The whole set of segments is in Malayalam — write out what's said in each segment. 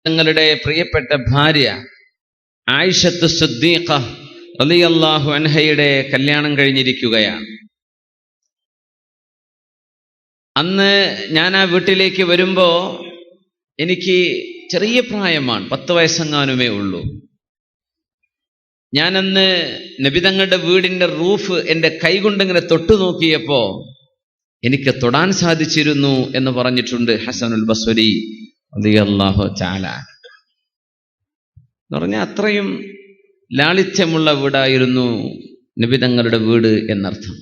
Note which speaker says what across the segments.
Speaker 1: തങ്ങളുടെ പ്രിയപ്പെട്ട ഭാര്യ ആയിഷത്ത് സിദ്ദീഖ റളിയല്ലാഹു അൻഹയുടെ കല്യാണം കഴിഞ്ഞിരിക്കുകയാണ്. അന്ന് ഞാൻ ആ വീട്ടിലേക്ക് വരുമ്പോ എനിക്ക് ചെറിയ പ്രായമാണ്, 10 വയസ്സെങ്ങാനുമേ ഉള്ളൂ. ഞാനന്ന് നബിതങ്ങളുടെ വീടിന്റെ റൂഫ് എൻ്റെ കൈകൊണ്ടിങ്ങനെ തൊട്ടു നോക്കിയപ്പോ എനിക്ക് തൊടാൻ സാധിച്ചിരുന്നു എന്ന് പറഞ്ഞിട്ടുണ്ട് ഹസനുൽ ബസ്വരി റളിയല്ലാഹു തആല. എന്ന് പറഞ്ഞാൽ അത്രയും ലാളിത്യമുള്ള വീടായിരുന്നു നബിതങ്ങളുടെ വീട് എന്നർത്ഥം.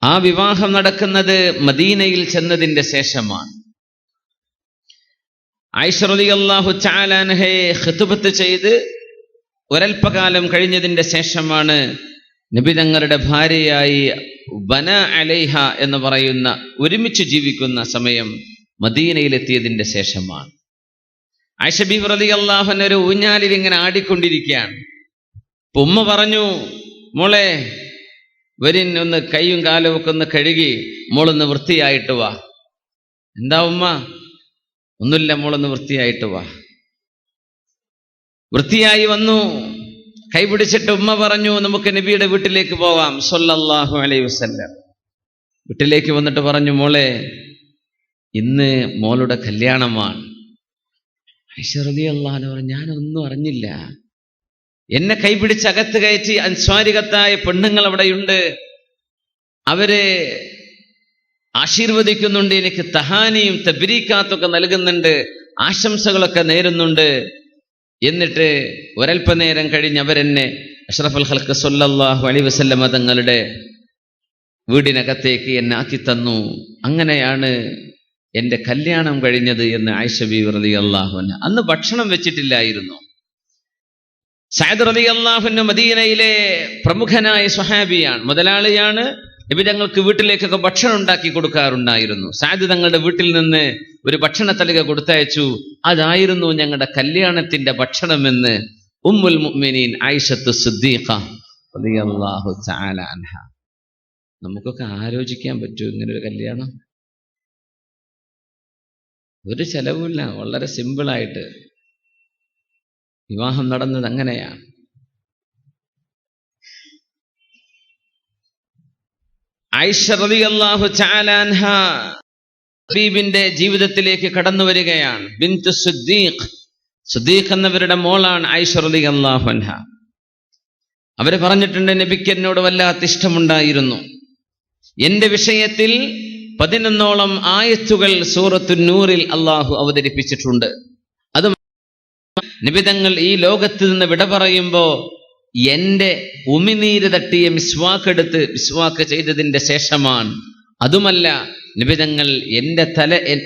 Speaker 1: ആ വിവാഹം നടക്കുന്നത് മദീനയിൽ ചെന്നതിന്റെ ശേഷമാണ്. ആയിഷ റളിയല്ലാഹു തആല അൻഹയെ ഖിത്ബത്ത് ചെയ്ത് ഒരൽപ്പകാലം കഴിഞ്ഞതിന്റെ ശേഷമാണ് നബിതങ്ങളുടെ ഭാര്യയായി ബന അലൈഹ എന്ന് പറയുന്ന ഒരുമിച്ച് ജീവിക്കുന്ന സമയം മദീനയിലെത്തിയതിന്റെ ശേഷമാണ്. ആയിഷ ബീവി റളിയല്ലാഹു അൻഹ ഒരു ഊഞ്ഞാലിൽ ഇങ്ങനെ ആടിക്കൊണ്ടിരിക്കുകയാണ്. ഉമ്മ പറഞ്ഞു, മോളെ വരിൻ, ഒന്ന് കൈയും കാലും ഒക്കെ ഒന്ന് കഴുകി മോളൊന്ന് വൃത്തിയായിട്ട് വാ. എന്താ ഉമ്മ? ഒന്നുമില്ല, മോളൊന്ന് വൃത്തിയായിട്ട് വാ. വൃത്തിയായി വന്നു, കൈ പിടിച്ചിട്ട് ഉമ്മ പറഞ്ഞു, നമുക്ക് നബിയുടെ വീട്ടിലേക്ക് പോവാം സ്വല്ലല്ലാഹു അലൈഹി വസല്ലം. വീട്ടിലേക്ക് വന്നിട്ട് പറഞ്ഞു, മോളെ ഇന്ന് മോളുടെ കല്യാണമാണ്. ആയിഷ റളിയല്ലാഹു അൻഹ പറഞ്ഞു, ഞാനൊന്നും അറിഞ്ഞില്ല. എന്നെ കൈപിടിച്ച് അകത്ത് കയറ്റി അൻസ്വാരികത്തായ പെണ്ണുങ്ങൾ അവിടെയുണ്ട്, അവര് ആശീർവദിക്കുന്നുണ്ട്, എനിക്ക് തഹാനിയും തബ്രീക്കാത്തൊക്കെ നൽകുന്നുണ്ട്, ആശംസകളൊക്കെ നേരുന്നുണ്ട്. എന്നിട്ട് ഒരൽപ്പനേരം കഴിഞ്ഞ് അവരെന്നെ അഷ്റഫുൽ ഖൽഖ് സ്വല്ലല്ലാഹു അലൈഹി വസല്ലം തങ്ങളുടെ വീടിനകത്തേക്ക് എന്നെ ആക്കി തന്നു. അങ്ങനെയാണ് എൻ്റെ കല്യാണം കഴിഞ്ഞത് എന്ന് ആയിഷ ബീവി റളിയല്ലാഹു അൻഹ. അന്ന് ഭക്ഷണം വെച്ചിട്ടില്ലായിരുന്നു. സഅദ് റളിയല്ലാഹു അൻഹു മദീനയിലെ പ്രമുഖനായ സ്വഹാബിയാണ്, മുതലാളിയാണ്. നബി തങ്ങൾക്ക് വീട്ടിലേക്കൊക്കെ ഭക്ഷണം ഉണ്ടാക്കി കൊടുക്കാറുണ്ടായിരുന്നു. സഅദ് തങ്ങളുടെ വീട്ടിൽ നിന്ന് ഒരു ഭക്ഷണത്തലിക കൊടുത്തയച്ചു. അതായിരുന്നു ഞങ്ങളുടെ കല്യാണത്തിന്റെ ഭക്ഷണമെന്ന് ഉമ്മുൽ മുഅ്മിനീൻ ആയിഷത്ത് സിദ്ദീഖ റളിയല്ലാഹു തആല അൻഹ. നമുക്കൊക്കെ ആലോചിക്കാൻ പറ്റുമോ ഇങ്ങനൊരു കല്യാണം? ഒരു ചെലവുമില്ല, വളരെ സിമ്പിളായിട്ട് വിവാഹം നടന്നത് അങ്ങനെയാണ്. ആയിഷ റളിയല്ലാഹു തആല അൻഹ ഹബീബിന്റെ ജീവിതത്തിലേക്ക് കടന്നു വരികയാണ്. ബിൻതു സിദ്ദീഖ്, സിദ്ദീഖ് എന്നവരുടെ മോളാണ് ആയിഷ റളിയല്ലാഹു അൻഹ. അവര് പറഞ്ഞിട്ടുണ്ട്, നബിക്ക് എന്നോട് വല്ലാത്ത ഇഷ്ടമുണ്ടായിരുന്നു. എന്റെ വിഷയത്തിൽ 11ഓളം ആയത്തുകൾ സൂറത്തുൻ നൂറിൽ അള്ളാഹു അവതരിപ്പിച്ചിട്ടുണ്ട്. അത് നിബിതങ്ങൾ ഈ ലോകത്ത് നിന്ന് വിട പറയുമ്പോ എന്റെ ഉമിനീര് തട്ടിയ മിസ്വാക്ക് എടുത്ത് മിസ്വാക്ക് ചെയ്തതിന്റെ ശേഷമാണ്. അതുമല്ല, നിബിതങ്ങൾ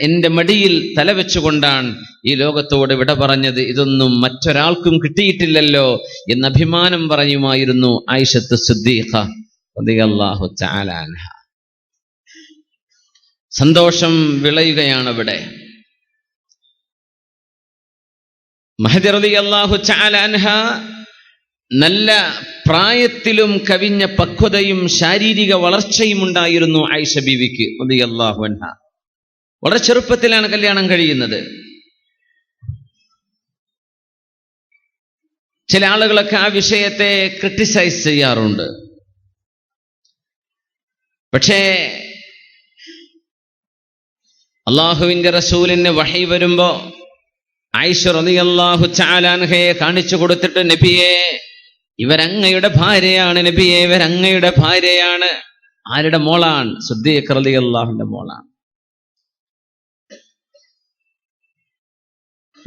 Speaker 1: എന്റെ മടിയിൽ തല വെച്ചുകൊണ്ടാണ് ഈ ലോകത്തോട് വിട പറഞ്ഞത്. ഇതൊന്നും മറ്റൊരാൾക്കും കിട്ടിയിട്ടില്ലല്ലോ എന്ന് അഭിമാനം പറയുമായിരുന്നു ആയിഷത്ത് സിദ്ദീഖ റളിയല്ലാഹു തആല അൻഹ. സന്തോഷം വിളയുകയാണ് അവിടെ. മഹദി റളിയല്ലാഹു തആല അൻഹ നല്ല പ്രായത്തിലും കവിഞ്ഞ പക്വതയും ശാരീരിക വളർച്ചയും ഉണ്ടായിരുന്നു ആയിഷ ബീവിക്ക് റളിയല്ലാഹു അൻഹ. വളരെ ചെറുപ്പത്തിലാണ് കല്യാണം കഴിയുന്നത്. ചില ആളുകളൊക്കെ ആ വിഷയത്തെ ക്രിട്ടിസൈസ് ചെയ്യാറുണ്ട്. പക്ഷേ അള്ളാഹുവിന്റെ റസൂലിന് വഹി വരുമ്പോ ആയിഷ റളിയല്ലാഹു തആല അൻഹയെ കാണിച്ചു കൊടുത്തിട്ട്, നബിയേ ഇവരങ്ങയുടെ ഭാര്യയാണ്, നബിയേ ഇവരങ്ങയുടെ ഭാര്യയാണ്. ആരുടെ മോളാണ്? സിദ്ദീഖ് റളിയല്ലാഹുവിന്റെ മോളാണ്.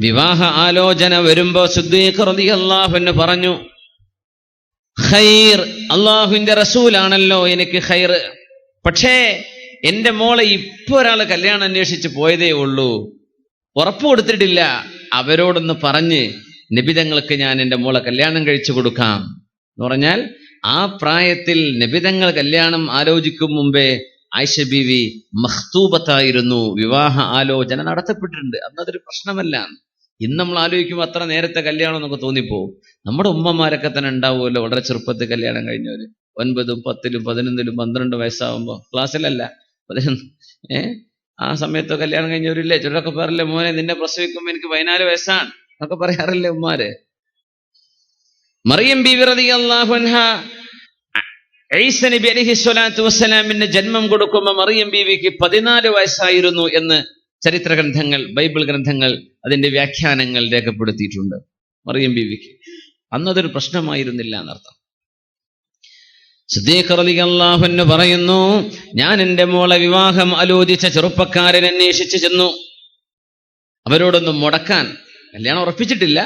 Speaker 1: വിവാഹ ആലോചന വരുമ്പോ സിദ്ദീഖ് റളിയല്ലാഹു അൻഹു പറഞ്ഞു, ഖൈർ, അള്ളാഹുവിന്റെ റസൂലാണല്ലോ എനിക്ക് ഖൈർ. പക്ഷേ എന്റെ മോളെ ഇപ്പൊ ഒരാൾ കല്യാണം അന്വേഷിച്ച് പോയതേ ഉള്ളൂ, ഉറപ്പ് കൊടുത്തിട്ടില്ല. അവരോടൊന്ന് പറഞ്ഞ് നബിതങ്ങൾക്ക് ഞാൻ എൻ്റെ മോളെ കല്യാണം കഴിച്ചു കൊടുക്കാം എന്ന് പറഞ്ഞാൽ, ആ പ്രായത്തിൽ നബിതങ്ങൾ കല്യാണം ആലോചിക്കും മുമ്പേ ആയിഷ ബീവി മഖ്തൂബത്തായിരുന്നു. വിവാഹ ആലോചന നടത്തപ്പെട്ടിട്ടുണ്ട്. അന്നതൊരു പ്രശ്നമല്ല. ഇന്ന് നമ്മൾ ആലോചിക്കുമ്പോൾ അത്ര നേരത്തെ കല്യാണം എന്നൊക്കെ തോന്നിപ്പോവും. നമ്മുടെ ഉമ്മമാരൊക്കെ തന്നെ ഉണ്ടാവുമല്ലോ വളരെ ചെറുപ്പത്തിൽ കല്യാണം കഴിഞ്ഞവര്, 9, 10, 11, 12 വയസ്സാവുമ്പോ, ക്ലാസ്സിലല്ല 11, ആ സമയത്ത് കല്യാണം കഴിഞ്ഞവരില്ലേ, ചിലരൊക്കെ പറയില്ലേ, മോനെ നിന്നെ പ്രസവിക്കുമ്പോൾ എനിക്ക് 14 വയസ്സാണ് എന്നൊക്കെ പറയാറില്ലേ ഉമ്മാര്. മറിയം ബീവി റളിയല്ലാഹു അൻഹ ഈസ നബി അലൈഹിസ്സലാത്തു വസ്സലാമിന് ജന്മം കൊടുക്കുമ്പോൾ മറിയം ബീവിക്ക് 14 വയസ്സായിരുന്നു എന്ന് ചരിത്ര ഗ്രന്ഥങ്ങൾ, ബൈബിൾ ഗ്രന്ഥങ്ങൾ അതിന്റെ വ്യാഖ്യാനങ്ങൾ രേഖപ്പെടുത്തിയിട്ടുണ്ട്. മറിയം ബീവിക്ക് അന്നതൊരു പ്രശ്നമായിരുന്നില്ല എന്നർത്ഥം. സിദ്ദീഖ് റളിയല്ലാഹു അൻഹു പറയുന്നു, ഞാൻ എൻ്റെ മോളെ വിവാഹം ആലോചിച്ച ചെറുപ്പക്കാരൻ അന്വേഷിച്ചു ചെന്നു. അവരോടൊന്നും മുടക്കാൻ, കല്യാണം ഉറപ്പിച്ചിട്ടില്ല,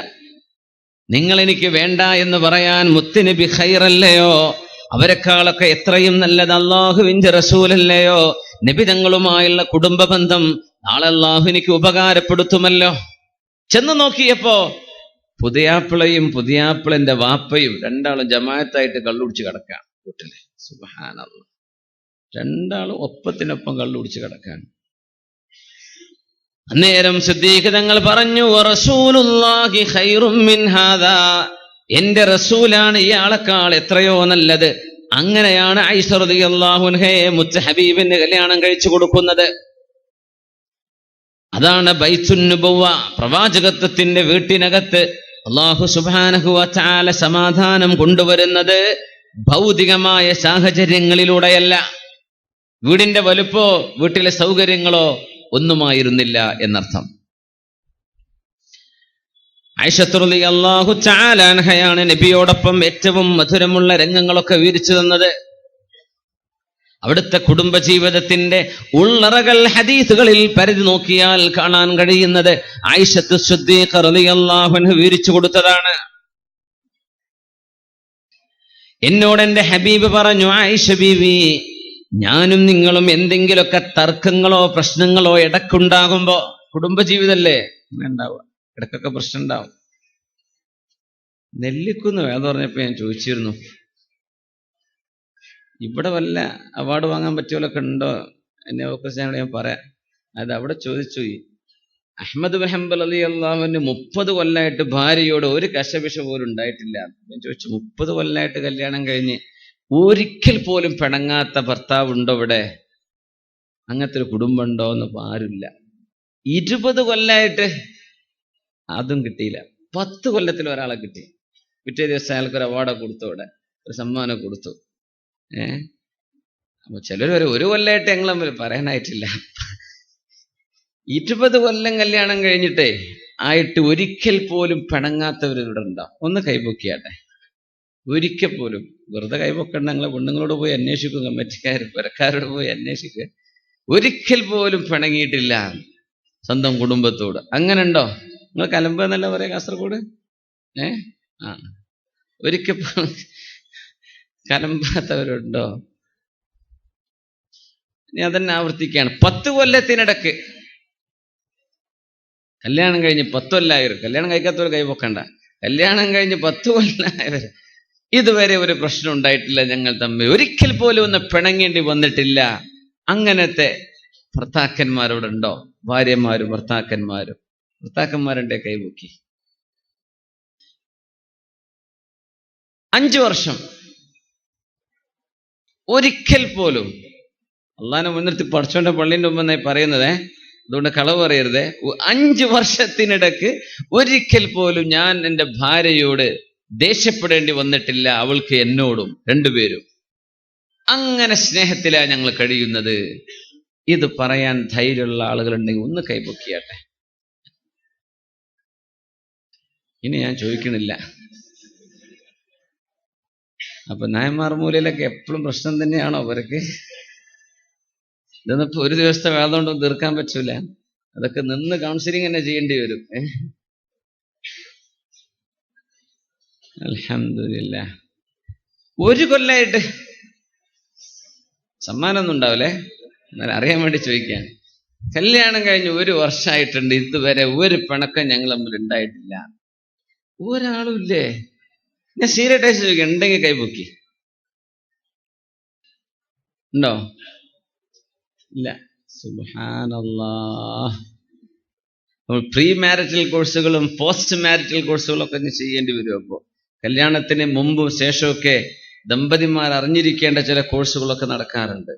Speaker 1: നിങ്ങൾ എനിക്ക് വേണ്ട എന്ന് പറയാൻ മുത്തുനബി ഖൈറല്ലയോ, അവരെക്കാളൊക്കെ എത്രയും നല്ലത് അല്ലാഹുവിന്റെ റസൂലല്ലയോ, നബി തങ്ങളുമായുള്ള കുടുംബ ബന്ധം നാളെ അല്ലാഹു എനിക്ക് ഉപകാരപ്പെടുത്തുമല്ലോ. ചെന്ന് നോക്കിയപ്പോ പുതിയാപ്പിളയും പുതിയാപ്പിളന്റെ വാപ്പയും രണ്ടാളും ജമാഅത്തായിട്ട് കള്ളുടിച്ച് കിടക്കാൻ വീട്ടില്. സുബ്ഹാനല്ലാഹ്, രണ്ടാളും ഒപ്പത്തിനൊപ്പം കള്ളുടിച്ച് കിടക്കാൻ. അന്നേരം സിദ്ദീഖ് തങ്ങൾ പറഞ്ഞു, റസൂലുള്ളാഹി ഖൈറും മിൻ ഹാദാ, എന്റെ റസൂലാണ് ഇയാളെക്കാൾ എത്രയോ നല്ലത്. അങ്ങനെയാണ് ആയിഷ റളിയല്ലാഹു അൻഹയെ മുത്ത് ഹബീബിന് കല്യാണം കഴിച്ചു കൊടുക്കുന്നത്. അതാണ് ബൈത്തുൻ നുബുവ, പ്രവാചകത്വത്തിന്റെ വീട്ടിനകത്ത് അല്ലാഹു സുബ്ഹാനഹു വ തആല സമാധാനം കൊണ്ടുവരുന്നത് ഭൗതികമായ സാഹചര്യങ്ങളിലൂടെയല്ല. വീടിന്റെ വലുപ്പോ വീട്ടിലെ സൗകര്യങ്ങളോ ഒന്നുമായിരുന്നില്ല എന്നർത്ഥം. ആയിഷ റളിയല്ലാഹു തആല അൻഹയാണ് നബിയോടൊപ്പം ഏറ്റവും മധുരമുള്ള രംഗങ്ങളൊക്കെ വിവരിച്ചു തന്നത്. അവിടുത്തെ കുടുംബജീവിതത്തിന്റെ ഉള്ളറകൾ ഹദീസുകളിൽ പരിധി നോക്കിയാൽ കാണാൻ കഴിയുന്നത് ആയിഷത്ത് സിദ്ദീഖ റളിയല്ലാഹു അൻഹ വിവരിച്ചു കൊടുത്തതാണ്. എന്നോട് എന്റെ ഹബീബ് പറഞ്ഞു, ആയിഷ ബീവി, ഞാനും നിങ്ങളും എന്തെങ്കിലുമൊക്കെ തർക്കങ്ങളോ പ്രശ്നങ്ങളോ ഇടക്കുണ്ടാകുമ്പോ, കുടുംബജീവിതല്ലേ ഉണ്ടാവുക, ഇടക്കൊക്കെ പ്രശ്നം ഉണ്ടാവും. നെല്ലിക്കുന്ന് വേദം പറഞ്ഞപ്പോ ഞാൻ ചോദിച്ചിരുന്നു, ഇവിടെ വല്ല അവാർഡ് വാങ്ങാൻ പറ്റിയവരൊക്കെ ഉണ്ടോ എന്നെ ഒക്കെ ഞാൻ പറയാം. അത് അവിടെ ചോദിച്ചു, അഹ്മദ് ബിൻ ഹംബൽ റളിയല്ലാഹു അൻഹു 30 കൊല്ലമായിട്ട് ഭാര്യയോട് ഒരു കശപിശ പോലും ഉണ്ടായിട്ടില്ല. ഞാൻ ചോദിച്ചു, 30 കൊല്ലമായിട്ട് കല്യാണം കഴിഞ്ഞ് ഒരിക്കൽ പോലും പിണങ്ങാത്ത ഭർത്താവ് ഉണ്ടോ ഇവിടെ? അങ്ങനത്തെ ഒരു കുടുംബം ഉണ്ടോ എന്ന് ആരുമില്ല. 20 കൊല്ലമായിട്ട് അതും കിട്ടിയില്ല. 10 കൊല്ലത്തിൽ ഒരാളെ കിട്ടി. പിറ്റേ ദിവസം അയാൾക്ക് ഒരു അവാർഡ് കൊടുത്തു, ഇവിടെ ഒരു സമ്മാനം കൊടുത്തു. അപ്പൊ ചിലർ വരെ 1 കൊല്ലമായിട്ട് ഞങ്ങൾ പറയാനായിട്ടില്ല. 20 കൊല്ലം കല്യാണം കഴിഞ്ഞിട്ടേ ആയിട്ട് ഒരിക്കൽ പോലും പിണങ്ങാത്തവരിവിടെ ഉണ്ടാവും. ഒന്ന് കൈപൊക്കിയാട്ടെ. ഒരിക്കൽ പോലും. വെറുതെ കൈപൊക്കണ്ട, ഞങ്ങളെ പെണ്ണുങ്ങളോട് പോയി അന്വേഷിക്കും, കമ്മിറ്റിക്കാർ പെരക്കാരോട് പോയി അന്വേഷിക്കുക. ഒരിക്കൽ പോലും പിണങ്ങിയിട്ടില്ല സ്വന്തം കുടുംബത്തോട്. അങ്ങനെ ഉണ്ടോ? നിങ്ങൾ കലമ്പ് എന്നല്ല പറയാ കാസർഗോഡ്? ഒരിക്കൽ കലമ്പാത്തവരുണ്ടോ? ഞാൻ തന്നെ ആവർത്തിക്കുകയാണ്. 10 കൊല്ലത്തിനിടക്ക് കല്യാണം കഴിഞ്ഞ് 10 കൊല്ലമായവർ, കല്യാണം കഴിക്കാത്തവർ കൈപൊക്കണ്ട, കല്യാണം കഴിഞ്ഞ് 10 കൊല്ലമായവർ ഇതുവരെ ഒരു പ്രശ്നം ഉണ്ടായിട്ടില്ല ഞങ്ങൾ തമ്മിൽ. ഒരിക്കൽ പോലും ഒന്ന് പിണങ്ങേണ്ടി വന്നിട്ടില്ല. അങ്ങനത്തെ ഭർത്താക്കന്മാരോടുണ്ടോ? ഭാര്യമാരും ഭർത്താക്കന്മാരുണ്ടെ കൈപൊക്കി. 5 വർഷം ഒരിക്കൽ പോലും അള്ളാനെ മുൻനിർത്തി പഠിച്ചോണ്ട പള്ളിന്റെ മുമ്പ് എന്നായി പറയുന്നത്, അതുകൊണ്ട് കളവ് പറയരുത്. 5 വർഷത്തിനിടക്ക് ഒരിക്കൽ പോലും ഞാൻ എൻ്റെ ഭാര്യയോട് ദേഷ്യപ്പെടേണ്ടി വന്നിട്ടില്ല, അവൾക്ക് എന്നോടും, രണ്ടുപേരും. അങ്ങനെ സ്നേഹത്തിലാണ് ഞങ്ങൾ കഴിയുന്നത്. ഇത് പറയാൻ ധൈര്യമുള്ള ആളുകളുണ്ടെങ്കിൽ ഒന്ന് കൈപൊക്കിയാട്ടെ. ഇനി ഞാൻ ചോദിക്കണില്ല. അപ്പൊ നായന്മാർ മൂലയിലൊക്കെ എപ്പോഴും പ്രശ്നം തന്നെയാണോ അവർക്ക്? ഇതൊന്നിപ്പോ ഒരു ദിവസത്തെ വേദം കൊണ്ടൊന്നും തീർക്കാൻ പറ്റൂല. അതൊക്കെ നിന്ന് കൗൺസിലിംഗ് തന്നെ ചെയ്യേണ്ടി വരും. അൽഹംദുലില്ലാഹ്. 1 കൊല്ലമായിട്ട് സമ്മാനമൊന്നും ഉണ്ടാവില്ലേ? എന്നാൽ അറിയാൻ വേണ്ടി ചോദിക്കാൻ. കല്യാണം കഴിഞ്ഞ് 1 വർഷമായിട്ടുണ്ട്, ഇതുവരെ ഒരു പിണക്കം ഞങ്ങൾ തമ്മിൽ ഉണ്ടായിട്ടില്ല. ഒരാളും ഇല്ലേ? ഞാൻ സീരിയസ് ചോദിക്കാം, ഉണ്ടെങ്കിൽ കൈപൊക്കി. ഉണ്ടോ? ഇല്ല. സുബ്ഹാനല്ലാഹ്. പ്രീ മാരിറ്റൽ കോഴ്സുകളും പോസ്റ്റ് മാരിറ്റൽ കോഴ്സുകളും ഒക്കെ ചെയ്യേണ്ടി വരും. അപ്പോൾ കല്യാണത്തിന് മുമ്പും ശേഷമൊക്കെ ദമ്പതിമാർ അറിഞ്ഞിരിക്കേണ്ട ചില കോഴ്സുകളൊക്കെ നടക്കാറുണ്ട്.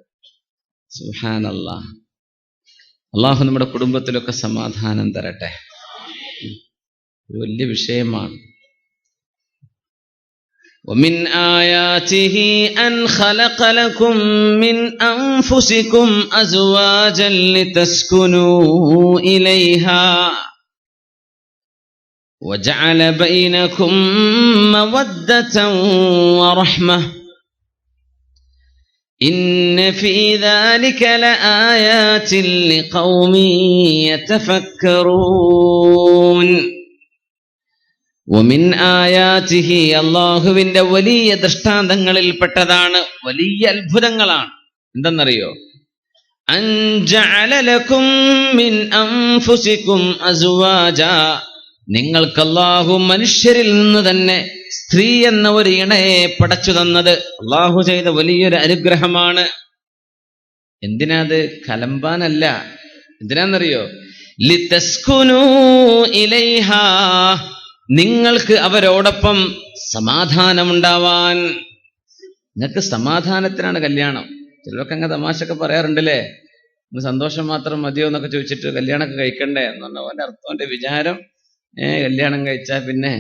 Speaker 1: സുബ്ഹാനല്ലാഹ്. അള്ളാഹു നമ്മുടെ കുടുംബത്തിലൊക്കെ സമാധാനം തരട്ടെ. ഒരു വലിയ വിഷയമാണ്. ومن آياته أن خلق لكم من أنفسكم أزواجا لتسكنوا إليها وجعل بينكم مودة ورحمة إن في ذلك لآيات لقوم يتفكرون. ومن آياته അല്ലാഹുവിന്റെ വലിയ ദൃഷ്ടാന്തങ്ങളിൽപ്പെട്ടതാണ്, വലിയ അത്ഭുതങ്ങളാണ്. എന്തെന്നറിയോ? അൻ ജഅല ലക്കും മിൻ അൻഫുസികും അസ്വാജാ, നിങ്ങൾക്ക് അല്ലാഹു മനുഷ്യരിൽ നിന്ന് തന്നെ സ്ത്രീ എന്ന ഒരു ഇണയെ പടച്ചു തന്നത് അല്ലാഹു ചെയ്ത വലിയൊരു അനുഗ്രഹമാണ്. എന്തിനാത്? കലമ്പാനല്ല. എന്തിനാന്നറിയോ? ലിതസ്കുനൂ ഇലൈഹാ, നിങ്ങൾക്ക് അവരോടൊപ്പം സമാധാനമുണ്ടാവാൻ. നിങ്ങൾക്ക് സമാധാനത്തിനാണ് കല്യാണം. ചിലരൊക്കെ അങ്ങ് തമാശയൊക്കെ പറയാറുണ്ടല്ലേ, ഇന്ന് സന്തോഷം മാത്രം മതിയോ എന്നൊക്കെ ചോദിച്ചിട്ട് കല്യാണമൊക്കെ കഴിക്കണ്ടേ എന്ന് പറഞ്ഞ പോലെ അർത്ഥം. എൻ്റെ വിചാരം കല്യാണം കഴിച്ചാൽ പിന്നെ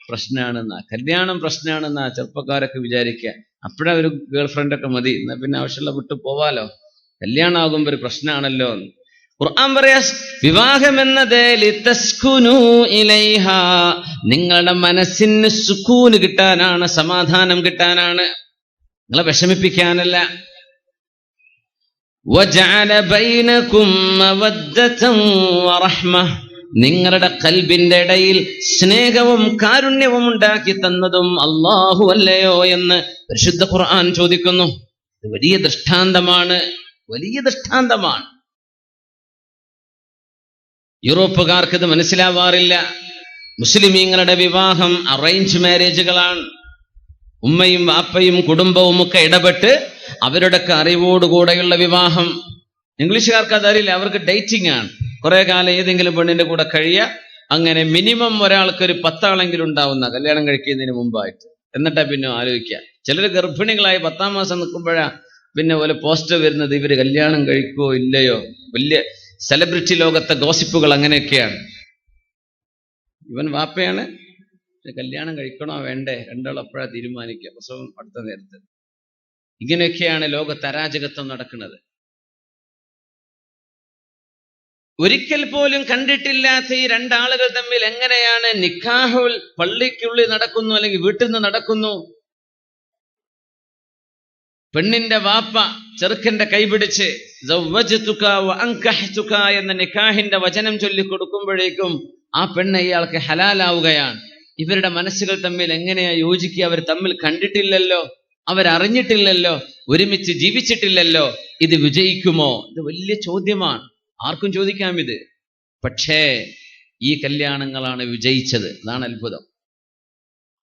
Speaker 1: പ്രശ്നമാണെന്നാ, കല്യാണം പ്രശ്നമാണെന്നാ ചെറുപ്പക്കാരൊക്കെ വിചാരിക്കുക. അപ്പോഴാ ഒരു ഗേൾ ഫ്രണ്ടൊക്കെ മതി, എന്നാ പിന്നെ ആവശ്യമുള്ള വിട്ടു പോവാലോ. കല്യാണം ആകുമ്പോൾ ഒരു പ്രശ്നമാണല്ലോ എന്ന് ഖുർആൻ പറയാ. വിവാഹം എന്നത് ലിതസ്കുനൂ ഇലൈഹാ, നിങ്ങളുടെ മനസ്സിന് സുക്കൂന് കിട്ടാനാണ്, സമാധാനം കിട്ടാനാണ്, നിങ്ങളെ വിഷമിപ്പിക്കാനല്ല. വജഅല ബൈനകും മവദ്ദതൻ വറഹ്മ, നിങ്ങളുടെ ഖൽബിന്റെ ഇടയിൽ സ്നേഹവും കാരുണ്യവും ഉണ്ടാക്കി തന്നതും അല്ലാഹു അല്ലയോ എന്ന് പരിശുദ്ധ ഖുർആൻ ചോദിക്കുന്നു. ഇത് വലിയ ദൃഷ്ടാന്തമാണ്, വലിയ ദൃഷ്ടാന്തമാണ്. യൂറോപ്പുകാർക്ക് ഇത് മനസ്സിലാവാറില്ല. മുസ്ലിമീങ്ങളുടെ വിവാഹം അറേഞ്ച് മാരേജുകളാണ്. ഉമ്മയും വാപ്പയും കുടുംബവും ഒക്കെ ഇടപെട്ട് അവരുടെയൊക്കെ അറിവോടുകൂടെയുള്ള വിവാഹം. ഇംഗ്ലീഷുകാർക്ക് അതറിയില്ല, അവർക്ക് ഡേറ്റിംഗ് ആണ്. കുറെ കാലം ഏതെങ്കിലും പെണ്ണിന്റെ കൂടെ കഴിയുക, അങ്ങനെ മിനിമം ഒരാൾക്ക് ഒരു 10 ആളെങ്കിലും ഉണ്ടാവുന്ന കല്യാണം കഴിക്കുന്നതിന് മുമ്പായിട്ട്. എന്നിട്ടാ പിന്നെ ആലോചിക്കുക. ചിലർ ഗർഭിണികളായി 10ാം മാസം നിൽക്കുമ്പോഴാ പിന്നെ പോലെ പോസ്റ്റർ വരുന്നത്, ഇവര് കല്യാണം കഴിക്കുവോ ഇല്ലയോ. വലിയ സെലിബ്രിറ്റി ലോകത്തെ ഗോസിപ്പുകൾ അങ്ങനെയൊക്കെയാണ്. ഇവൻ വാപ്പയാണ്, കല്യാണം കഴിക്കണോ വേണ്ടേ, രണ്ടാളും അപ്പോഴാ തീരുമാനിക്കുക, പ്രസവം അടുത്ത നേരത്ത്. ഇങ്ങനെയൊക്കെയാണ് ലോകത്ത് അരാജകത്വം നടക്കുന്നത്. ഒരിക്കൽ പോലും കണ്ടിട്ടില്ലാത്ത ഈ രണ്ടാളുകൾ തമ്മിൽ എങ്ങനെയാണ് നിക്കാഹുൽ പള്ളിക്കുള്ളിൽ നടക്കുന്നു, അല്ലെങ്കിൽ വീട്ടിൽ നിന്ന് നടക്കുന്നു. പെണ്ണിന്റെ വാപ്പ ചെറുക്കന്റെ കൈപിടിച്ച് സവ്വജ്തുക വഅൻകഹ്തുക എന്ന നിക്കാഹിന്റെ വചനം ചൊല്ലി കൊടുക്കുമ്പോഴേക്കും ആ പെണ്ണ് ഇയാൾക്ക് ഹലാലാവുകയാണ്. ഇവരുടെ മനസ്സുകൾ തമ്മിൽ എങ്ങനെയാ യോജിക്കുക? അവർ തമ്മിൽ കണ്ടിട്ടില്ലല്ലോ, അവരറിഞ്ഞിട്ടില്ലല്ലോ, ഒരുമിച്ച് ജീവിച്ചിട്ടില്ലല്ലോ. ഇത് വിജയിക്കുമോ? ഇത് വലിയ ചോദ്യമാണ്, ആർക്കും ചോദിക്കാം ഇത്. പക്ഷേ ഈ കല്യാണങ്ങളാണ് വിജയിച്ചത്. അതാണ് അത്ഭുതം.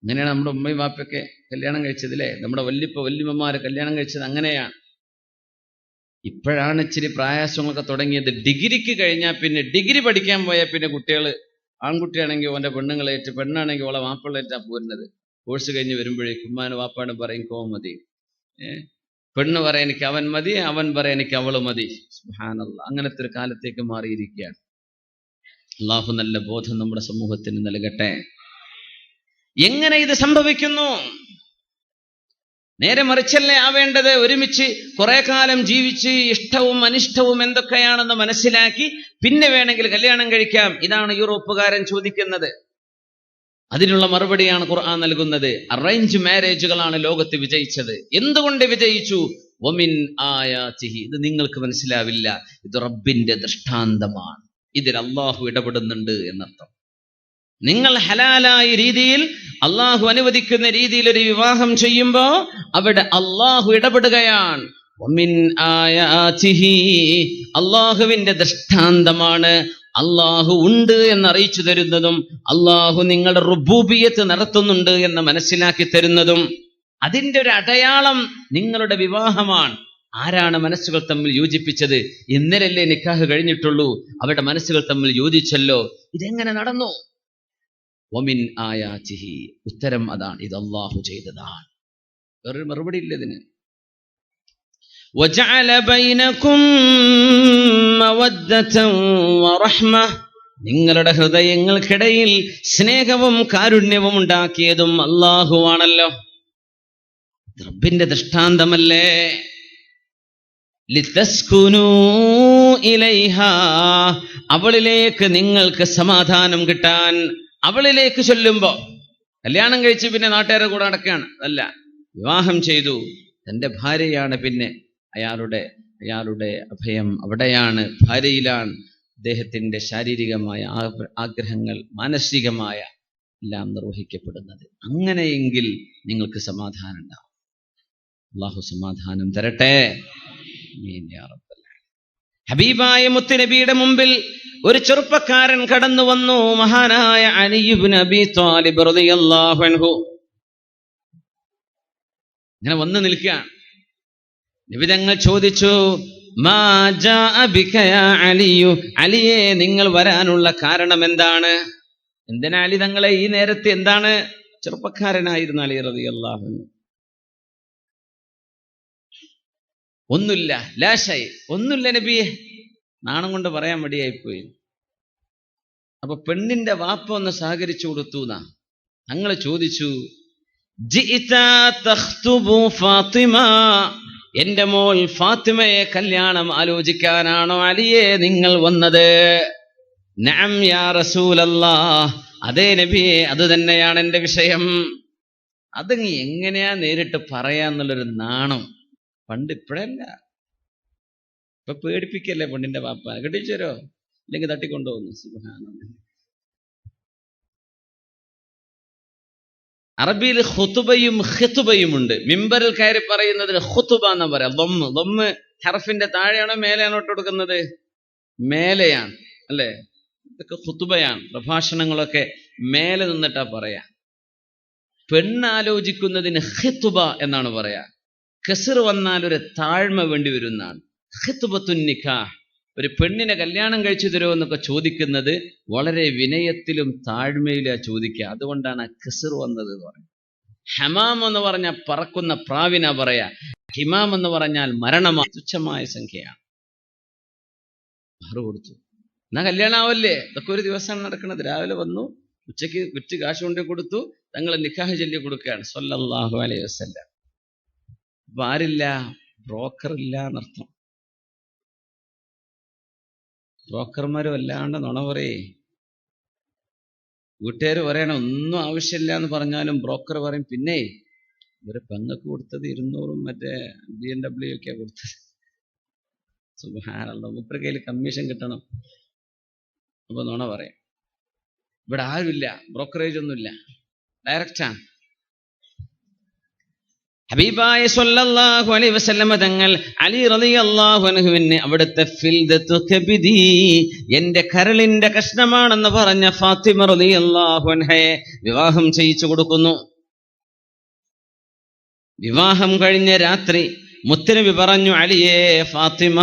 Speaker 1: അങ്ങനെയാണ് നമ്മുടെ ഉമ്മയും വാപ്പയൊക്കെ കല്യാണം കഴിച്ചതില്ലേ, നമ്മുടെ വല്യമ്മമാര് കല്യാണം കഴിച്ചത് അങ്ങനെയാണ്. ഇപ്പോഴാണ് ഇച്ചിരി പ്രയാസങ്ങളൊക്കെ തുടങ്ങിയത്. ഡിഗ്രിക്ക് കഴിഞ്ഞാൽ പിന്നെ, ഡിഗ്രി പഠിക്കാൻ പോയാൽ പിന്നെ കുട്ടികൾ, ആൺകുട്ടിയാണെങ്കിൽ ഓൻ്റെ പെണ്ണുങ്ങളേറ്റ്, പെണ്ണാണെങ്കിൽ ഓളെ മാപ്പിളേറ്റാണ് പോരുന്നത്. കോഴ്സ് കഴിഞ്ഞ് വരുമ്പോഴേക്കും ഉമ്മാനും വാപ്പാനും പറയും കോ മതി, പെണ്ണ് പറയാൻ എനിക്ക് അവൻ മതി, അവൻ പറയാൻ എനിക്ക് അവള് മതി. സുബ്ഹാനല്ലാഹ്, അങ്ങനത്തെ ഒരു കാലത്തേക്ക് മാറിയിരിക്കുകയാണ്. അല്ലാഹു നല്ല ബോധം നമ്മുടെ സമൂഹത്തിന് നൽകട്ടെ. എങ്ങനെ ഇത് സംഭവിക്കുന്നു? നേരെ മറിച്ചല്ലേ ആവേണ്ടത്. ഒരുമിച്ച് കുറെ കാലം ജീവിച്ച് ഇഷ്ടവും അനിഷ്ടവും എന്തൊക്കെയാണെന്ന് മനസ്സിലാക്കി പിന്നെ വേണമെങ്കിൽ കല്യാണം കഴിക്കാം. ഇതാണ് യൂറോപ്പുകാരൻ ചോദിക്കുന്നത്. അതിനുള്ള മറുപടിയാണ് ഖുർആൻ നൽകുന്നത്. അറേഞ്ച് മാരേജുകളാണ് ലോകത്ത് വിജയിച്ചത്. എന്തുകൊണ്ട് വിജയിച്ചു? വമിൻ ആയാതിഹി, ഇത് നിങ്ങൾക്ക് മനസ്സിലാവില്ല, ഇത് റബ്ബിന്റെ ദൃഷ്ടാന്തമാണ്. ഇതിൽ അള്ളാഹു ഇടപെടുന്നുണ്ട് എന്നർത്ഥം. നിങ്ങൾ ഹലാലായ രീതിയിൽ അള്ളാഹു അനുവദിക്കുന്ന രീതിയിൽ ഒരു വിവാഹം ചെയ്യുമ്പോ അവിടെ അള്ളാഹു ഇടപെടുകയാണ്. വമിൻ ആയാതിഹി, അള്ളാഹുവിന്റെ ദൃഷ്ടാന്തമാണ്. അള്ളാഹു ഉണ്ട് എന്നറിയിച്ചു തരുന്നതും അള്ളാഹു നിങ്ങളുടെ റുബൂബിയത്ത് നടത്തുന്നുണ്ട് എന്ന് മനസ്സിലാക്കി തരുന്നതും അതിന്റെ ഒരു അടയാളം നിങ്ങളുടെ വിവാഹമാണ്. ആരാണ് മനസ്സുകൾ തമ്മിൽ യോജിപ്പിച്ചത്? ഇന്നലല്ലേ നിക്കാഹ് കഴിഞ്ഞിട്ടുള്ളൂ, അവരുടെ മനസ്സുകൾ തമ്മിൽ യോജിച്ചല്ലോ. ഇതെങ്ങനെ നടന്നു? വമിൻ ആയാതിഹി, ഉത്തരം അതാണ്, ഇത് അള്ളാഹു ചെയ്തതാണ്. വേറൊരു മറുപടി ഇല്ല ഇതിന്. വജഅല ബൈനകും മവദ്ദതൻ വറഹ്മ, നിങ്ങളുടെ ഹൃദയങ്ങൾക്കിടയിൽ സ്നേഹവും കാരുണ്യവും ഉണ്ടാക്കിയതും അല്ലാഹുവാണല്ലോ. റബ്ബിന്റെ ദൃഷ്ടാന്തമല്ലേ. ലിതസ്കുനൂ ഇലൈഹാ, അവളിലേക്ക് നിങ്ങൾക്ക് സമാധാനം കിട്ടാൻ. അവളിലേക്ക് ചൊല്ലുമ്പോ കല്യാണം കഴിച്ച് പിന്നെ നാട്ടുകാരുടെ കൂടെ നടക്കുകയാണ് അല്ല, വിവാഹം ചെയ്തു, തൻ്റെ ഭാര്യയാണ്, പിന്നെ അയാളുടെ അഭയം അവിടെയാണ്, ഭാര്യയിലാണ്. അദ്ദേഹത്തിൻ്റെ ശാരീരികമായ ആഗ്രഹങ്ങൾ, മാനസികമായ എല്ലാം നിർവഹിക്കപ്പെടുന്നത്. അങ്ങനെയെങ്കിൽ നിങ്ങൾക്ക് സമാധാനം ഉണ്ടാവും. അല്ലാഹു സമാധാനം തരട്ടെ. ഹബീബായ മുത്തുനബിയുടെ മുമ്പിൽ ഒരു ചെറുപ്പക്കാരൻ കടന്നു വന്നു, മഹാനായ അലി ഇബ്നു അബീ ത്വാലിബ് റളിയല്ലാഹു അൻഹു. ഇങ്ങനെ വന്നു നിൽക്കുകയാണ്. നബി തങ്ങൾ ചോദിച്ചു, മാ ജാഅ ബിക യാ അലിയു, അലിയെ നിങ്ങൾ വരാനുള്ള കാരണം എന്താണ്? എന്തിനാ അലി തങ്ങളെ ഈ നേരത്തെ എന്താണ്? ചെറുപ്പക്കാരനായിരുന്നു അലി റളിയല്ലാഹു അൻഹു. ഒന്നുമില്ല, ലാശായി, ഒന്നുമില്ല നബിയെ, നാണം കൊണ്ട് പറയാൻ മടിയായിപ്പോയി. അപ്പൊ പെണ്ണിന്റെ വാപ്പ ഒന്ന് സഹകരിച്ചു കൊടുത്തു എന്നാ. തങ്ങൾ ചോദിച്ചു, ജിഇത തഖ്തുബു ഫാത്തിമ, എന്റെ മോൾ ഫാത്തിമയെ കല്യാണം ആലോചിക്കാനാണോ അലിയെ നിങ്ങൾ വന്നത്? നഅം യാ റസൂലല്ലാഹ്, അതേ നബിയെ, അത് തന്നെയാണ് എന്റെ വിഷയം. അത് എങ്ങനെയാ നേരിട്ട് പറയാന്നുള്ളൊരു നാണം. പണ്ട് ഇപ്പോഴല്ല, ഇപ്പൊ പേടിപ്പിക്കല്ലേ പെണ്ണിന്റെ വാപ്പ, കെട്ടിച്ചേരോ അല്ലെങ്കിൽ തട്ടിക്കൊണ്ടുപോകുന്നു. സുബ്ഹാനല്ലാഹ്. അറബിയിൽ ഖുതുബയും ഖിതുബയും ഉണ്ട്. മിമ്പറിൽ കയറി പറയുന്നതിന് ഖുതുബ എന്ന് പറയാം. ദമ്മ് ഹർഫിന്റെ താഴെയാണോ മേലെയാണോ ഇട്ട് കൊടുക്കുന്നത്? മേലെയാണ് അല്ലേ? ഇതൊക്കെ ഖുതുബയാണ്. പ്രഭാഷണങ്ങളൊക്കെ മേലെ നിന്നിട്ടാ പറയാ. പെണ്ണാലോചിക്കുന്നതിന് ഖിതുബ എന്നാണ് പറയാ. കസർ വന്നാൽ ഒരു താഴ്മ വേണ്ടി വരുന്നതാണ്. ഖിതുബത്തുൻ നിക്കാഹ്, ഒരു പെണ്ണിനെ കല്യാണം കഴിച്ചു തരുമോ എന്നൊക്കെ ചോദിക്കുന്നത് വളരെ വിനയത്തിലും താഴ്മയിലാ ചോദിക്കുക. അതുകൊണ്ടാണ് കസർ വന്നത് എന്ന് പറയുന്നത്. ഹമാം എന്ന് പറഞ്ഞാൽ പറക്കുന്ന പ്രാവിനാ പറയാ. ഹിമാം എന്ന് പറഞ്ഞാൽ മരണമായ തുച്ഛമായ സംഖ്യയാണ്. മഹർ കൊടുത്തു, എന്നാ കല്യാണാവല്ലേ? ഇതൊക്കെ ഒരു ദിവസമാണ് നടക്കുന്നത്. രാവിലെ വന്നു, ഉച്ചയ്ക്ക് വിറ്റ് കാശ് കൊണ്ടു കൊടുത്തു, തങ്ങൾ നിക്കാഹ് ചൊല്ലി കൊടുക്കുകയാണ് സ്വല്ലല്ലാഹു അലൈഹി വസല്ലം. അപ്പൊ ആരില്ല? ബ്രോക്കർ ഇല്ല എന്നർത്ഥം. ബ്രോക്കർമാരും അല്ലാണ്ട് നുണ പറയേ. വീട്ടുകാർ പറയണം ഒന്നും ആവശ്യമില്ല എന്ന് പറഞ്ഞാലും ബ്രോക്കർ പറയും, പിന്നെ ഇവര് പെങ്ങൾക്ക് കൊടുത്തത് 200 മറ്റേ BMW ഒക്കെയാ കൊടുത്തത്. സുബ്ഹാനല്ലാഹ്, മൂപ്പരുടെ കയ്യിൽ കമ്മീഷൻ കിട്ടണം. അപ്പൊ നുണ പറയാം. ഇവിടെ ആരുമില്ല, ബ്രോക്കറേജ് ഒന്നുമില്ല, ഡയറക്റ്റാണ്. ഹബീബായ സ്വല്ലല്ലാഹു അലൈഹി വസല്ലം തങ്ങൾ അലി റളിയല്ലാഹു അൻഹുവിനെ അവിടുത്തെ ഫിൽദത്തു കബിദി, എന്റെ കരളിന്റെ കഷ്ണമാണെന്ന് പറഞ്ഞ ഫാത്തിമ റളിയല്ലാഹു അൻഹയെ വിവാഹം ചെയ്യിച്ചു കൊടുക്കുന്നു. വിവാഹം കഴിഞ്ഞ രാത്രി മുത്തുനബി പറഞ്ഞു, അലിയേ ഫാത്തിമ,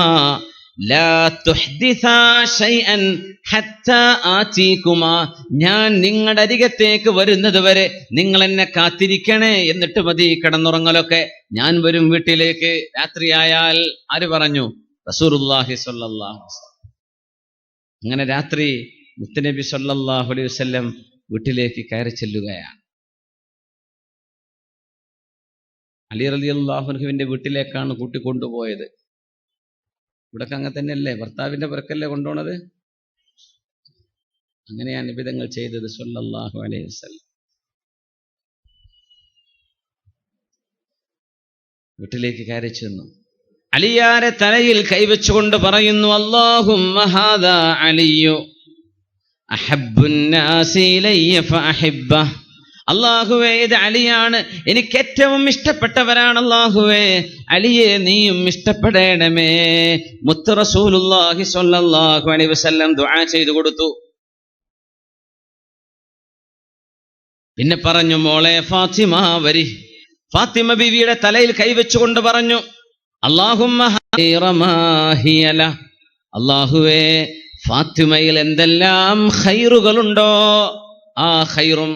Speaker 1: ലാ തുഹ്ദിസാ ശൈഅൻ ഹത്താ ആതീകുമാ, ഞാൻ നിങ്ങളുടെ അരികത്തേക്ക് വരുന്നത് വരെ നിങ്ങൾ എന്നെ കാത്തിരിക്കണേ, എന്നിട്ട് മതി കിടന്നുറങ്ങലൊക്കെ, ഞാൻ വരും വീട്ടിലേക്ക്. രാത്രിയായാൽ ആര് പറഞ്ഞു? റസൂലുള്ളാഹി സ്വല്ലല്ലാഹു അലൈഹി വസല്ലം. അങ്ങനെ രാത്രി മുത്തുനബി സ്വല്ലല്ലാഹു അലൈഹി വസല്ലം വീട്ടിലേക്ക് കയറി ചെല്ലുകയാണ്. അലി റളിയല്ലാഹു അൻഹുവിന്റെ വീട്ടിലേക്കാണ് കൂട്ടിക്കൊണ്ടുപോയത്. ഇവിടൊക്കെ അങ്ങനെ തന്നെയല്ലേ, ഭർത്താവിന്റെ പുറക്കല്ലേ കൊണ്ടുപോണത്? അങ്ങനെയാണ് നബി തങ്ങൾ ചെയ്തത് സ്വല്ലല്ലാഹു അലൈഹി വസല്ലം. വീട്ടിലേക്ക് കയറി ചെന്നു. അലിയാരെ തലയിൽ കൈവച്ചുകൊണ്ട് പറയുന്നു, അല്ലാഹുമ്മ ഹാദാ അലിയു അഹബ്ബുൻ നാസി ഇലയ്യ ഫഅഹിബ്ബഹ്. അല്ലാഹുവേ, ഇത് അലിയാണ്, എനിക്ക് ഏറ്റവും ഇഷ്ടപ്പെട്ടവരാണ്. അല്ലാഹുവേ, അലിയെ നീയും ഇഷ്ടപ്പെടണമേ. മുത്ത് റസൂലുള്ളാഹി സ്വല്ലല്ലാഹു അലൈഹി വസല്ലം ദുആ ചെയ്തു കൊടുത്തു. പിന്നെ പറഞ്ഞു, മോളെ ഫാത്തിമ വരി. ഫാത്തിമ ബീവിയുടെ തലയിൽ കൈവച്ചുകൊണ്ട് പറഞ്ഞു, അല്ലാഹുമ്മ ഖൈറമാഹിയല, അല്ലാഹുവേ, ഫാത്തിമയിൽ എന്തെല്ലാം ഖൈറുകളുണ്ടോ ആ ഖൈറും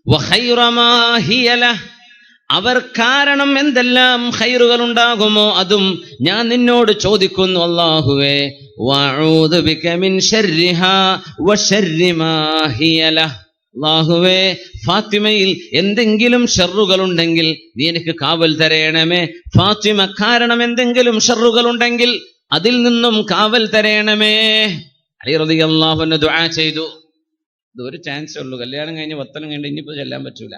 Speaker 1: വഖൈറമാഹിയല, അവർ കാരണം എന്തെല്ലാം ഖൈറുകൾ ഉണ്ടാകുമോ അതും ഞാൻ നിന്നോട് ചോദിക്കുന്നു അല്ലാഹുവേ. വഅഊദു ബിക മിൻ ശർരിഹാ വശർരി മാ ഹിയ ലഹ്. അല്ലാഹുവേ, ഫാത്തിമയിൽ എന്തെങ്കിലും ഷർറുകൾ ഉണ്ടെങ്കിൽ നീ എനിക്ക് കാവൽ തരയണമേ. ഫാത്തിമ കാരണം എന്തെങ്കിലും ഷർറുകൾ ഉണ്ടെങ്കിൽ അതിൽ നിന്നും കാവൽ തരയണമേ. അലി റളിയല്ലാഹു അൻഹു ദുആ ചെയ്തു. ഇത് ഒരു ചാൻസേ ഉള്ളൂ, കല്യാണം കഴിഞ്ഞ് വത്തനം കഴിഞ്ഞ് ഇനിയിപ്പോ ചൊല്ലാൻ പറ്റൂല.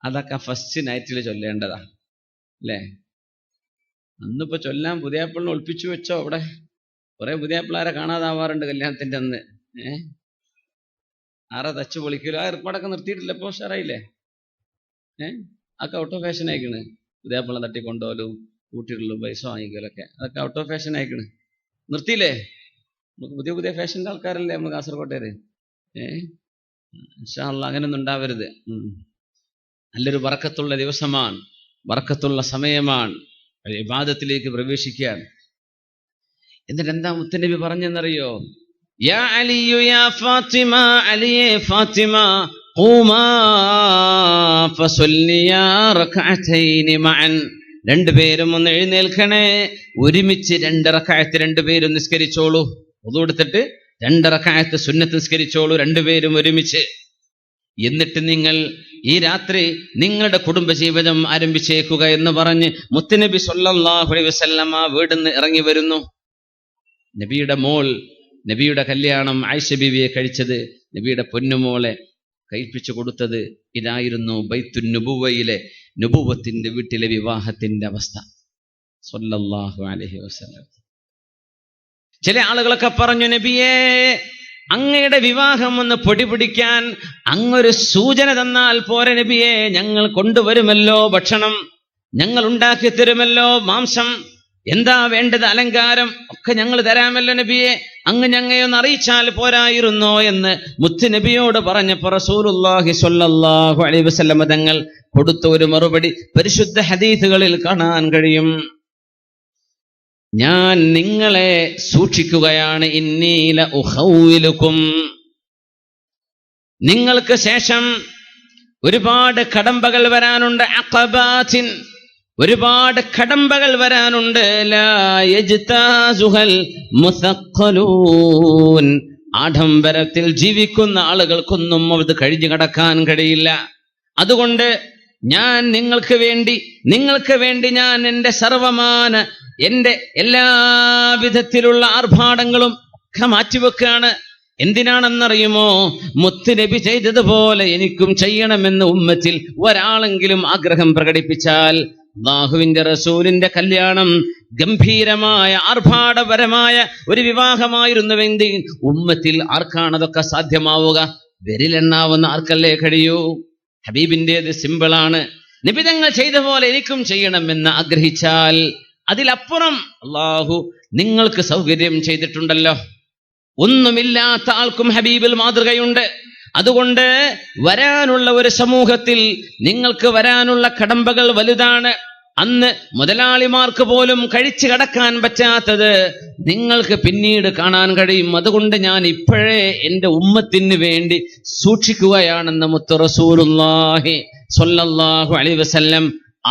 Speaker 1: അതൊക്കെ ഫസ്റ്റ് നൈറ്റിൽ ചൊല്ലേണ്ടതാ അല്ലേ? അന്നിപ്പോ ചൊല്ലാൻ പുതിയാപ്പിളിനെ ഒളിപ്പിച്ചു വെച്ചോ? അവിടെ കുറെ പുതിയാപ്പിളാരെ കാണാതാവാറുണ്ട് കല്യാണത്തിന്റെ അന്ന്. ആരാ തച്ചു പൊളിക്കലോ? ആ ഏർപ്പാടൊക്കെ നിർത്തിയിട്ടില്ല ഇപ്പൊ? ഉഷാറായില്ലേ? അതൊക്കെ ഔട്ട് ഓഫ് ഫാഷൻ ആയിക്കണ്. പുതിയാപ്പിളെ തട്ടിക്കൊണ്ടോലും കൂട്ടിയിടലും പൈസ വാങ്ങിക്കലൊക്കെ അതൊക്കെ ഔട്ട് ഓഫ് ഫാഷൻ ആയിക്കണ്. നിർത്തിയില്ലേ? നമുക്ക് പുതിയ പുതിയ ഫാഷൻ്റെ ആൾക്കാരല്ലേ നമ്മൾ കാസർകോട്ടേര്. ഇൻഷാ അല്ലാഹ് അങ്ങനെയൊന്നും ഉണ്ടാവരുത്. നല്ലൊരു ബറക്കത്തുള്ള ദിവസമാണ്, ബറക്കത്തുള്ള സമയമാണ്, ഇബാദത്തിലേക്ക് പ്രവേശിക്കാൻ. എന്നിട്ട് എന്താ മുത്തനബി പറഞ്ഞെന്നറിയോ? യാ അലിയു യാ ഫാത്തിമ, അലിയെ ഫാത്തിമ, ഖൂമാ ഫസല്ലിയാ റക്അതൈനി മഅൻ. രണ്ടുപേരും ഒന്ന് എഴുന്നേൽക്കണേ, ഒരുമിച്ച് 2 റക്അത്ത് രണ്ടുപേരും നിസ്കരിച്ചോളൂ. വുളു എടുത്തിട്ട് 2 റക്അത്ത് സുന്നത്ത് നിസ്കരിച്ചോളൂ രണ്ടുപേരും ഒരുമിച്ച്. എന്നിട്ട് നിങ്ങൾ ഈ രാത്രി നിങ്ങളുടെ കുടുംബജീവിതം ആരംഭിച്ചേക്കുക എന്ന് പറഞ്ഞ് മുത്തുനബി സ്വല്ലല്ലാഹു അലൈഹി വസല്ലമ വീടിന്ന് ഇറങ്ങി വരുന്നു. നബിയുടെ മോൾ, നബിയുടെ കല്യാണം ആയിഷ ബീവിയെ കഴിച്ചത്, നബിയുടെ പൊന്നുമോളെ കഴിപ്പിച്ചു കൊടുത്തത് ഇതായിരുന്നു ബൈത്തുൻ നുബുവയിലെ നുബുവത്തിന്റെ വീട്ടിലെ വിവാഹത്തിന്റെ അവസ്ഥ. സ്വല്ലല്ലാഹു അലൈഹി വസല്ലം. ചില ആളുകളൊക്കെ പറഞ്ഞു, നബിയേ, അങ്ങയുടെ വിവാഹം ഒന്ന് പൊടിപിടിക്കാൻ അങ്ങൊരു സൂചന തന്നാൽ പോരെ നബിയേ, ഞങ്ങൾ കൊണ്ടുവരുമല്ലോ ഭക്ഷണം, ഞങ്ങൾ ഉണ്ടാക്കി തരുമല്ലോ മാംസം, എന്താ വേണ്ടത്, അലങ്കാരം ഒക്കെ ഞങ്ങൾ തരാമല്ലോ നബിയെ, അങ്ങ് ഞങ്ങളെയൊന്ന് അറിയിച്ചാൽ പോരായിരുന്നോ എന്ന് മുത്ത് നബിയോട് പറഞ്ഞപ്പോൾ റസൂലുള്ളാഹി സ്വല്ലല്ലാഹു അലൈഹി വസല്ലം തങ്ങൾ കൊടുത്ത ഒരു മറുപടി പരിശുദ്ധ ഹദീസുകളിൽ കാണാൻ കഴിയും. ഞാൻ നിങ്ങളെ സൂക്ഷിക്കുകയാണ്. ഇന്നീല ഉഖൗവിലുക്കും, നിങ്ങൾക്ക് ശേഷം ഒരുപാട് കടമ്പകൾ വരാനുണ്ട്. അഖബാത്തിൻ, ഒരുപാട് കടമ്പകൾ വരാനുണ്ട്. ലാ യജ്താസുഹൽ മുസഖ്ഖലൂൻ, ആഡംബരത്തിൽ ജീവിക്കുന്ന ആളുകൾക്കൊന്നും അത് കഴിഞ്ഞു കടക്കാൻ കഴിയില്ല. അതുകൊണ്ട് ഞാൻ നിങ്ങൾക്ക് വേണ്ടി ഞാൻ എൻ്റെ സർവമാന, എൻ്റെ എല്ലാവിധത്തിലുള്ള ആർഭാടങ്ങളും ഒക്കെ മാറ്റിവെക്കുകയാണ്. എന്തിനാണെന്നറിയുമോ? മുത്ത് നബി ചെയ്തതുപോലെ എനിക്കും ചെയ്യണമെന്ന് ഉമ്മത്തിൽ ഒരാളെങ്കിലും ആഗ്രഹം പ്രകടിപ്പിച്ചാൽ, അല്ലാഹുവിന്റെ റസൂലിന്റെ കല്യാണം ഗംഭീരമായ ആർഭാടപരമായ ഒരു വിവാഹമായിരുന്നുവെങ്കിൽ ഉമ്മത്തിൽ ആർക്കാണതൊക്കെ സാധ്യമാവുക? വിരലെണ്ണാവുന്ന ആർക്കല്ലേ കഴിയൂ? ഹബീബിൻ്റെത് സിമ്പിളാണ്. നബി തങ്ങൾ ചെയ്ത പോലെ എനിക്കും ചെയ്യണമെന്ന് ആഗ്രഹിച്ചാൽ അതിലപ്പുറം അല്ലാഹു നിങ്ങൾക്ക് സൗകര്യം ചെയ്തിട്ടുണ്ടല്ലോ. ഒന്നുമില്ലാത്ത ആൾക്കും ഹബീബിൽ മാതൃകയുണ്ട്. അതുകൊണ്ട് വരാനുള്ള ഒരു സമൂഹത്തിൽ നിങ്ങൾക്ക് വരാനുള്ള കടമ്പകൾ വലുതാണ്. അന്ന് മുതലാളിമാർക്ക് പോലും കഴിച്ചു കടക്കാൻ പറ്റാത്തത് നിങ്ങൾക്ക് പിന്നീട് കാണാൻ കഴിയും. അതുകൊണ്ട് ഞാൻ ഇപ്പോഴേ എൻ്റെ ഉമ്മത്തിന് വേണ്ടി സൂക്ഷിക്കുകയാണെന്ന് മുത്ത് റസൂലുള്ളാഹി സ്വല്ലല്ലാഹു അലൈഹി വസല്ലം.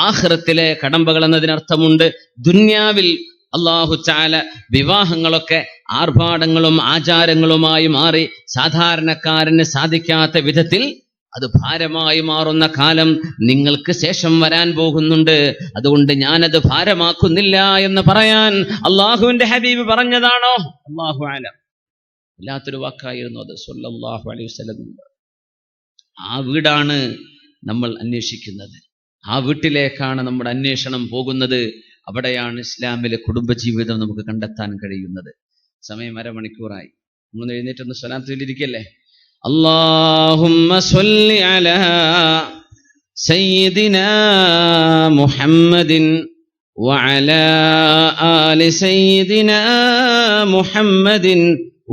Speaker 1: ആഖിറത്തിലെ കടമ്പകൾ എന്നതിനർത്ഥമുണ്ട് ദുന്യാവിൽ അല്ലാഹു തആല വിവാഹങ്ങളൊക്കെ ആർഭാടങ്ങളും ആചാരങ്ങളുമായി മാറി സാധാരണക്കാരന് സാധിക്കാത്ത വിധത്തിൽ അത് ഭാരമായി മാറുന്ന കാലം നിങ്ങൾക്ക് ശേഷം വരാൻ പോകുന്നുണ്ട്. അതുകൊണ്ട് ഞാനത് ഭാരമാക്കുന്നില്ല എന്ന് പറയാൻ അള്ളാഹുവിന്റെ ഹബീബ് പറഞ്ഞതാണോ? അല്ലാഹു അലം. വല്ലാത്തൊരു വാക്കായിരുന്നു അത് സ്വല്ലല്ലാഹു അലൈഹി വസല്ലം. ആ വീടാണ് നമ്മൾ അന്വേഷിക്കുന്നത്, ആ വീട്ടിലേക്കാണ് നമ്മുടെ അന്വേഷണം പോകുന്നത്. അവിടെയാണ് ഇസ്ലാമിലെ കുടുംബജീവിതം നമുക്ക് കണ്ടെത്താൻ കഴിയുന്നത്. സമയം 1/2 മണിക്കൂറായി. നമ്മൾ എഴുന്നേറ്റൊന്ന് സ്വലാത്ത് ചൊല്ലിയിരിക്കല്ലേ? اللهم صل على سيدنا محمد وعلى آل سيدنا محمد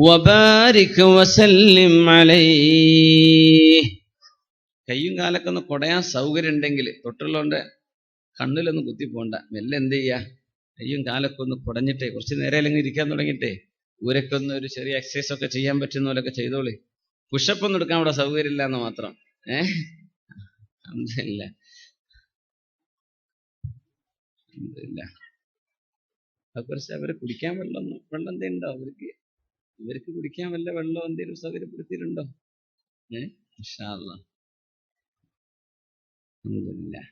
Speaker 1: وبارك وسلم عليه. കയ്യും കാലൊക്കെ ഒന്ന് കൊടയാൻ സൗകര്യം ഉണ്ടെങ്കിൽ തൊട്ടുള്ളവൻ്റെ കണ്ണിലൊന്നും കുത്തിപ്പോണ്ട, മെല്ലെ എന്ത് ചെയ്യുക, കയ്യും കാലൊക്കെ ഒന്ന് കുടഞ്ഞിട്ടേ കുറച്ച് നേരം അല്ലെങ്കിൽ ഇരിക്കാൻ തുടങ്ങിയിട്ടേ ഊരൊക്കെ ഒന്ന് ഒരു ചെറിയ എക്സസൈസ് ഒക്കെ ചെയ്യാൻ പറ്റുന്ന പോലൊക്കെ ചെയ്തോളി. പുഷപ്പ് ഒന്നും എടുക്കാൻ അവിടെ സൗകര്യം ഇല്ല എന്ന് മാത്രം. അൽഹംദുലില്ലാ. അത് കുറച്ച് അവര് കുടിക്കാൻ വെള്ളം എന്തേ ഉണ്ടോ ഇവർക്ക് കുടിക്കാൻ വല്ല വെള്ളം എന്തെങ്കിലും സൗകര്യപ്പെടുത്തിയിട്ടുണ്ടോ? ഇൻഷാ അല്ലാഹ്. അൽഹംദുലില്ലാ.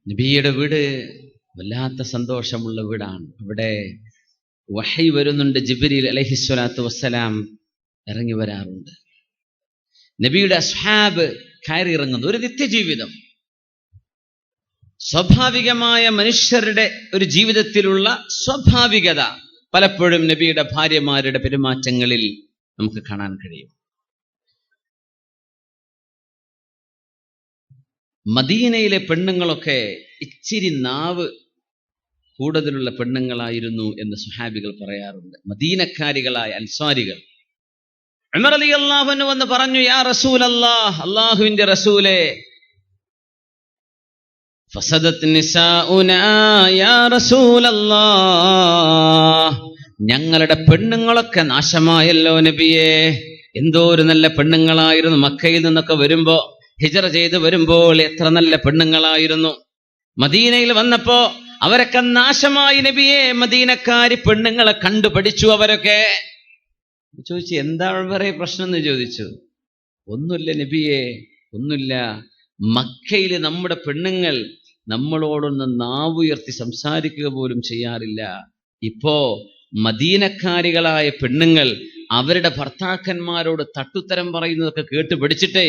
Speaker 1: നബിയുടെ വീട് വല്ലാത്ത സന്തോഷമുള്ള വീടാണ്. അവിടെ വഹി വരുന്നുണ്ട്. ജിബ്രീൽ അലൈഹിസ്സലാത്തു വസ്സലാം ഇറങ്ങി വരാറുണ്ട്. നബിയുടെ അസ്ഹാബ് കയറി ഇറങ്ങുന്നു. ഒരു നിത്യജീവിതം, സ്വാഭാവികമായ മനുഷ്യരുടെ ഒരു ജീവിതത്തിലുള്ള സ്വാഭാവികത പലപ്പോഴും നബിയുടെ ഭാര്യമാരുടെ പെരുമാറ്റങ്ങളിൽ നമുക്ക് കാണാൻ കഴിയും. മദീനയിലെ പെണ്ണുങ്ങളൊക്കെ ഇച്ചിരി നാവ് കൂടുതലുള്ള പെണ്ണുങ്ങളായിരുന്നു എന്ന് സുഹാബികൾ പറയാറുണ്ട്. മദീനക്കാരികളായ അൻസാരികൾ. ഉമർ റളിയല്ലാഹു അൻഹു വന്ന് പറഞ്ഞു, യാ റസൂലല്ലാഹ്, അല്ലാഹുവിന്റെ റസൂലേ, ഫസദത് നിസാഉനാ യാ റസൂലല്ലാഹ്, ഞങ്ങളുടെ പെണ്ണുങ്ങളൊക്കെ നാശമായല്ലോ നബിയേ. എന്തോ ഒരു നല്ല പെണ്ണുങ്ങളായിരുന്നു. മക്കയിൽ നിന്നൊക്കെ വരുമ്പോ, ഹിജറ ചെയ്ത് വരുമ്പോൾ എത്ര നല്ല പെണ്ണുങ്ങളായിരുന്നു. മദീനയിൽ വന്നപ്പോ അവരൊക്കെ നാശമായി നബിയെ. മദീനക്കാരി പെണ്ണുങ്ങളെ കണ്ടുപഠിച്ചു അവരൊക്കെ. ചോദിച്ചു, എന്താ വളരെ പ്രശ്നം എന്ന് ചോദിച്ചു. ഒന്നുമില്ല നബിയെ, ഒന്നുമില്ല. മക്കയിൽ നമ്മുടെ പെണ്ണുങ്ങൾ നമ്മളോടൊന്ന് നാവുയർത്തി സംസാരിക്കുക പോലും ചെയ്യാറില്ല. ഇപ്പോ മദീനക്കാരികളായ പെണ്ണുങ്ങൾ അവരുടെ ഭർത്താക്കന്മാരോട് തട്ടുത്തരം പറയുന്നതൊക്കെ കേട്ട് പഠിച്ചിട്ടേ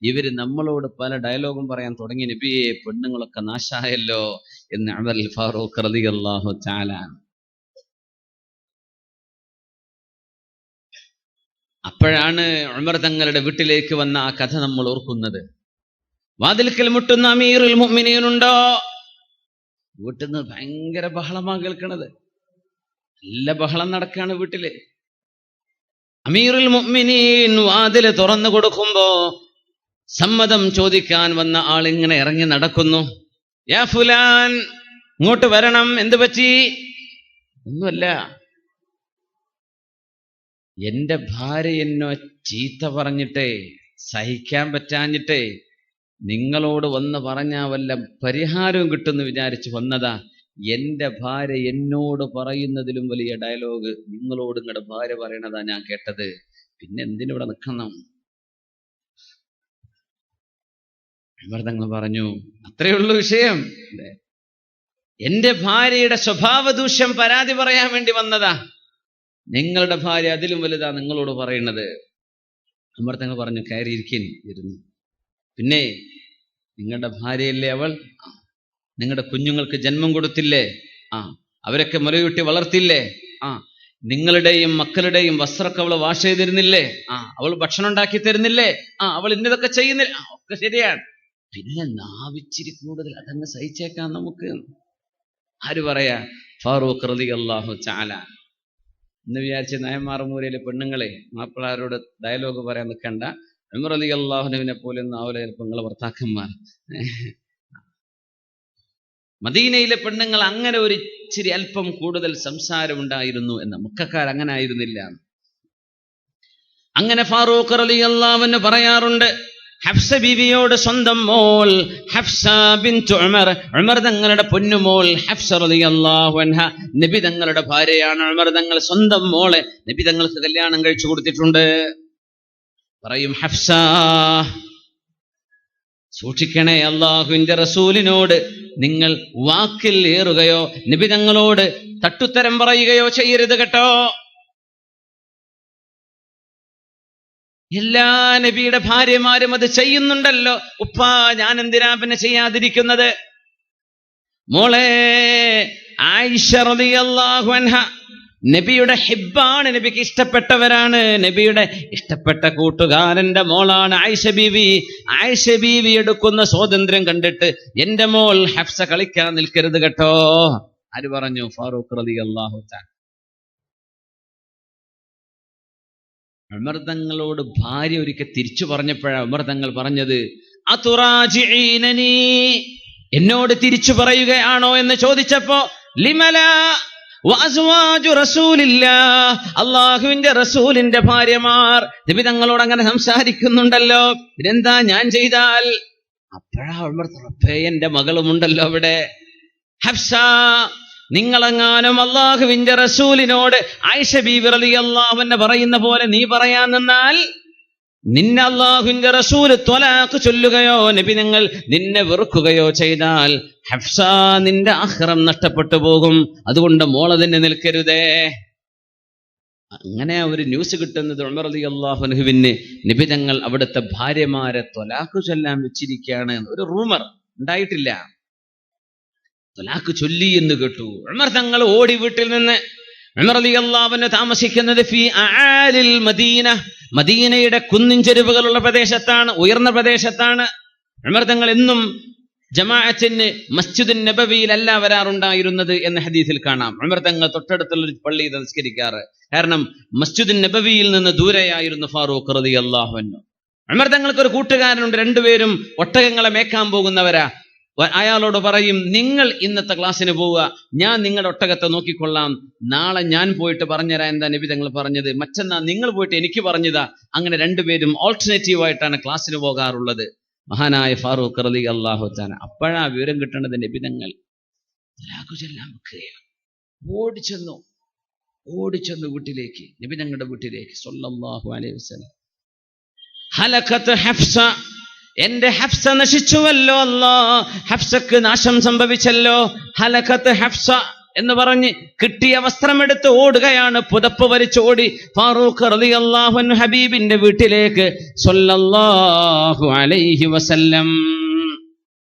Speaker 1: ഇവര് നമ്മളോട് പല ഡയലോഗും പറയാൻ തുടങ്ങി നബിയെ. പെണ്ണുങ്ങളൊക്കെ നാശായല്ലോ എന്ന് ഉമർ ഫാറൂഖ് റളിയല്ലാഹു തആല. അപ്പോഴാണ് ഉമർ തങ്ങളുടെ വീട്ടിലേക്ക് വന്ന ആ കഥ നമ്മൾ ഓർക്കുന്നത്. വാതിൽക്കൽ മുട്ടുന്ന അമീറുൽ മുഅ്മിനീൻ ഉണ്ടോ? വീട്ടിൽ നിന്ന് ഭയങ്കര ബഹളമാണ് കേൾക്കണത്. നല്ല ബഹളം നടക്കാണ് വീട്ടില്. അമീറുൽ മുഅ്മിനീൻ വാതില് തുറന്നു കൊടുക്കുമ്പോ സമ്മതം ചോദിക്കാൻ വന്ന ആൾ ഇങ്ങനെ ഇറങ്ങി നടക്കുന്നു. യാ ഫുലാൻ, ഇങ്ങോട്ട് വരണം. എന്ത് പറ്റി? ഒന്നുമല്ല, എന്റെ ഭാര്യ എന്നെ ചീത്ത പറഞ്ഞിട്ടേ സഹിക്കാൻ പറ്റാഞ്ഞിട്ടേ നിങ്ങളോട് വന്ന് പറഞ്ഞാ വല്ല പരിഹാരവും കിട്ടുമെന്ന് വിചാരിച്ച് വന്നതാ. എന്റെ ഭാര്യ എന്നോട് പറയുന്നതിലും വലിയ ഡയലോഗ് നിങ്ങളോട് നിങ്ങളുടെ ഭാര്യ പറയണതാ ഞാൻ കേട്ടത്. പിന്നെ എന്തിനിവിടെ നിൽക്കണം? തങ്ങൾ പറഞ്ഞു, അത്രയേ ഉള്ളൂ വിഷയം. എന്റെ ഭാര്യയുടെ സ്വഭാവ ദൂഷ്യം പരാതി പറയാൻ വേണ്ടി വന്നതാ. നിങ്ങളുടെ ഭാര്യ അതിലും വലുതാ നിങ്ങളോട് പറയുന്നത്. തങ്ങൾ പറഞ്ഞു, കയറിയിരിക്കാൻ ഇരുന്നു. പിന്നെ നിങ്ങളുടെ ഭാര്യയല്ലേ അവൾ? നിങ്ങളുടെ കുഞ്ഞുങ്ങൾക്ക് ജന്മം കൊടുത്തില്ലേ? അവരൊക്കെ മുലയൂട്ടി വളർത്തില്ലേ? നിങ്ങളുടെയും മക്കളുടെയും വസ്ത്രമൊക്കെ അവൾ വാഷ് ചെയ്തിരുന്നില്ലേ? അവൾ ഭക്ഷണം ഉണ്ടാക്കി തരുന്നില്ലേ? അവൾ ഇന്നതൊക്കെ ചെയ്യുന്നില്ല. ഒക്കെ ശരിയാണ്. പിന്നെ നാവിച്ചിരി കൂടുതൽ അതങ്ങ് സഹിച്ചേക്കാം നമുക്ക്. ആര് പറയാ? ഫാറൂഖ് റളിയല്ലാഹു തആല. എന്ന് വിചാരിച്ച നയന്മാറുമൂലയിലെ പെണ്ണുങ്ങളെ മാപ്പിളാരോട് ഡയലോഗ് പറയാൻ നിൽക്കണ്ട. ഉമർ റളിയല്ലാഹുവിനെ പോലെ ഒന്നും ആവില്ല ചിലപ്പോൾ നിങ്ങളെ ഭർത്താക്കന്മാർ. മദീനയിലെ പെണ്ണുങ്ങൾ അങ്ങനെ ഒരു ഇച്ചിരി അല്പം കൂടുതൽ സംസാരം ഉണ്ടായിരുന്നു എന്ന്. മക്കക്കാർ അങ്ങനെ ആയിരുന്നില്ല. അങ്ങനെ ഫാറൂഖ് റളിയല്ലാഹു അൻഹു പറയാറുണ്ട്, ഹഫ്സ ബീവിയോട് സ്വന്തം മോൾ ഹഫ്സ ബിൻത് ഉമർ, ഉമർ തങ്ങളുടെ പൊന്നുമോൾ ഹഫ്സ റളിയല്ലാഹു അൻഹ നബി തങ്ങളുടെ ഭാര്യയാണ്. ഉമർ തങ്ങൾ സ്വന്തം മോളെ നബി തങ്ങൾക്ക് കല്യാണം കഴിച്ചു കൊടുത്തിട്ടുണ്ട്. പറയും, ഹഫ്സ സൂക്ഷിക്കണേ, അല്ലാഹുവിന്റെ റസൂലിനോട് നിങ്ങൾ വാക്കിൽ ഏറുകയോ നബി തങ്ങളോട് തട്ടുത്തരം പറയുകയോ ചെയ്യരുത് കേട്ടോ. എല്ലാ നബിയുടെ ഭാര്യമാരും അത് ചെയ്യുന്നുണ്ടല്ലോ. ഉപ്പാ, ഞാൻ എന്തിനാ പിന്നെ ചെയ്യാതിരിക്കുന്നത്? മോളെ ആയിഷ റളിയല്ലാഹു അൻഹ നബിയുടെ ഹിബ്ബാണ്, നബിക്ക് ഇഷ്ടപ്പെട്ടവരാണ്, നബിയുടെ ഇഷ്ടപ്പെട്ട കൂട്ടുകാരന്റെ മോളാണ് ആയിഷ ബീവി. ആയിഷ ബീവി എടുക്കുന്ന സ്വാതന്ത്ര്യം കണ്ടിട്ട് എന്റെ മോൾ ഹഫ്സ കളിക്കാൻ നിൽക്കരുത് കേട്ടോ. ആര് പറഞ്ഞു? ഫാറൂഖ് റളിയല്ലാഹു തആല. ഉമർ തങ്ങളോട് ഭാര്യ ഒരിക്കൽ തിരിച്ചു പറഞ്ഞപ്പോഴാണ് ഉമർ തങ്ങൾ പറഞ്ഞത്, അതുറാജിഈനനി, എന്നോട് തിരിച്ചു പറയുകയാണോ എന്ന് ചോദിച്ചപ്പോ, ലിമല വഅസ്വാജു റസൂലില്ലാഹ്, അല്ലാഹുവിന്റെ റസൂലിന്റെ ഭാര്യമാർ നബി തങ്ങളോട് അങ്ങനെ സംസാരിക്കുന്നുണ്ടല്ലോ, പിന്നെന്താ ഞാൻ ചെയ്താൽ? അപ്പോഴാ ഉമർ, റബ്ബേ എന്റെ മകളുമുണ്ടല്ലോ അവിടെ. ഹഫ്സ, നിങ്ങളെങ്ങാനും അല്ലാഹുവിന്റെ റസൂലിനോട് ആയിഷ ബീവി റളിയല്ലാഹു അൻഹ പറയുന്ന പോലെ നീ പറയാൻ നിന്നാൽ നിന്നെ അല്ലാഹുവിന്റെ റസൂൽ ത്വലാഖ് ചൊല്ലുകയോ നബി നിങ്ങൾ നിന്നെ വെറുക്കുകയോ ചെയ്താൽ ഹഫ്സ, നിന്റെ ആഖിറം നഷ്ടപ്പെട്ടു പോകും. അതുകൊണ്ട് മോളെ തന്നെ നിൽക്കരുതേ. അങ്ങനെ ഒരു ന്യൂസ് കിട്ടുന്നത് ഉമർ റളിയല്ലാഹു അൻഹുവിന് നബി തങ്ങൾ അവിടുത്തെ ഭാര്യമാരെ ത്വലാഖ് ചൊല്ലാൻ വെച്ചിരിക്കുകയാണ്. ഒരു റൂമർ ഉണ്ടായിട്ടില്ല, ത്വലാഖ് ചൊല്ലി എന്ന് കേട്ടു. ഉമർ തങ്ങൾ ഓടി വീട്ടിൽ നിന്ന്, ഉമർ റളിയല്ലാഹു അൻഹു താമസിക്കുന്നത് ഫീ അആലിൽ മദീന, മദീനയുടെ കുന്നിൻ ചെരുവുകളുള്ള പ്രദേശത്താണ്, ഉയർന്ന പ്രദേശത്താണ്. ഉമർ തങ്ങൾ എന്നും ജമാഅത്തിന് മസ്ജിദുൻ നബവിയിലല്ല വരാറുണ്ടായിരുന്നത് എന്ന ഹദീസിൽ കാണാം. ഉമർ തങ്ങൾ തൊട്ടടുത്തുള്ള ഒരു പള്ളിയിൽ നിസ്കരിക്കാറ്. കാരണം മസ്ജിദുൻ നബവിയിൽ നിന്ന് ദൂരെയായിരുന്നു ഫാറൂഖ് റളിയല്ലാഹു അൻഹു. ഉമർ തങ്ങൾക്ക് ഒരു കൂട്ടുകാരനുണ്ട്, രണ്ടുപേരും ഒട്ടകങ്ങളെ മേക്കാൻ പോകുന്നവരാ. അയാളോട് പറയും, നിങ്ങൾ ഇന്നത്തെ ക്ലാസ്സിന് പോവുക, ഞാൻ നിങ്ങളുടെ ഒട്ടകത്തെ നോക്കിക്കൊള്ളാം, നാളെ ഞാൻ പോയിട്ട് പറഞ്ഞുതരാം എന്താ നബി തങ്ങൾ പറഞ്ഞത്, മറ്റന്നാൾ നിങ്ങൾ പോയിട്ട് എനിക്ക് പറഞ്ഞതാ. അങ്ങനെ രണ്ടുപേരും ഓൾട്ടർനേറ്റീവ് ആയിട്ടാണ് ക്ലാസ്സിന് പോകാറുള്ളത്. മഹാനായ ഫാറൂഖ് റളിയല്ലാഹു തആല അപ്പോഴാ വിവരം കിട്ടേണ്ടത് നബി തങ്ങൾ ഓടിച്ചെന്നു വീട്ടിലേക്ക്, നബി തങ്ങളുടെ വീട്ടിലേക്ക് സ്വല്ലല്ലാഹു അലൈഹി വസല്ലം. ഹലകത് ഹഫ്സ, എന്റെ ഹഫ്സ നശിച്ചുവല്ലോ, അല്ലാഹ് ഹഫ്സക്ക് നാശം സംഭവിച്ചല്ലോ. ഹലകത്ത് ഹഫ്സ എന്ന് പറഞ്ഞ് കിട്ടിയ വസ്ത്രമെടുത്ത് ഓടുകയാണ്, പുതപ്പ് വലിച്ചോടി ഫാറൂഖ് റളിയല്ലാഹു അൻഹു ഹബീബിന്റെ വീട്ടിലേക്ക് സ്വല്ലല്ലാഹു അലൈഹി വസല്ലം.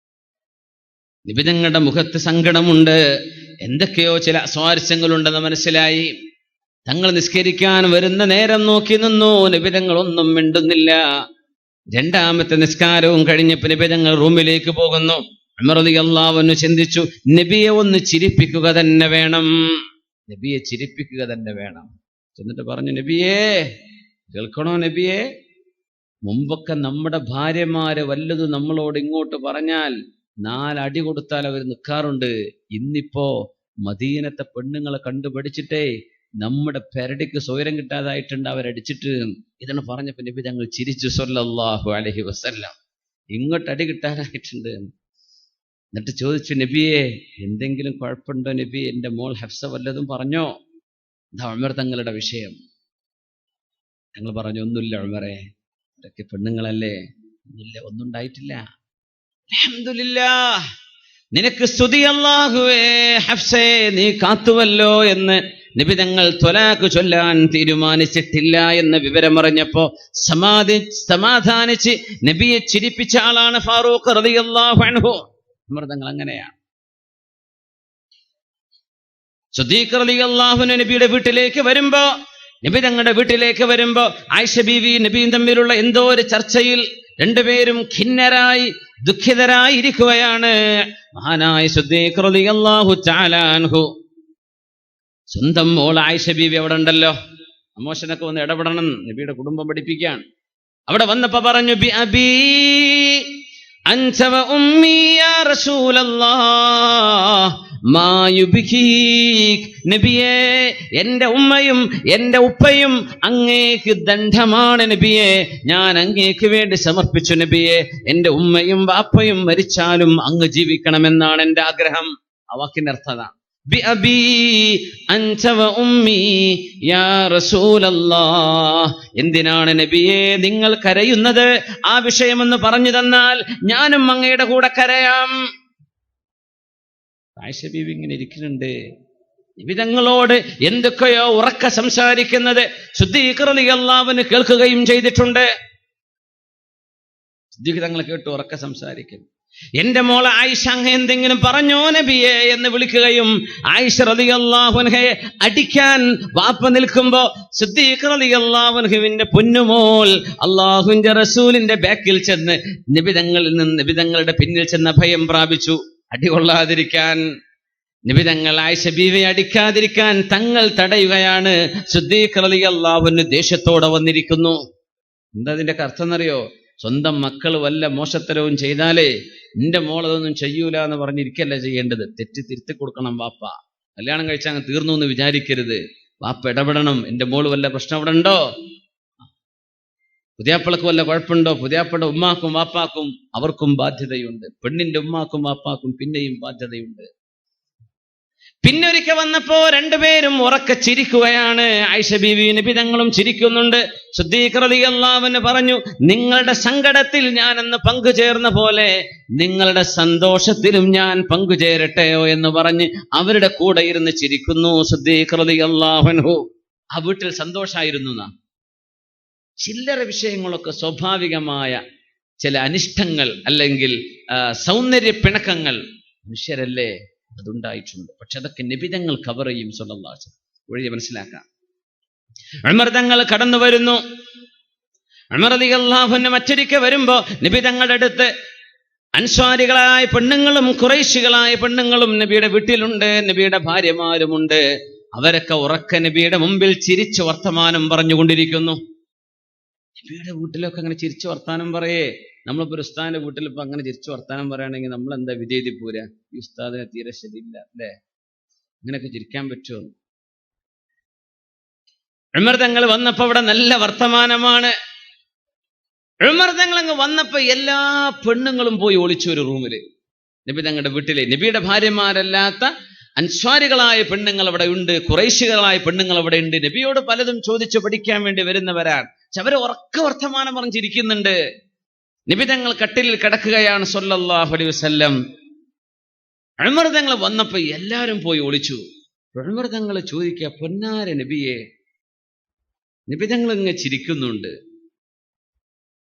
Speaker 1: നിബിതങ്ങളുടെ മുഖത്ത് സങ്കടമുണ്ട്, എന്തൊക്കെയോ ചില അസ്വാരസ്യങ്ങളുണ്ടെന്ന് മനസ്സിലായി. തങ്ങൾ നിസ്കരിക്കാൻ വരുന്ന നേരം നോക്കി നിന്നു, നിബിതങ്ങളൊന്നും മിണ്ടുന്നില്ല. രണ്ടാമത്തെ നിസ്കാരവും കഴിഞ്ഞപ്പോൾ നബി തങ്ങൾ റൂമിലേക്ക് പോകുന്നു. ഉമർ റളിയല്ലാഹു അൻഹു ചിന്തിച്ചു, നബിയെ ഒന്ന് ചിരിപ്പിക്കുക തന്നെ വേണം, നബിയെ ചിരിപ്പിക്കുക തന്നെ വേണം. എന്നിട്ട് പറഞ്ഞു, നബിയേ കേൾക്കണോ നബിയെ, മുമ്പൊക്കെ നമ്മുടെ ഭാര്യമാര് വല്ലതും നമ്മളോട് ഇങ്ങോട്ട് പറഞ്ഞാൽ 4 അടി കൊടുത്താൽ അവർ നിൽക്കാറുണ്ട്. ഇന്നിപ്പോ മദീനത്തെ പെണ്ണുങ്ങളെ കണ്ടുപഠിച്ചിട്ടേ നമ്മുടെ പെരടിക്ക് സ്വൈരം കിട്ടാതായിട്ടുണ്ട് അവരടിച്ചിട്ട്. ഇതാണ് പറഞ്ഞപ്പോ നബി തങ്ങൾ ചിരിച്ചു സ്വല്ലല്ലാഹു അലൈഹി വസല്ലം. ഇങ്ങോട്ട് അടി കിട്ടാനായിട്ടുണ്ട്. എന്നിട്ട് ചോദിച്ചു, നബിയെ എന്തെങ്കിലും കുഴപ്പമുണ്ടോ നബി, എന്റെ മോൾ ഹഫ്സ വല്ലതും പറഞ്ഞോ? എന്താ ഉമർ തങ്ങളുടെ വിഷയം? ഞങ്ങൾ പറഞ്ഞു, ഒന്നുമില്ല ഉമറേ, ഇതൊക്കെ പെണ്ണുങ്ങളല്ലേ, ഒന്നുമില്ല, ഒന്നും ഉണ്ടായിട്ടില്ല. അൽഹംദുലില്ലാഹ്, നിനക്ക് സ്തുതി അല്ലാഹുവേ, ഹഫ്സേ നീ കാത്തുവല്ലോ എന്ന് നബി തങ്ങൾ ത്വലാഖ് ചൊല്ലാൻ തീരുമാനിച്ചിട്ടില്ല എന്ന വിവരം അറിഞ്ഞപ്പോ സമാധാനിച്ച് നബിയെ ചിരിപ്പിച്ച ആളാണ് ഫാറൂഖ് റളിയല്ലാഹു അൻഹു. ഉമർ തങ്ങൾ അങ്ങനെയാണ്. സിദ്ദീഖ് റളിയല്ലാഹു അൻഹു നബിയുടെ വീട്ടിലേക്ക് വരുമ്പോ, നബി തങ്ങളുടെ വീട്ടിലേക്ക് വരുമ്പോ ആയിഷ ബീവി നബിയും തമ്മിലുള്ള എന്തോ ഒരു ചർച്ചയിൽ രണ്ടുപേരും ഖിന്നരായി ദുഃഖിതരായി ഇരിക്കുകയാണ്. മഹാനായ സിദ്ദീഖ് റളിയല്ലാഹു തആല അൻഹു സ്വന്തം മോൾ ആയിഷ ബീവി അവിടെ ഉണ്ടല്ലോ, അമോഷനൊക്കെ വന്ന് ഇടപെടണം, നബിയുടെ കുടുംബം പഠിപ്പിക്കാൻ. അവിടെ വന്നപ്പോ പറഞ്ഞു, ബി അബീ അൻത വ ഉമ്മി യാ റസൂലല്ലാഹ് മാ യുബ്കീക്, നബിയേ എന്റെ ഉമ്മയും എന്റെ ഉപ്പയും അങ്ങേക്ക് ദണ്ഡമാണ് നബിയെ, ഞാൻ അങ്ങേക്ക് വേണ്ടി സമർപ്പിച്ചു നബിയെ, എന്റെ ഉമ്മയും വാപ്പയും മരിച്ചാലും അങ്ങ് ജീവിക്കണമെന്നാണ് എന്റെ ആഗ്രഹം. ആ വാക്കിന്റെ അർത്ഥം ബി അബീ അൻത വ ഉമ്മി യാ റസൂലല്ലാഹ്. എന്തിനാണ് നബിയെ നിങ്ങൾ കരയുന്നത്? ആ വിഷയമെന്ന് പറഞ്ഞു തന്നാൽ ഞാനും അങ്ങയുടെ കൂടെ കരയാം. ആയിഷ ബീവി ഇങ്ങനെ ഇരിക്കുന്നുണ്ട്, നബി തങ്ങളോട് എന്തൊക്കെയോ ഉറക്കെ സംസാരിക്കുന്നത് സിദ്ദീഖ് റളിയല്ലാഹു അൻഹു കേൾക്കുകയും ചെയ്തിട്ടുണ്ട്. സിദ്ദീഖ് തങ്ങൾ കേട്ടു ഉറക്കെ സംസാരിക്കുന്നു. എന്റെ മോളെ ആയിഷ അങ്ങ് എന്തെങ്കിലും പറഞ്ഞോ നബിയെ എന്ന് വിളിക്കുകയും ആയിഷ റളിയല്ലാഹു അൻഹയെ അടിക്കാൻ വാപ്പ നിൽക്കുമ്പോ സിദ്ദീഖ് റളിയല്ലാഹു അൻഹുവിന്റെ പൊന്നുമോൾ അല്ലാഹുവിന്റെ റസൂലിന്റെ ബാക്കിൽ ചെന്ന് നബിതങ്ങളുടെ പിന്നിൽ ചെന്ന് അഭയം പ്രാപിച്ചു. അടികൊള്ളാതിരിക്കാൻ നബിതങ്ങൾ ആയിഷ ബീവിയെ അടിക്കാതിരിക്കാൻ തങ്ങൾ തടയുകയാണ്. സിദ്ദീഖ് റളിയല്ലാഹു അൻഹു ദേഷ്യത്തോടെ വന്നിരിക്കുന്നു. എന്താ അതിന്റെ അർത്ഥം എന്നറിയോ? സ്വന്തം മക്കൾ വല്ല മോശത്തരവും ചെയ്താലേ നിന്റെ മോൾ അതൊന്നും ചെയ്യൂല എന്ന് പറഞ്ഞിരിക്കല്ല ചെയ്യേണ്ടത്. തെറ്റ് തിരുത്തി കൊടുക്കണം വാപ്പ. കല്യാണം കഴിച്ചാൽ അങ്ങ് തീർന്നു എന്ന് വിചാരിക്കരുത്. വാപ്പ ഇടപെടണം. എന്റെ മോള് വല്ല പ്രശ്നം അവിടെ ഉണ്ടോ, പുതിയാപ്പിളക്ക് വല്ല കുഴപ്പമുണ്ടോ, പുതിയാപ്പിളുടെ ഉമ്മാക്കും വാപ്പാക്കും അവർക്കും ബാധ്യതയുണ്ട്. പെണ്ണിന്റെ ഉമ്മാക്കും വാപ്പാക്കും പിന്നെയും ബാധ്യതയുണ്ട്. പിന്നൊരിക്കൽ വന്നപ്പോ രണ്ടുപേരും ഉറക്കെ ചിരിക്കുകയാണ്. ആയിഷ ബീവി നബിതങ്ങളും ചിരിക്കുന്നുണ്ട്. സിദ്ദീഖ് റളിയല്ലാഹു അൻഹു പറഞ്ഞു, നിങ്ങളുടെ സങ്കടത്തിൽ ഞാൻ അന്ന് പങ്കുചേർന്ന പോലെ നിങ്ങളുടെ സന്തോഷത്തിലും ഞാൻ പങ്കുചേരട്ടെയോ എന്ന് പറഞ്ഞ് അവരുടെ കൂടെ ഇരുന്ന് ചിരിക്കുന്നു സിദ്ദീഖ് റളിയല്ലാഹു അൻഹു. ആ വീട്ടിൽ സന്തോഷമായിരുന്നു. ചില്ലറ വിഷയങ്ങളൊക്കെ സ്വാഭാവികമായ ചില അനിഷ്ടങ്ങൾ അല്ലെങ്കിൽ സൗന്ദര്യ പിണക്കങ്ങൾ മനുഷ്യരല്ലേ, അതുണ്ടായിട്ടുണ്ട്. പക്ഷെ അതൊക്കെ നബിതങ്ങൾ കവർ ചെയ്യും സ്വല്ലല്ലാഹു അലൈഹി വസല്ലം. വഴി മനസ്സിലാക്കാം. ഉമർ തങ്ങൾ കടന്നു വരുന്നു. ഉമർ റളിയല്ലാഹു അൻഹു മറ്റൊരിക്കൽ വരുമ്പോ നബിതങ്ങളുടെ അടുത്ത് അൻസ്വാരികളായ പെണ്ണുങ്ങളും ഖുറൈശികളായ പെണ്ണുങ്ങളും നബിയുടെ വീട്ടിലുണ്ട്, നബിയുടെ ഭാര്യമാരുമുണ്ട്. അവരൊക്കെ ഉറക്കെ നബിയുടെ മുമ്പിൽ ചിരിച്ചു വർത്തമാനം പറഞ്ഞുകൊണ്ടിരിക്കുന്നു. നബിയുടെ വീട്ടിലൊക്കെ അങ്ങനെ ചിരിച്ചു വർത്താനം പറയേ. നമ്മളിപ്പോ ഒരു ഉസ്താദിന്റെ വീട്ടിൽ ഇപ്പൊ അങ്ങനെ ചിരിച്ചു വർത്താനം പറയുകയാണെങ്കിൽ നമ്മൾ എന്താ വിധേയതി പോരാ, ഈ ഉസ്താദിനെ തീരെ ശരിയില്ല അല്ലേ, അങ്ങനെയൊക്കെ ചിരിക്കാൻ പറ്റുമോ? ഉമർ തങ്ങൾ വന്നപ്പോ ഇവിടെ നല്ല വർത്തമാനമാണ്. ഉമർ തങ്ങൾ അങ്ങ് വന്നപ്പോ എല്ലാ പെണ്ണുങ്ങളും പോയി ഒളിച്ചു ഒരു റൂമില്. നബി തങ്ങളുടെ വീട്ടിലെ നബിയുടെ ഭാര്യമാരല്ലാത്ത അൻസ്വാരികളായ പെണ്ണുങ്ങൾ അവിടെ ഉണ്ട്, ഖുറൈശികളായ പെണ്ണുങ്ങൾ അവിടെ ഉണ്ട്. നബിയോട് പലതും ചോദിച്ചു പഠിക്കാൻ വേണ്ടി വരുന്നവരാണ്. പക്ഷെ അവര് ഉറക്ക വർത്തമാനം പറഞ്ഞിരിക്കുന്നുണ്ട്. നബി തങ്ങൾ കട്ടിലിൽ കിടക്കുകയാണ് സ്വല്ലല്ലാഹു അലൈഹി വസല്ലം. ഉമർ തങ്ങൾ വന്നപ്പോ എല്ലാരും പോയി ഒളിച്ചു. ഉമർ തങ്ങൾ ചോദിക്കുക, പൊന്നാര നബിയെ, നബി തങ്ങൾ ഇങ്ങനെ ചിരിക്കുന്നുണ്ട്,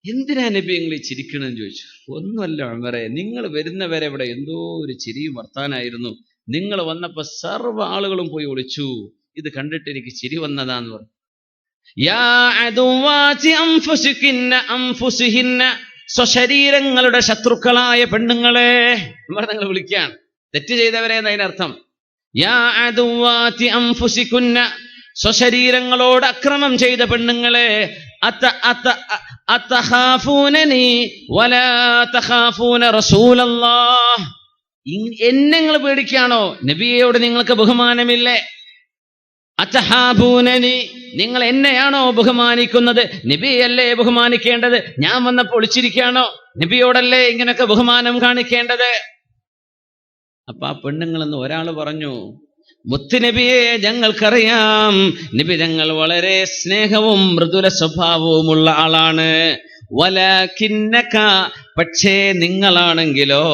Speaker 1: എന്തിനാ നബി നിങ്ങൾ ചിരിക്കണമെന്ന് ചോദിച്ചു. ഒന്നുമല്ല ഉമറെ, നിങ്ങൾ വരുന്നവരെ ഇവിടെ എന്തോ ഒരു ചിരിയും വർത്താനായിരുന്നു. നിങ്ങൾ വന്നപ്പോ സർവ്വ ആളുകളും പോയി ഒളിച്ചു. ഇത് കണ്ടിട്ട് എനിക്ക് ചിരി വന്നതാന്ന് പറഞ്ഞു. യാ അദുവാതി അൻഫുസിഹിന്ന അൻഫുസിഹിന്ന, സ്വശരീരങ്ങളുടെ ശത്രുക്കളായ പെണ്ണുങ്ങളെ നിങ്ങൾ വിളിക്കുകയാണ്. തെറ്റ് ചെയ്തവരെ എന്നതിനർത്ഥം. യാ അദുവാതി അൻഫുസികുന്ന, സ്വശരീരങ്ങളോട് അക്രമം ചെയ്ത പെണ്ണുങ്ങളെ, അത്തഖാഫൂനനി വലാ തഖാഫൂന റസൂലല്ലാഹ്, എന്നെ നിങ്ങൾ പേടിക്കുകയാണോ, നബിയോട് നിങ്ങൾക്ക് ബഹുമാനമില്ലേ? അത്തഹാബൂനനി, നിങ്ങൾ എന്നെയാണോ ബഹുമാനിക്കുന്നത്? നബിയല്ലേ ബഹുമാനിക്കേണ്ടത്? ഞാൻ വന്നപ്പോൾ ഒളിച്ചിരിക്കുകയാണോ? നബിയോടല്ലേ ഇങ്ങനൊക്കെ ബഹുമാനം കാണിക്കേണ്ടത്? അപ്പൊ ആ പെണ്ണുങ്ങളെന്ന് ഒരാൾ പറഞ്ഞു, മുത്തുനബിയെ ഞങ്ങൾക്കറിയാം, നബി ഞങ്ങൾ വളരെ സ്നേഹവും മൃദുല സ്വഭാവവുമുള്ള ആളാണ്. വലകിന്നക, പക്ഷേ നിങ്ങളാണെങ്കിലോ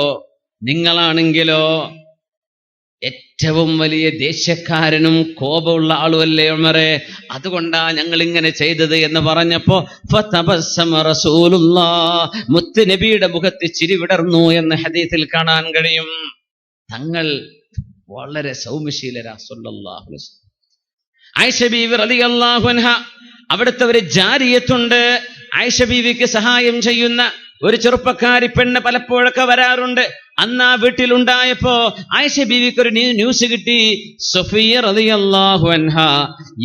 Speaker 1: ഏറ്റവും വലിയ ദേഷ്യക്കാരനും കോപമുള്ള ആളുമല്ലേ ഉമറെ, അതുകൊണ്ടാ ഞങ്ങൾ ഇങ്ങനെ ചെയ്തത് എന്ന് പറഞ്ഞപ്പോ ഫതബസ്സമ റസൂലുള്ളാഹ്, മുത്തുനബിയുടെ മുഖത്ത് ചിരി വിടർന്നു എന്ന് ഹദീസിൽ കാണാൻ കഴിയും. തങ്ങൾ വളരെ സൗമ്യശീലരാ സ്വല്ലല്ലാഹു അലൈഹി വസല്ലം. ആയിഷ ബീവി റളിയല്ലാഹു അൻഹ, അവിടുത്തെ ഒരു ജാരിയത്തുണ്ട്, ആയിഷ ബീവിക്ക് സഹായം ചെയ്യുന്ന ഒരു ചെറുപ്പക്കാരി പെണ്ണ് പലപ്പോഴൊക്കെ വരാറുണ്ട്. അന്ന് ആ വീട്ടിലുണ്ടായപ്പോ ആയിഷ ബീവിക്ക് ഒരു ന്യൂസ് കിട്ടി. സഫിയ റളിയല്ലാഹു അൻഹ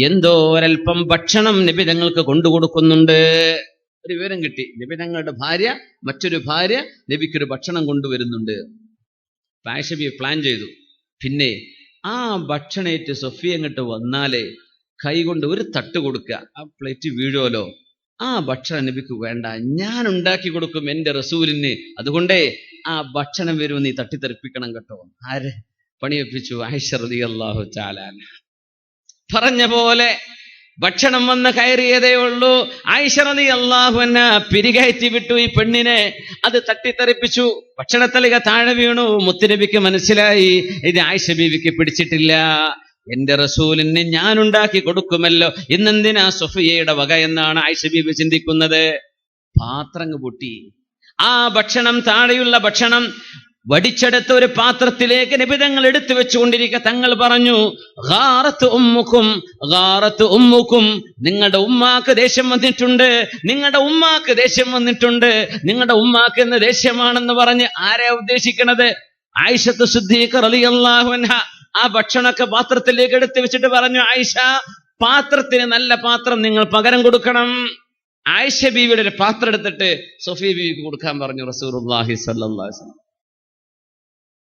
Speaker 1: എന്തോ ഒരൽപ്പം ഭക്ഷണം നബി തങ്ങൾക്ക് കൊണ്ടുകൊടുക്കുന്നുണ്ട്. ഒരു വിവരം കിട്ടി, നബി തങ്ങളുടെ ഭാര്യ മറ്റൊരു ഭാര്യ നബിക്കൊരു ഭക്ഷണം കൊണ്ടുവരുന്നുണ്ട്. ആയിഷ ബീവി പ്ലാൻ ചെയ്തു, പിന്നെ ആ ഭക്ഷണേറ്റ് സഫിയ അങ്ങോട്ട് വന്നാലേ കൈകൊണ്ട് ഒരു തട്ട് കൊടുക്കുക, ആ പ്ലേറ്റ് വീഴുമല്ലോ, ആ ഭക്ഷണം നബിക്ക് വേണ്ട, ഞാൻ ഉണ്ടാക്കി കൊടുക്കും എന്റെ റസൂലിന്, അതുകൊണ്ടേ ആ ഭക്ഷണം വരും, നീ തട്ടിത്തെറിപ്പിക്കണം കേട്ടോ. ആര് പണിയൊപ്പിച്ചു? ആയിഷ റളിയല്ലാഹു തആല അൻഹ. പറഞ്ഞ പോലെ ഭക്ഷണം വന്ന് കയറിയതേ ഉള്ളൂ. ആയിഷ റളിയല്ലാഹു അൻഹ പിരികയറ്റി വിട്ടു ഈ പെണ്ണിനെ. അത് തട്ടിത്തെറിപ്പിച്ചു, ഭക്ഷണത്തളിക താഴെ വീണു. മുത്തുനബിക്ക് മനസ്സിലായി ഇത് ആയിഷ ബീവിക്ക് പിടിച്ചിട്ടില്ല, എന്റെ റസൂലിന് ഞാൻ ഉണ്ടാക്കി കൊടുക്കുമല്ലോ, ഇന്നെന്തിനാ സഫിയയുടെ വക എന്നാണ് ആയിഷ ബീവി ചിന്തിക്കുന്നത്. പാത്രങ്ങ് പൊട്ടി. ആ ഭക്ഷണം, താഴെയുള്ള ഭക്ഷണം വടിച്ചെടുത്ത ഒരു പാത്രത്തിലേക്ക് നബി തങ്ങൾ എടുത്തു വെച്ചുകൊണ്ടിരിക്കുക. തങ്ങൾ പറഞ്ഞു, ഗാറത്ത് ഉമ്മുക്കും, ഗാറത്ത് ഉമ്മുക്കും, നിങ്ങളുടെ ഉമ്മാക്ക് ദേഷ്യം വന്നിട്ടുണ്ട്, നിങ്ങളുടെ ഉമ്മാക്ക് ദേഷ്യം വന്നിട്ടുണ്ട്, നിങ്ങളുടെ ഉമ്മാക്ക് എന്ന് ദേഷ്യമാണെന്ന് പറഞ്ഞ് ആരാ ഉദ്ദേശിക്കണത്? ആയിഷത്ത് സിദ്ദീഖ റളിയല്ലാഹു അൻഹ ആ ഭക്ഷണമൊക്കെ പാത്രത്തിലേക്ക് എടുത്തു വെച്ചിട്ട് പറഞ്ഞു, ആയിഷ, പാത്രത്തിന് നല്ല പാത്രം നിങ്ങൾ പകരം കൊടുക്കണം. ആയിഷ ബീവിയുടെ ഒരു പാത്രം എടുത്തിട്ട് സഫിയ ബീവിക്ക് കൊടുക്കാൻ പറഞ്ഞു റസൂലുള്ളാഹി സ്വല്ലല്ലാഹു അലൈഹി വസല്ലം.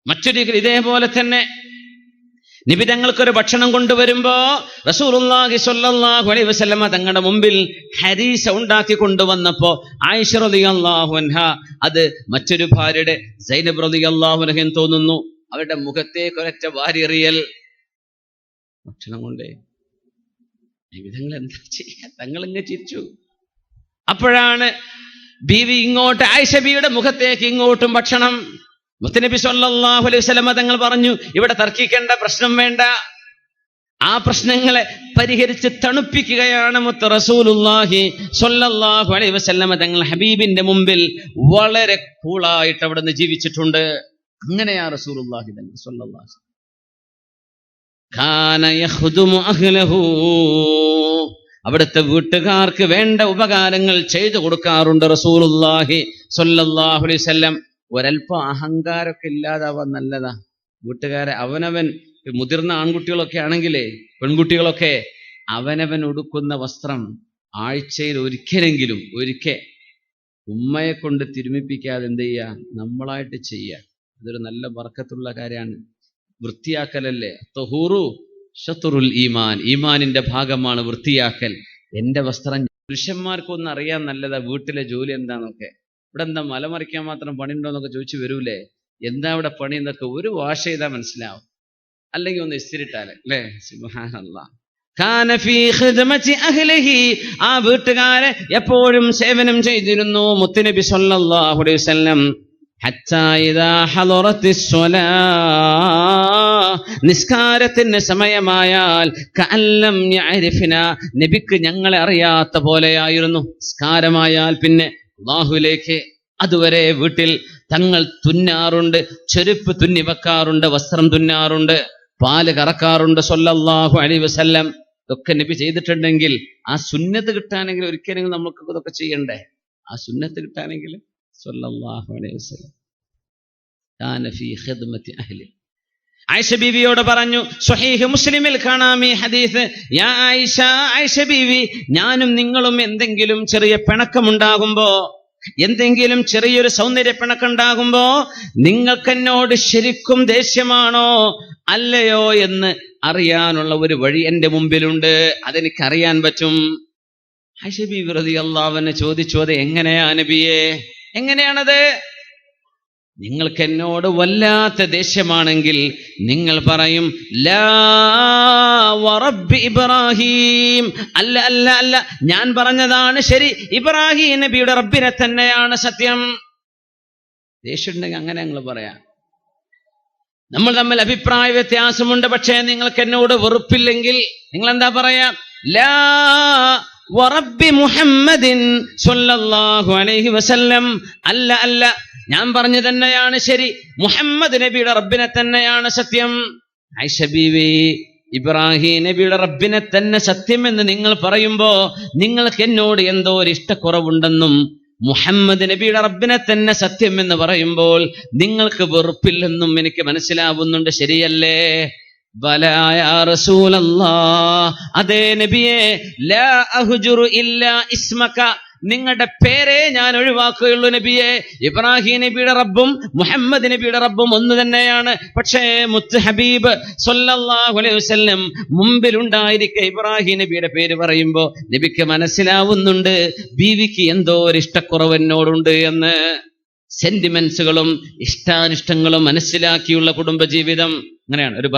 Speaker 1: മറ്റൊരിക്കൽ ഇതേപോലെ തന്നെ നബി തങ്ങൾക്കൊരു ഭക്ഷണം കൊണ്ടുവരുമ്പോ റസൂലുള്ളാഹി സ്വല്ലല്ലാഹു അലൈഹി വസല്ലമ തങ്ങളുടെ മുമ്പിൽ ഹരീസ ഉണ്ടാക്കി കൊണ്ടുവന്നപ്പോ ആയിഷ റളിയല്ലാഹു അൻഹ അത് മറ്റൊരു ഭാര്യയുടെ സൈനബ് റളിയല്ലാഹു അൻഹ എന്ന് തോന്നുന്നു, അവരുടെ മുഖത്തേക്ക് ഒരൊറ്റ വാരിയെറിയൽ. ഭക്ഷണം കൊണ്ടേ നബി തങ്ങൾ എന്താ ചെയ്യാ? തങ്ങൾ ഇങ്ങനെ ചിരിച്ചു. അപ്പോഴാണ് ബീവി ഇങ്ങോട്ട്, ആയിഷ ബീവിയുടെ മുഖത്തേക്ക് ഇങ്ങോട്ടും ഭക്ഷണം. മുത്തനബി സല്ലല്ലാഹു അലൈഹി വസല്ലമ തങ്ങൾ പറഞ്ഞു, ഇവിടെ തർക്കിക്കേണ്ട, പ്രശ്നം വേണ്ട. ആ പ്രശ്നങ്ങളെ പരിഹരിച്ച് തണുപ്പിക്കുകയാണ് മുത്ത് റസൂലുള്ളാഹി സ്വല്ലല്ലാഹു അലൈഹി വസല്ലമ തങ്ങൾ. ഹബീബിന്റെ മുമ്പിൽ വളരെ കൂളായിട്ട് അവിടെ നിന്ന് ജീവിച്ചിട്ടുണ്ട്. അങ്ങനെയാ റസൂലുള്ളാഹി തങ്ങൾ സ്വല്ലല്ലാഹു അലൈഹി വസല്ലം. കാന യഖ്ദുമു അഹ്ലഹു, അവിടുത്തെ വീട്ടുകാർക്ക് വേണ്ട ഉപകാരങ്ങൾ ചെയ്തു കൊടുക്കാറുണ്ട് റസൂലുള്ളാഹി സ്വല്ലല്ലാഹു അലൈഹി വസല്ലം. ഒരൽപ്പം അഹങ്കാരമൊക്കെ ഇല്ലാതാവാൻ നല്ലതാ. വീട്ടുകാരെ അവനവൻ, മുതിർന്ന ആൺകുട്ടികളൊക്കെ ആണെങ്കിലേ, പെൺകുട്ടികളൊക്കെ അവനവൻ ഉടുക്കുന്ന വസ്ത്രം ആഴ്ചയിൽ ഒരിക്കലെങ്കിലും ഉമ്മയെ കൊണ്ട് തിരുമിപ്പിക്കാതെ എന്ത് ചെയ്യുക, നമ്മളായിട്ട് ചെയ്യുക. അതൊരു നല്ല ബർക്കത്തുള്ള കാര്യമാണ്. വൃത്തിയാക്കലല്ലേ, തഹൂറു ശത്റുൽ ഈമാൻ, ഈമാനിന്റെ ഭാഗമാണ് വൃത്തിയാക്കൽ. എന്റെ വസ്ത്രം പുരുഷന്മാർക്കൊന്നും അറിയാൻ നല്ലതാ വീട്ടിലെ ജോലി എന്താന്നൊക്കെ. ഇവിടെ എന്താ മലമറിക്കാൻ മാത്രം പണിയുണ്ടോ എന്നൊക്കെ ചോദിച്ചു വരൂലേ, എന്താ ഇവിടെ പണി എന്നൊക്കെ ഒരു വാഷ് ചെയ്താൽ മനസ്സിലാവും, അല്ലെങ്കിൽ ഒന്ന് ഇസ്തിരിട്ടാല് അല്ലേ. സുബ്ഹാനല്ലാഹ്. കാന ഫീ ഖിദ്മതി അഹ്ലിഹി, ആ വീട്ടുകാരെ എപ്പോഴും സേവനം ചെയ്തിരുന്നു മുത്തുനബി സ്വല്ലല്ലാഹു അലൈഹി വസല്ലം. ഹത്താ ഇദാ ഹളറത്തിസ് സ്വലാ, നിസ്കാരത്തിന് സമയമായാൽ കഅല്ലം യഅരിഫ്ന, നബിക്ക് ഞങ്ങളെ അറിയാത്ത പോലെയായിരുന്നു. നിസ്കാരമായാൽ പിന്നെ അല്ലാഹുവിലേക്ക്. അതുവരെ വീട്ടിൽ തങ്ങൾ തുന്നാറുണ്ട്, ചെരുപ്പ് തുന്നി വെക്കാറുണ്ട്, വസ്ത്രം തുന്നാറുണ്ട്, പാല് കറക്കാറുണ്ട് സ്വല്ലല്ലാഹു അലൈഹി വസല്ലം. ഇതൊക്കെ നബി ചെയ്തിട്ടുണ്ടെങ്കിൽ ആ സുന്നത്ത് കിട്ടാനെങ്കിൽ ഒരിക്കലെങ്കിലും നമുക്ക് ഇതൊക്കെ ചെയ്യണ്ടേ? ആ സുന്നത്ത് കിട്ടാനെങ്കിൽ സ്വല്ലല്ലാഹു അലൈഹി വസല്ലം കാന ഫീ ഖിദ്മതി അഹ്ലി. ആയിഷ ബീവിയോട് പറഞ്ഞു, സ്വഹീഹ് മുസ്ലിമിൽ കാണാം ഈ ഹദീസ്. യാ ആയിഷ, ആയിഷ ബീവി, ഞാനും നിങ്ങളും എന്തെങ്കിലും ചെറിയ പിണക്കമുണ്ടാകുമ്പോ, എന്തെങ്കിലും ചെറിയൊരു സൗന്ദര്യ പിണക്കുണ്ടാകുമ്പോ നിങ്ങൾക്കെന്നോട് ശരിക്കും ദേഷ്യമാണോ അല്ലയോ എന്ന് അറിയാനുള്ള ഒരു വഴി എന്റെ മുമ്പിലുണ്ട്, അതെനിക്കറിയാൻ പറ്റും. ആയിഷ ബീവി റളിയല്ലാഹു അൻഹ ചോദിച്ചു, അത് എങ്ങനെയാ നബിയേ, എങ്ങനെയാണത്? നിങ്ങൾക്ക് എന്നോട് വല്ലാത്ത ദേഷ്യമാണെങ്കിൽ നിങ്ങൾ പറയും, ലാ വറബ്ബി ഇബ്രാഹിം, അല്ല അല്ല അല്ല, ഞാൻ പറഞ്ഞതാണ് ശരി, ഇബ്രാഹിം നബിയുടെ റബ്ബിനെ തന്നെയാണ് സത്യം. ദേഷ്യമുണ്ടെങ്കിൽ അങ്ങനെ ഞങ്ങൾ പറയാം. നമ്മൾ തമ്മിൽ അഭിപ്രായ വ്യത്യാസമുണ്ട്, പക്ഷേ നിങ്ങൾക്ക് എന്നോട് വെറുപ്പില്ലെങ്കിൽ നിങ്ങൾ എന്താ പറയാ? ലാ വറബ്ബി മുഹമ്മദിൻ സ്വല്ലല്ലാഹു അലൈഹി വസല്ലം, അല്ല അല്ല, ഞാൻ പറഞ്ഞു തന്നെയാണ് ശരി, മുഹമ്മദ് നബിയുടെ റബ്ബിനെ തന്നെയാണ് സത്യം. ആയിഷ ബീവി, ഇബ്രാഹിം നബിയുടെ റബ്ബിനെ തന്നെ സത്യം എന്ന് നിങ്ങൾ പറയുമ്പോ നിങ്ങൾക്ക് എന്നോട് എന്തോ ഒരു ഇഷ്ടക്കുറവുണ്ടെന്നും, മുഹമ്മദ് നബിയുടെ റബ്ബിനെ തന്നെ സത്യം എന്ന് പറയുമ്പോൾ നിങ്ങൾക്ക് വെറുപ്പില്ലെന്നും എനിക്ക് മനസ്സിലാവുന്നുണ്ട്, ശരിയല്ലേ? ബലാ യാ റസൂലല്ലാഹ്, അതേ നബിയേ, ലാ അഹ്ജുറു ഇല്ലാ ഇസ്മക, നിങ്ങളുടെ പേരെ ഞാൻ ഒഴിവാക്കുകയുള്ളൂ നബിയെ. ഇബ്രാഹിം നബിയുടെ റബ്ബും മുഹമ്മദ് നബിയുടെ റബ്ബും ഒന്ന് തന്നെയാണ്. പക്ഷേ മുത്ത് ഹബീബ് സ്വല്ലല്ലാഹു അലൈഹി വസല്ലം മുമ്പിലുണ്ടായിരിക്കെ ഇബ്രാഹിം നബിയുടെ പേര് പറയുമ്പോ നബിക്ക് മനസ്സിലാവുന്നുണ്ട് ബീവിക്ക് എന്തോ ഒരു ഇഷ്ടക്കുറവ് എന്നോടുണ്ട് എന്ന്. സെന്റിമെന്റ്സുകളും ഇഷ്ടാനിഷ്ടങ്ങളും മനസ്സിലാക്കിയുള്ള കുടുംബജീവിതം അങ്ങനെയാണ്. ഒരു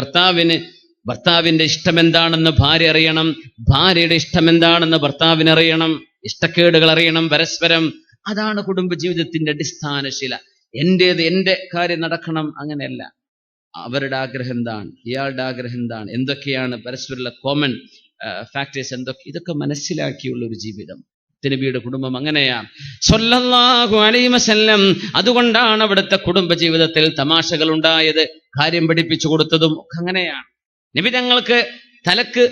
Speaker 1: ഭർത്താവിന്റെ ഇഷ്ടം എന്താണെന്ന് ഭാര്യ അറിയണം, ഭാര്യയുടെ ഇഷ്ടം എന്താണെന്ന് ഭർത്താവിന് അറിയണം, ഇഷ്ടക്കേടുകൾ അറിയണം പരസ്പരം. അതാണ് കുടുംബജീവിതത്തിന്റെ അടിസ്ഥാനശില. എന്റെ കാര്യം നടക്കണം, അങ്ങനെയല്ല. അവരുടെ ആഗ്രഹം എന്താണ്, ഇയാളുടെ ആഗ്രഹം എന്താണ്, എന്തൊക്കെയാണ് പരസ്പരമുള്ള കോമൺ ഫാക്ടേഴ്സ്, എന്തൊക്കെ, ഇതൊക്കെ മനസ്സിലാക്കിയുള്ള ഒരു ജീവിതം. നബിയുടെ കുടുംബം അങ്ങനെയാണ് സ്വല്ലല്ലാഹു അലൈഹി വസല്ലം. അതുകൊണ്ടാണ് അവിടുത്തെ കുടുംബ ജീവിതത്തിൽ തമാശകൾ ഉണ്ടായത്, കാര്യം പഠിപ്പിച്ചു കൊടുത്തതും ഒക്കെ അങ്ങനെയാണ്. നബി തങ്ങൾക്ക് തലക്ക്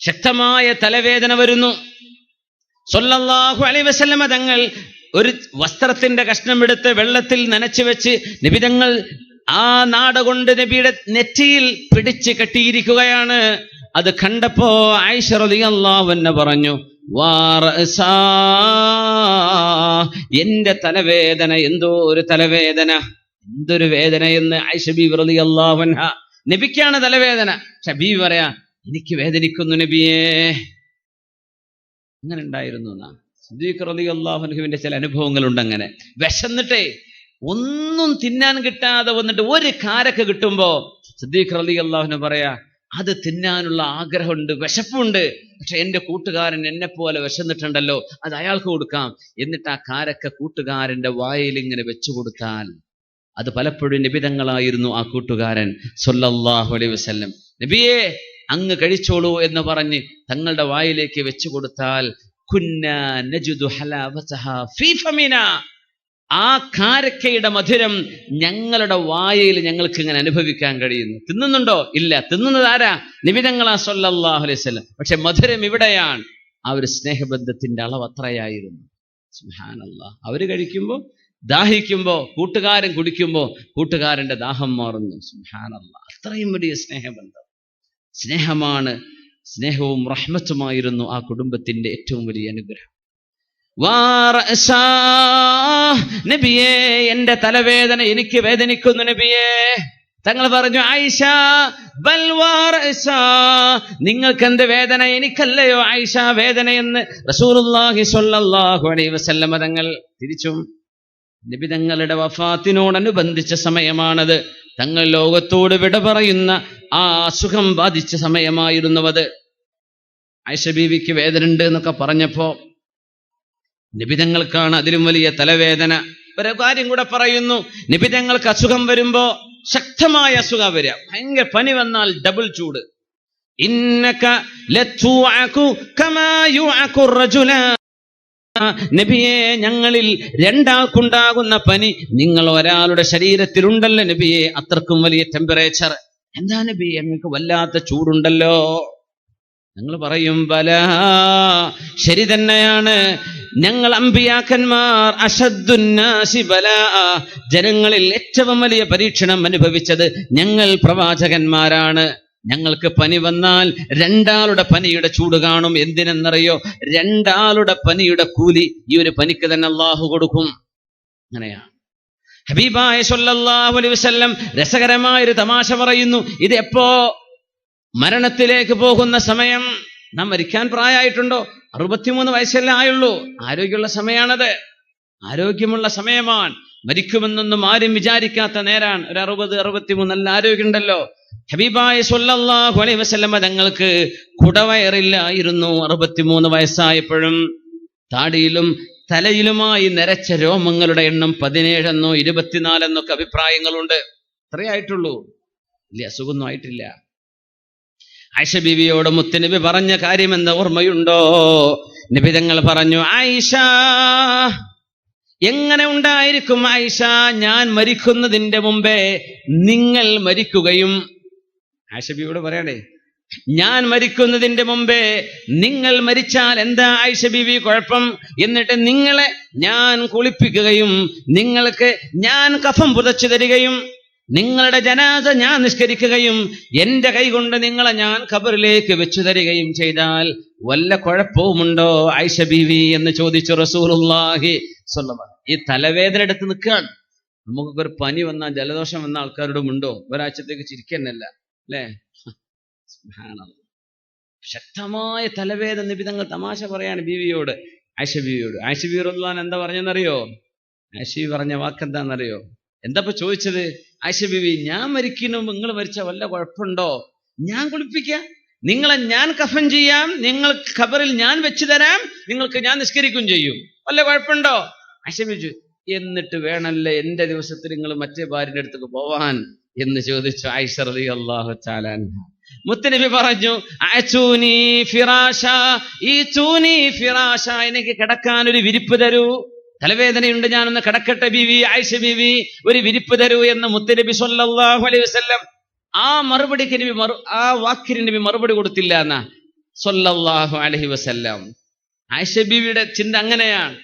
Speaker 1: ശക്തമായ തലവേദന വരുന്നു. സ്വല്ലല്ലാഹു അലൈഹി വസല്ലം തങ്ങൾ ഒരു വസ്ത്രത്തിന്റെ കഷ്ണം എടുത്ത് വെള്ളത്തിൽ നനച്ചു വെച്ച് നബി തങ്ങൾ ആ നാട കൊണ്ട് നബിയുടെ നെറ്റിയിൽ പിടിച്ച് കെട്ടിയിരിക്കുകയാണ്. അത് കണ്ടപ്പോ ആയിഷ റളിയല്ലാഹു അൻഹ പറഞ്ഞു, എന്റെ തലവേദന, എന്തോ ഒരു തലവേദന, എന്തൊരു വേദന എന്ന് ആയിഷ ബീവി റളിയല്ലാഹു അൻഹ. നബിക്കാണ് തലവേദന, പക്ഷെ ബീവി പറയാ എനിക്ക് വേദനിക്കുന്നു നബിയേ. അങ്ങനെ ഉണ്ടായിരുന്നു എന്നാ സിദ്ദീഖ് റളിയല്ലാഹു അൻഹുവിന്റെ ചില അനുഭവങ്ങളുണ്ട്. അങ്ങനെ വിശന്നിട്ടേ ഒന്നും തിന്നാൻ കിട്ടാതെ വന്നിട്ട് ഒരു കാരക്ക കിട്ടുമ്പോ സിദ്ദീഖ് റളിയല്ലാഹു അൻഹു പറയാ അത് തിന്നാനുള്ള ആഗ്രഹമുണ്ട്, വിശപ്പുണ്ട്, പക്ഷെ എന്റെ കൂട്ടുകാരൻ എന്നെ പോലെ വിശന്നിട്ടുണ്ടല്ലോ, അത് അയാൾക്ക് കൊടുക്കാം. എന്നിട്ട് ആ കാരക്ക കൂട്ടുകാരന്റെ വായിൽ ഇങ്ങനെ വെച്ചു കൊടുത്താൽ അത് പലപ്പോഴും നബിതങ്ങളായിരുന്നു ആ കൂട്ടുകാരൻ സ്വല്ലല്ലാഹു അലൈഹി വസല്ലം. നബിയെ അങ്ങ് കഴിച്ചോളൂ എന്ന് പറഞ്ഞ് തങ്ങളുടെ വായിലേക്ക് വെച്ചു കൊടുത്താൽ കുന്നാ നജ്ദു ഹലാവതഹാ ഫീ ഫമിനാ, ആ കാരക്കയുടെ മധുരം ഞങ്ങളുടെ വായയിൽ ഞങ്ങൾക്ക് ഇങ്ങനെ അനുഭവിക്കാൻ കഴിയുന്നു. തിന്നുന്നുണ്ടോ? ഇല്ല. തിന്നുന്നത് ആരാ? നബിതങ്ങളാ സ്വല്ലല്ലാഹു അലൈഹി വസല്ലം. പക്ഷെ മധുരം ഇവിടെയാണ്. ആ ഒരു സ്നേഹബന്ധത്തിന്റെ അളവ് അത്രയായിരുന്നു. സുബ്ഹാനല്ലാഹ്. അവര് കഴിക്കുമ്പോ ദാഹിക്കുമ്പോ കൂട്ടുകാരൻ കുടിക്കുമ്പോ കൂട്ടുകാരന്റെ ദാഹം മാറുന്നു. സുബ്ഹാനല്ലാഹ്. അത്രയും വലിയ സ്നേഹബന്ധം. സ്നേഹമാണ്, സ്നേഹവും റഹ്മത്തുമായിരുന്നു ആ കുടുംബത്തിന്റെ ഏറ്റവും വലിയ അനുഗ്രഹം. നബിയേ എന്റെ തലവേദന എനിക്ക് വേദനിക്കുന്നു നബിയേ. തങ്ങൾ പറഞ്ഞു ആയിഷ ബൽ നിങ്ങൾക്ക് എന്ത് വേദന, എനിക്കല്ലയോ ആയിഷ വേദനയെന്ന് റസൂലുള്ളാഹി സ്വല്ലല്ലാഹു അലൈഹി വസല്ലം തങ്ങൾ തിരിച്ചും. നബി തങ്ങളുടെ വഫാത്തിനോടനുബന്ധിച്ച സമയമാണത്. തങ്ങൾ ലോകത്തോട് വിട പറയുന്ന ആ അസുഖം ബാധിച്ച സമയമായിരുന്നുവത്. ആയിഷ ബീവിക്ക് വേദന ഉണ്ട് എന്നൊക്കെ പറഞ്ഞപ്പോ നബിതങ്ങൾക്കാണ് അതിലും വലിയ തലവേദന. ഒരു കാര്യം കൂടെ പറയുന്നു, നബിതങ്ങൾക്ക് അസുഖം വരുമ്പോ ശക്തമായ അസുഖം വരിക, ഭയങ്കര പനി വന്നാൽ ഡബിൾ ചൂട്. ഇന്നക ലതുഅകു കമാ യുഅകു റജുലാ, നബിയെ ഞങ്ങളിൽ രണ്ടാൾക്കുണ്ടാകുന്ന പനി നിങ്ങൾ ഒരാളുടെ ശരീരത്തിലുണ്ടല്ലോ നബിയെ, അത്രക്കും വലിയ ടെമ്പറേച്ചർ. എന്താ നബിയെ ഞങ്ങൾക്ക് വല്ലാത്ത ചൂടുണ്ടല്ലോ? ഞങ്ങൾ പറയും ബലാ, ശരി തന്നെയാണ്. ഞങ്ങൾ അമ്പിയാക്കന്മാർ അശദ്ദുന്നാസി ബലാ, ജനങ്ങളിൽ ഏറ്റവും വലിയ പരീക്ഷണം അനുഭവിച്ചത് ഞങ്ങൾ പ്രവാചകന്മാരാണ്. ഞങ്ങൾക്ക് പനി വന്നാൽ രണ്ടാളുടെ പനിയുടെ ചൂട് കാണും. എന്തിനെന്നറിയോ? രണ്ടാളുടെ പനിയുടെ കൂലി ഈ ഒരു പനിക്ക് തന്നെ അല്ലാഹു കൊടുക്കും. അങ്ങനെയാണ് ഹബീബായ സ്വല്ലല്ലാഹു അലൈഹി വസല്ലം രസകരമായൊരു തമാശ പറയുന്നു. ഇത് എപ്പോ? മരണത്തിലേക്ക് പോകുന്ന സമയം. നാം മരിക്കാൻ പ്രായമായിട്ടുണ്ടോ? 63 വയസ്സല്ലേ ആയുള്ളൂ. ആരോഗ്യമുള്ള സമയമാണത്, ആരോഗ്യമുള്ള സമയമാണ്. മരിക്കുമെന്നൊന്നും ആരും വിചാരിക്കാത്ത നേരാണ്. ഒരു 60-63 നല്ല ആരോഗ്യമുണ്ടല്ലോ. ഹബീബായ സ്വല്ലല്ലാഹു അലൈഹി വസല്ലം തങ്ങൾക്ക് കുടവയറില്ലായിരുന്നു. 63 വയസ്സായപ്പോഴും താടിയിലും തലയിലുമായി നരച്ച രോമങ്ങളുടെ എണ്ണം 17 24 അഭിപ്രായങ്ങളുണ്ട്. അത്രയായിട്ടുള്ളൂ, വലിയ അസുഖമൊന്നും ആയിട്ടില്ല. ആയിഷ ബീവിയോട് മുത്തുനബി പറഞ്ഞ കാര്യം എന്താ ഓർമ്മയുണ്ടോ? നബി തങ്ങൾ പറഞ്ഞു, ആയിഷ എങ്ങനെ ഉണ്ടായിരിക്കും ആയിഷ, ഞാൻ മരിക്കുന്നതിന്റെ മുമ്പേ നിങ്ങൾ മരിക്കുകയും. ആയിഷ ബീവിയോട് പറയണേ, ഞാൻ മരിക്കുന്നതിന്റെ മുമ്പേ നിങ്ങൾ മരിച്ചാൽ എന്താ ആയിഷ ബീവി കുഴപ്പം? എന്നിട്ട് നിങ്ങളെ ഞാൻ കുളിപ്പിക്കുകയും നിങ്ങൾക്ക് ഞാൻ കഫം പുതച്ചു തരികയും നിങ്ങളുടെ ജനാസ ഞാൻ നിസ്കരിക്കുകയും എന്റെ കൈകൊണ്ട് നിങ്ങളെ ഞാൻ ഖബറിലേക്ക് വെച്ചു തരികയും ചെയ്താൽ വല്ല കുഴപ്പവുമുണ്ടോ ആയിഷ ബീവി എന്ന് ചോദിച്ചു റസൂലുള്ളാഹി സ്വല്ലല്ലാഹു അലൈഹി വസല്ലം. ഈ തലവേദന എടുത്ത് നിൽക്കുകയാണ്. നമുക്കൊക്കെ ഒരു പനി വന്നാൽ ജലദോഷം വന്ന ആൾക്കാരോടും ഉണ്ടോ? ഒരാഴ്ചത്തേക്ക് ചിരിക്കന്നല്ല അല്ലേ? ശക്തമായ തലവേദന. നബി തങ്ങൾ തമാശ പറയാണ് ബീവിയോട്, ആയിഷ ബീവിയോട്. ആയിഷ ബീവി റളിയല്ലാഹു അൻഹ എന്താ പറഞ്ഞെന്നറിയോ? ആയിഷ ബീവി പറഞ്ഞ വാക്കെന്താണെന്നറിയോ? എന്താ ചോദിച്ചത്? ആയിഷ ബീവി, ഞാൻ മരിക്കുന്നു, നിങ്ങൾ മരിച്ച വല്ല കുഴപ്പമുണ്ടോ? ഞാൻ കുളിപ്പിക്കാം, നിങ്ങളെ ഞാൻ കഫൻ ചെയ്യാം, നിങ്ങൾ ഖബറിൽ ഞാൻ വെച്ചു തരാം, നിങ്ങൾക്ക് ഞാൻ നിസ്കരിക്കുകയും ചെയ്യും, വല്ല കുഴപ്പമുണ്ടോ? ആയിഷ ബീവി, എന്നിട്ട് വേണമല്ലേ എന്റെ ദിവസത്തിൽ നിങ്ങൾ മറ്റേ ഭാര്യയുടെ അടുത്തേക്ക് പോവാൻ എന്ന് ചോദിച്ചു ആയിഷ റളിയല്ലാഹു തആല അൻഹ. മുത്തുനബി പറഞ്ഞു അഅ്തൂനി ഫിറാശ, ഈതൂനി ഫിറാശ, എനിക്ക് കിടക്കാൻ ഒരു വിരിപ്പ് തരൂ, തലവേദനയുണ്ട്, ഞാനൊന്ന് കിടക്കട്ടെ ബീവി, ആയിഷ ബീവി ഒരു വിരിപ്പ് തരൂ എന്ന് മുത്തുനബി സ്വല്ലല്ലാഹു അലൈഹി വസല്ലം. ആ മറുപടിക്ക് നബി ആ വാക്കിന് നബി മറുപടി കൊടുത്തില്ല എന്നാ സ്വല്ലല്ലാഹു അലൈഹി വസല്ലം. ആയിഷ ബീവിയുടെ ചിന്ത അങ്ങനെയാണ്.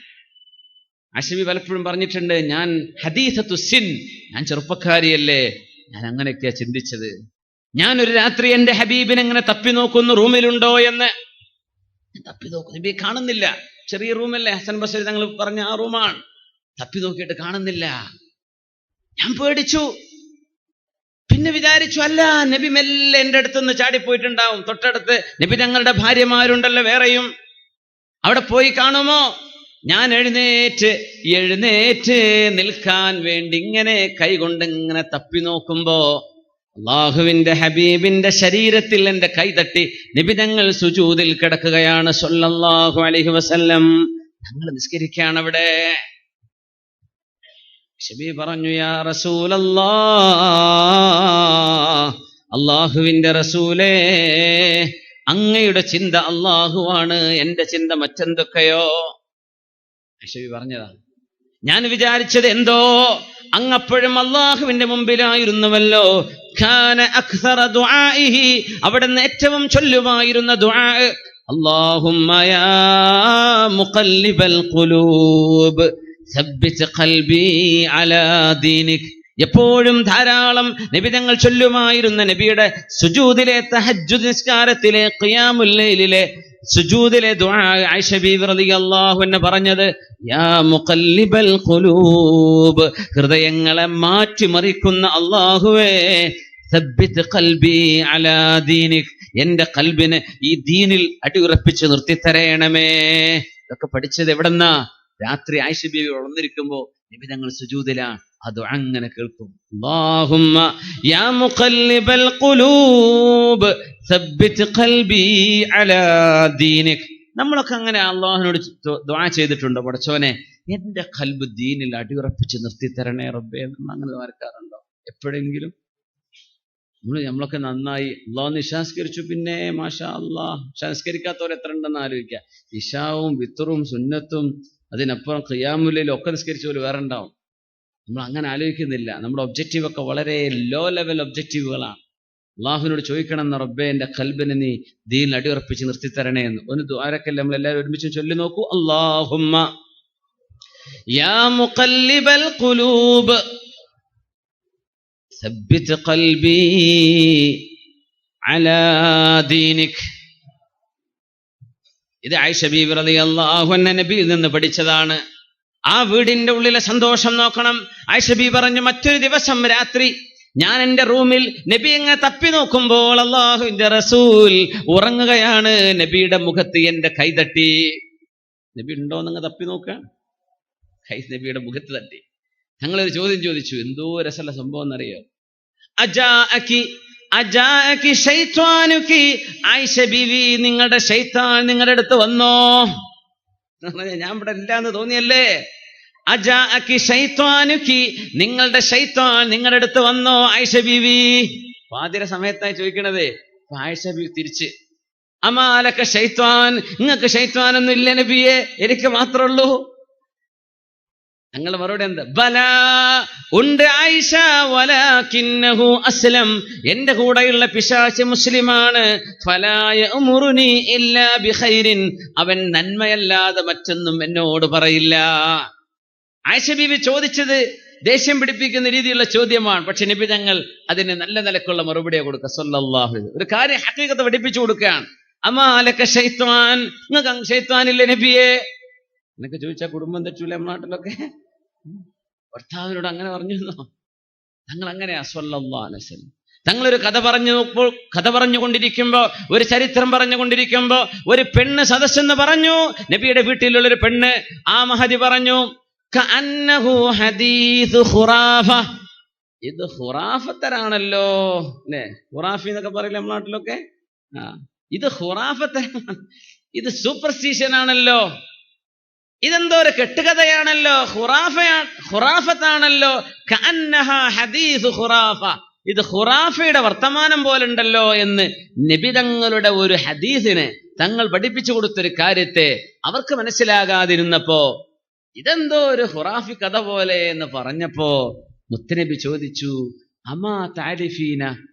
Speaker 1: ആയിഷ ബീവി പലപ്പോഴും പറഞ്ഞിട്ടുണ്ട്, ഞാൻ ഹദീസത്തു സിൻ, ഞാൻ ചെറുപ്പക്കാരിയല്ലേ, ഞാൻ അങ്ങനെയൊക്കെയാ ചിന്തിച്ചത്. ഞാനൊരു രാത്രി എന്റെ ഹബീബിനെ എങ്ങനെ തപ്പി നോക്കുന്നു, റൂമിലുണ്ടോ എന്ന്. തപ്പി നോക്കുന്നു, നബി കാണുന്നില്ല. ചെറിയ റൂമല്ലേ, ഹസൻ ബസരി തങ്ങൾ പറഞ്ഞ ആ റൂമാണ്. തപ്പി നോക്കിയിട്ട് കാണുന്നില്ല. ഞാൻ പേടിച്ചു. പിന്നെ വിചാരിച്ചു, അല്ല നബി മെല്ലെ എന്റെ അടുത്തുനിന്ന് ചാടിപ്പോയിട്ടുണ്ടാവും. തൊട്ടടുത്ത് നബി തങ്ങളുടെ ഭാര്യമാരുണ്ടല്ലോ വേറെയും, അവിടെ പോയി കാണുമോ? ഞാൻ എഴുന്നേറ്റ് നിൽക്കാൻ വേണ്ടി ഇങ്ങനെ കൈകൊണ്ട് ഇങ്ങനെ തപ്പി നോക്കുമ്പോ അള്ളാഹുവിന്റെ ഹബീബിന്റെ ശരീരത്തിൽ എന്റെ കൈ തട്ടി നബി തങ്ങൾ സുജൂദിൽ കിടക്കുകയാണ് സ്വല്ലല്ലാഹു അലൈഹി വസല്ലം. തങ്ങൾ നിസ്കരിക്കുകയാണ് അവിടെ. ശബീ പറഞ്ഞു, യാ റസൂലല്ലാഹ്, അള്ളാഹുവിന്റെ റസൂലേ, അങ്ങയുടെ ചിന്ത അള്ളാഹുവാണ്, എന്റെ ചിന്ത മറ്റെന്തൊക്കെയോ. ശബീ പറഞ്ഞതാ, ഞാൻ വിചാരിച്ചത് എന്തോ, അങ്ങപ്പോഴും അള്ളാഹുവിന്റെ മുമ്പിലായിരുന്നുവല്ലോ. ഖാന അക്സറ ദുആഇഹി, അവിടുന്ന് ഏറ്റവും ചൊല്ലുമായിരുന്ന ദുആ, അല്ലാഹുമ്മ യാ മുഖല്ലിബൽ ഖുലൂബ് സബ്ബിത് ഖൽബി അലാ ദീനിക്. എപ്പോഴും ധാരാളം നബി തങ്ങൾ ചൊല്ലുമായിരുന്ന നബിയുടെ സുജൂദിലെ തഹജ്ജുദ് നിസ്കാരത്തിലെ ഖിയാമുൽ ലൈലിലെ സുജൂദിലെ ദുആ ആയിഷ ബീവി റളിയല്ലാഹു അൻഹ പറഞ്ഞത്, യാ മുഖല്ലിബൽ ഖുലൂബ്, ഹൃദയങ്ങളെ മാറ്റിമറിക്കുന്ന അല്ലാഹുവേ, സബ്ബിത് ഖൽബി അലാ ദീനിക്, എന്റെ ഖൽബിനെ ഈ ദീനിൽ അടിയുറപ്പിച്ച് നിർത്തിത്തരയണമേ. ഇതൊക്കെ പഠിച്ചത് എവിടെന്നാ? രാത്രി ആയിഷ ബീവി ഉണർന്നിരിക്കുമ്പോ നബി തങ്ങൾ സുജൂദിലാണ്. അത് അങ്ങനെ കേൾക്കും, അല്ലാഹുമ്മ യാ മുഖല്ലിബൽ ഖുലൂബ് സബ്ബിത് ഖൽബി അലാ ദീനിക്. നമ്മളൊക്കെ അങ്ങനെ അള്ളാഹുവിനോട് ദുആ ചെയ്തിട്ടുണ്ടോ? പടച്ചോനെ എന്റെ ഖൽബ് ദീനിൽ അടിയുറപ്പിച്ച് നിർത്തിത്തരണേ റബ്ബേ. അങ്ങനെ വാർക്കാറുണ്ടോ എപ്പോഴെങ്കിലും? നമ്മളൊക്കെ നന്നായി അള്ളാഹു നിശാസ്കരിച്ചു, പിന്നെ മാഷാ അള്ളാഹ് നിസ്കരിക്കാത്തവരെ എത്ര ഉണ്ടെന്ന് ആലോചിക്കുക. ഇശാവും വിത്തറും സുന്നത്തും അതിനപ്പുറം ഖിയാമുൽ ലൈലും ഒക്കെ നിസ്കരിച്ച പോലെ വേറെ ഉണ്ടാവും. നമ്മൾ അങ്ങനെ ആലോചിക്കുന്നില്ല. നമ്മുടെ ഒബ്ജക്റ്റീവ് ഒക്കെ വളരെ ലോ ലെവൽ ഒബ്ജക്റ്റീവുകളാണ്. അള്ളാഹുവിനോട് ചോദിക്കണം എന്ന്, റബ്ബേ എന്റെ ഖൽബിനെ നീ ദീനിൽ അടിയുറപ്പിച്ച് നിർത്തിത്തരണേ എന്ന്. ഒന്ന് ദുആരക്കല്ലേ നമ്മൾ എല്ലാവരും ഒരുമിച്ച് ചൊല്ലി നോക്കൂ, അല്ലാഹുമ്മ യാ മുഖല്ലിബൽ ഖുലൂബ് സബ്ബിത് ഖൽബി അലാ ദീനിക്. ഇത് ആയിഷ ബീവി റളിയല്ലാഹു അൻഹ നബിയിൽ നിന്ന് പഠിച്ചതാണ്. ആ വീടിന്റെ ഉള്ളിലെ സന്തോഷം നോക്കണം. ആയിഷ ബീവി പറഞ്ഞു, മറ്റൊരു ദിവസം രാത്രി ഞാൻ എന്റെ റൂമിൽ നബി എങ്ങനെ തപ്പി നോക്കുമ്പോൾ അല്ലാഹുവിന്റെ റസൂൽ ഉറങ്ങുകയാണ്. നബിയുടെ മുഖത്ത് എന്റെ കൈ തട്ടി. നബി ഉണ്ടോന്നങ്ങ് തപ്പി നോക്കുക, കൈ നബിയുടെ മുഖത്ത് തട്ടി. ഞങ്ങളൊരു ചോദ്യം ചോദിച്ചു, എന്തോ രസമുള്ള സംഭവം എന്നറിയോ? അജാഅകി ശൈത്വാനുകി, ആയിഷ ബീവി നിങ്ങളുടെ ശൈത്താൻ നിങ്ങളുടെ അടുത്ത് വന്നോ? ഞാൻ ഇവിടെ ഇല്ലാന്ന് തോന്നിയല്ലേ? അജാഅകി ശൈത്വാനുകി, നിങ്ങളുടെ ശൈത്താൻ നിങ്ങളുടെ അടുത്ത് വന്നോ ആയിഷ ബീവി? പാതിര സമയത്തായി ചോദിക്കണത്. ആയിഷ ബീവി തിരിച്ച്, അമാലക ശൈത്വാൻ, നിങ്ങൾക്ക് ശൈത്വാനൊന്നും ഇല്ല നബിയെ, എനിക്ക് മാത്രമേ ഉള്ളൂ. ഞങ്ങളുടെ മറുപടി എന്താ? ബലാ ഉണ്ട് ആയിഷ, വലാകിന്നഹു അസ്ലം, എന്റെ കൂടെയുള്ള പിശാച് മുസ്ലിമാണ്. ഫലാ യഅ്മുറുനി ഇല്ലാ ബിഖൈരിൻ, അവൻ നന്മയല്ലാതെ മറ്റൊന്നും എന്നോട് പറയില്ല. ആയിഷ ബീവി ചോദിച്ചത് ദേഷ്യം പിടിപ്പിക്കുന്ന രീതിയിലുള്ള ചോദ്യമാണ്. പക്ഷെ നബി തങ്ങൾ അതിന് നല്ല നിലക്കുള്ള മറുപടിയെ കൊടുക്കുക സല്ലല്ലാഹു അലൈഹി. ഒരു കാര്യം ഹഖീഖത്ത് പഠിപ്പിച്ചു കൊടുക്കുകയാണ്. അമാലക ശൈത്വാൻ, നിങ്ങൾക്ക് ശൈത്വാനില്ലേ നബിയെ? എന്നൊക്കെ ചോദിച്ചാൽ കുടുംബം തെറ്റൂല നമ്മുടെ നാട്ടിലൊക്കെ. ഭർത്താവിനോട് അങ്ങനെ പറഞ്ഞിരുന്നോ? തങ്ങൾ അങ്ങനെയാ സ്വല്ലല്ലാഹു അലൈഹി വസല്ലം. തങ്ങളൊരു കഥ പറഞ്ഞുകൊണ്ടിരിക്കുമ്പോ, ഒരു ചരിത്രം പറഞ്ഞുകൊണ്ടിരിക്കുമ്പോ ഒരു പെണ്ണ് സദസ്സെന്ന് പറഞ്ഞു. നബിയുടെ വീട്ടിലുള്ളൊരു പെണ്ണ്. ആ മഹദി പറഞ്ഞു, കഅന്നഹു ഹദീസ് ഖുറാഫ, ഇത് ഖുറാഫത്തരാണല്ലോ അല്ലേ? ഖുറാഫി എന്നൊക്കെ പറയില്ല നമ്മുടെ നാട്ടിലൊക്കെ. ഇത് ഖുറാഫത്തരാണ്, ഇത് സൂപ്പർസ്റ്റിഷൻ ആണല്ലോ, ഇതെന്തോ ഒരു കെട്ടുകഥയാണല്ലോ, ഖുറാഫത്താണല്ലോ. കഅന്നഹ ഹദീസ് ഖുറാഫ, ഇത് ഖുറാഫയുടെ വർത്തമാനം പോലുണ്ടല്ലോ എന്ന് നബി തങ്ങളുടെ ഒരു ഹദീസിനെ തങ്ങൾ പഠിപ്പിച്ചു കൊടുത്തൊരു കാര്യത്തെ അവർക്ക് മനസ്സിലാകാതിരുന്നപ്പോ ഇതെന്തോ ഒരു ഖുറാഫി കഥ പോലെ എന്ന് പറഞ്ഞപ്പോ മുത്തനബി ചോദിച്ചു, അമാ താരിഫീന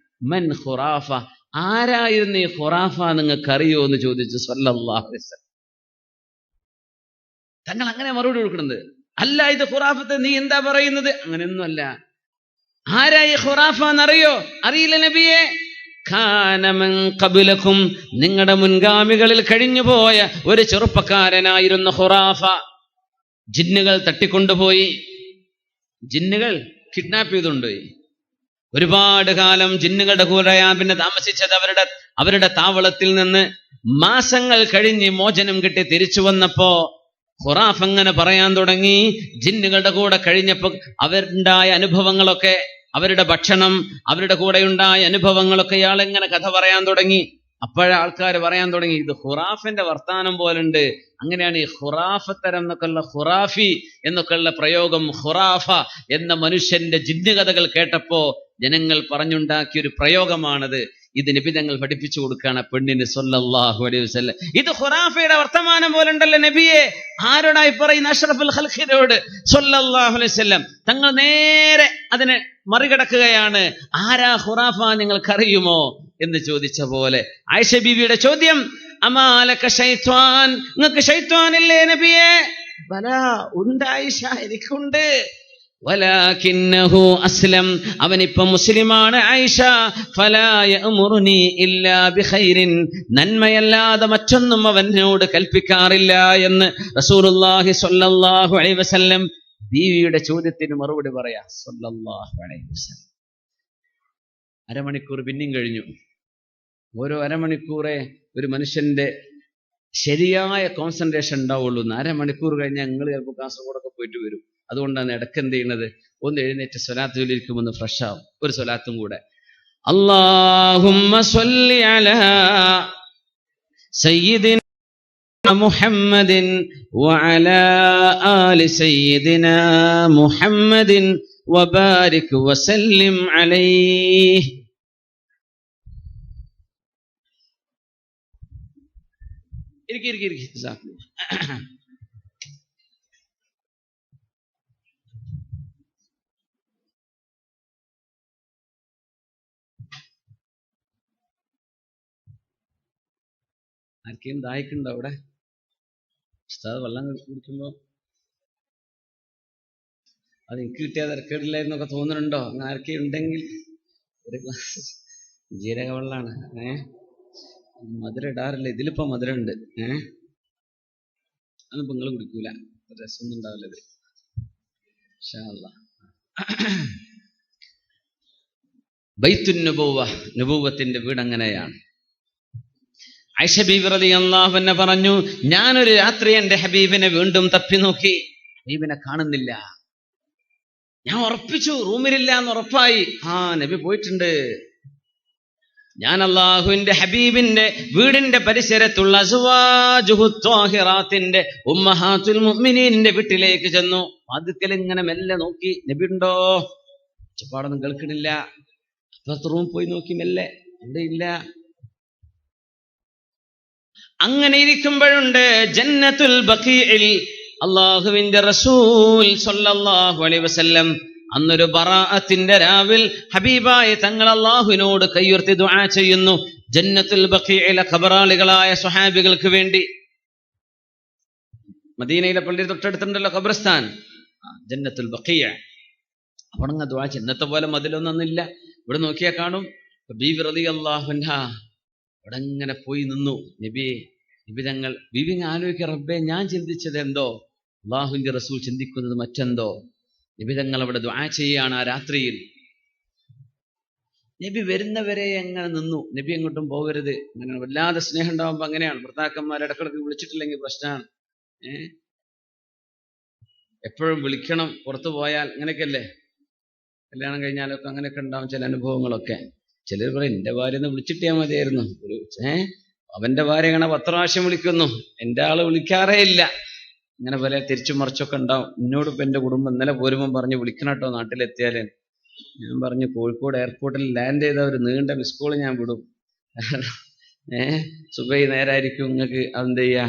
Speaker 1: മൻ ഖുറാഫ, ആരായിരുന്നു ഈ ഖുറാഫ നിങ്ങൾക്കറിയോ എന്ന് ചോദിച്ചു സല്ലല്ലാഹു അലൈഹി വസല്ലം. തങ്ങൾ അങ്ങനെ മറുപടി കൊടുക്കുന്നത് അല്ല, ഇത് ഖുറാഫത്തെ നീ എന്താ പറയുന്നത്, അങ്ങനെയൊന്നും അല്ല. ആരാ ഈ ഖുറാഫ എന്നറിയോ? അറിയില്ല നബിയെ. ഖാനമൻ ഖബലകും, നിങ്ങളുടെ മുൻഗാമികളിൽ കഴിഞ്ഞുപോയ ഒരു ചെറുപ്പക്കാരനായിരുന്നു ഖുറാഫ. ജിന്നുകൾ തട്ടിക്കൊണ്ടുപോയി, ജിന്നുകൾ കിഡ്നാപ്പ് ചെയ്തുകൊണ്ടുപോയി. ഒരുപാട് കാലം ജിന്നുകളുടെ കൂടെയാ പിന്നെ താമസിച്ചത്. അവരുടെ താവളത്തിൽ നിന്ന് മാസങ്ങൾ കഴിഞ്ഞ് മോചനം കിട്ടി തിരിച്ചു വന്നപ്പോ ഖുറാഫ് അങ്ങനെ പറയാൻ തുടങ്ങി. ജിന്നുകളുടെ കൂടെ കഴിഞ്ഞപ്പോ അവരുണ്ടായ അനുഭവങ്ങളൊക്കെ, അവരുടെ ഭക്ഷണം, അവരുടെ കൂടെ ഉണ്ടായ അനുഭവങ്ങളൊക്കെ ഇയാളെങ്ങനെ കഥ പറയാൻ തുടങ്ങി. അപ്പോഴ ആൾക്കാർ പറയാൻ തുടങ്ങി, ഇത് ഖുറാഫിന്റെ വർത്താനം പോലുണ്ട്. അങ്ങനെയാണ് ഈ ഖുറാഫത്തരം എന്നൊക്കെയുള്ള ഖുറാഫി എന്നൊക്കെയുള്ള പ്രയോഗം. ഖുറാഫ എന്ന മനുഷ്യന്റെ ജിന്ന് കഥകൾ കേട്ടപ്പോ ജനങ്ങൾ പറഞ്ഞുണ്ടാക്കിയ ഒരു പ്രയോഗമാണത്. ഇത് നബി തങ്ങൾ പഠിപ്പിച്ചു കൊടുക്കുകയാണ് പെണ്ണിന് സല്ലല്ലാഹു അലൈഹി വസല്ലം. ഇത് ഖുറാഫയുടെ വർത്തമാനം പോലുണ്ടല്ലോ നബിയെ. ആരോടായി പറയുന്ന? അഷ്റഫുൽ ഖൽഖിനോട് സല്ലല്ലാഹു അലൈഹി വസല്ലം. തങ്ങൾ നേരെ അതിനെ മറികടക്കുകയാണ്. ആരാ ഖുറാഫ നിങ്ങൾക്കറിയുമോ എന്ന് ചോദിച്ച പോലെ. ആയിഷ ബീവിയുടെ ചോദ്യം, അമാലക ശൈത്വാൻ, നിങ്ങൾക്ക് ശൈത്വാനില്ലേ നബിയെ? ബലാ, ഉണ്ട് ആയിഷ, എനിക്കുണ്ട്. വലാകിന്നഹു അസ്ലം, അവനിപ്പം മുസ്ലിമാണ് ആയിഷ. ഫലാ യഅ്മുറുനി ഇല്ലാ ബിഖൈരിൻ, നന്മയല്ലാതെ മറ്റൊന്നും അവനോട് കൽപ്പിക്കാറില്ല എന്ന് റസൂലുള്ളാഹി സ്വല്ലല്ലാഹു അലൈഹി വസല്ലം ബീവിയുടെ ചോദ്യത്തിന് മറുപടി പറയാ സ്വല്ലല്ലാഹു അലൈഹി വസല്ലം. അരമണിക്കൂർ പിന്നെയും കഴിഞ്ഞു. ഓരോ അരമണിക്കൂറേ ഒരു മനുഷ്യന്റെ ശരിയായ കോൺസെൻട്രേഷൻ ഉണ്ടാവുള്ളൂ. അരമണിക്കൂർ കഴിഞ്ഞാൽ നിങ്ങൾ ചിലപ്പോൾ കാസർഗോഡൊക്കെ പോയിട്ട് വരും. അതുകൊണ്ടാണ് ഇടയ്ക്ക് എന്ത് ചെയ്യുന്നത്, ഒന്ന് എഴുന്നേറ്റ് സ്വലാത്ത് ചൊല്ലിയിരിക്കുമ്പോൾ ഫ്രഷ് ആവും. ഒരു സ്വലാത്തും കൂടെ. അല്ലാഹുമ്മ സ്വല്ലി അലാ സയ്യിദിനാ മുഹമ്മദിൻ വഅലാ ആലി സയ്യിദിനാ മുഹമ്മദിൻ വബാരിക് വസല്ലിം അലൈഹി. ആർക്കെയും ദാഹിക്കുണ്ടോ അവിടെ? ഉസ്താദ് വെള്ളം കുടിക്കുമ്പോ അത് എനിക്ക് കിട്ടിയ തിരക്കേടില്ലായിരുന്നൊക്കെ തോന്നുന്നുണ്ടോ? അങ്ങനെ ആർക്കെയും ഉണ്ടെങ്കിൽ ഒരു ഗ്ലാസ് ജീരക വെള്ളമാണ്. മധുരം ഇടാറില്ല, ഇതിലിപ്പോ മധുരം ഉണ്ട്. അതിപ്പോ നിങ്ങൾ കുടിക്കൂല, രസമൊന്നും ഉണ്ടാവില്ല ഇത്. ഇൻഷാ അല്ലാഹ്. ബൈത്തുൻ നബുവ, നബുവത്തിന്റെ വീട് അങ്ങനെയാണ്. ആയിഷ ബീവി റളിയല്ലാഹു അൻഹ പറഞ്ഞു, ഞാനൊരു രാത്രി എന്റെ ഹബീബിനെ വീണ്ടും തപ്പി നോക്കി, ഹബീബിനെ കാണുന്നില്ല. ഞാൻ ഉറപ്പിച്ചു റൂമിലില്ല എന്ന് ഉറപ്പായി. നബി പോയിട്ടുണ്ട്. ഞാൻ അല്ലാഹുവിന്റെ ഹബീബിന്റെ വീടിന്റെ പരിസരത്തുള്ള അസ്വാജുഹു ത്വാഹിറാത്തിന്റെ ഉമ്മഹാത്തുൽ മുഅ്മിനീന്റെ വീട്ടിലേക്ക് ചെന്നു. വാതിൽക്കൽ ഇങ്ങനെ മെല്ലെ നോക്കി, നബി ഉണ്ടോ? ഒച്ചപ്പാടൊന്നും കേൾക്കണില്ല. അപ്പുറത്ത് റൂം പോയി നോക്കി, മെല്ലെ, അവിടെ ഇല്ല. അങ്ങനെ ഇരിക്കുമ്പോഴുണ്ട് ജന്നത്തുൽ ബഖീഇൽ അല്ലാഹുവിന്റെ റസൂൽ സ്വല്ലല്ലാഹു അലൈഹി വസല്ലം അന്നൊരു ബറാഅത്തിന്റെ രാവിൽ ഹബീബായ തങ്ങൾ അല്ലാഹുവിനോട് കയ്യുയർത്തി ദുആ ചെയ്യുന്നു. ജന്നത്തുൽ ബഖീഇലെ ഖബറാളികളായ സ്വഹാബികൾക്ക് വേണ്ടി. മദീനയിലെ പള്ളി തൊട്ടടുത്തുണ്ടല്ലോ ഖബർസ്ഥാൻ, ജന്നത്തുൽ ബഖീഅ. അവിടെ ദുആ ചെയ്യും. ഇന്നത്തെ പോലെ മതിലൊന്നൊന്നുമില്ല. ഇവിടെ നോക്കിയാൽ കാണും. ബീവി റളിയല്ലാഹു അൻഹ അവിടെ ഇങ്ങനെ പോയി നിന്നു. നബി തങ്ങൾ ബീവി ആലോചിക്കുക, റബ്ബേ, ഞാൻ ചിന്തിച്ചത് എന്തോ, അല്ലാഹുവിന്റെ റസൂൽ ചിന്തിക്കുന്നത് മറ്റെന്തോ. നബി തങ്ങൾ അവിടെ ദുആ ചെയ്യുകയാണ് ആ രാത്രിയിൽ. നബി വരുന്നവരെ എങ്ങനെ നിന്നു. നബി എങ്ങോട്ടും പോകരുത്. അങ്ങനെ വല്ലാതെ സ്നേഹം ഉണ്ടാവുമ്പോ അങ്ങനെയാണ്. ഭർത്താക്കന്മാരെ ഇടക്കിടക്ക് വിളിച്ചിട്ടില്ലെങ്കിൽ പ്രശ്നമാണ്. എപ്പോഴും വിളിക്കണം. പുറത്തു പോയാൽ അങ്ങനെയൊക്കെയല്ലേ, കല്യാണം കഴിഞ്ഞാലൊക്കെ അങ്ങനെയൊക്കെ ഉണ്ടാവും ചില അനുഭവങ്ങളൊക്കെ. ചിലർ പറയും, എന്റെ ഭാര്യന്ന് വിളിച്ചിട്ടിയാൽ മതിയായിരുന്നു. അവന്റെ ഭാര്യ ഇങ്ങനെ 10 പ്രാവശ്യം വിളിക്കുന്നു, എന്റെ ആള് വിളിക്കാറേ ഇല്ല. ഇങ്ങനെ പല തിരിച്ചു മറിച്ചൊക്കെ ഉണ്ടാവും. എന്നോട് ഇപ്പൊ എന്റെ കുടുംബം ഇന്നലെ പോരുമ്പം പറഞ്ഞ് വിളിക്കണം കേട്ടോ നാട്ടിലെത്തിയാലേ. ഞാൻ പറഞ്ഞു കോഴിക്കോട് എയർപോർട്ടിൽ ലാൻഡ് ചെയ്ത ഒരു നീണ്ട മിസ് കോൾ ഞാൻ വിടും. സുബൈ നേരായിരിക്കും, നിങ്ങൾക്ക് അതെന്ത് ചെയ്യാ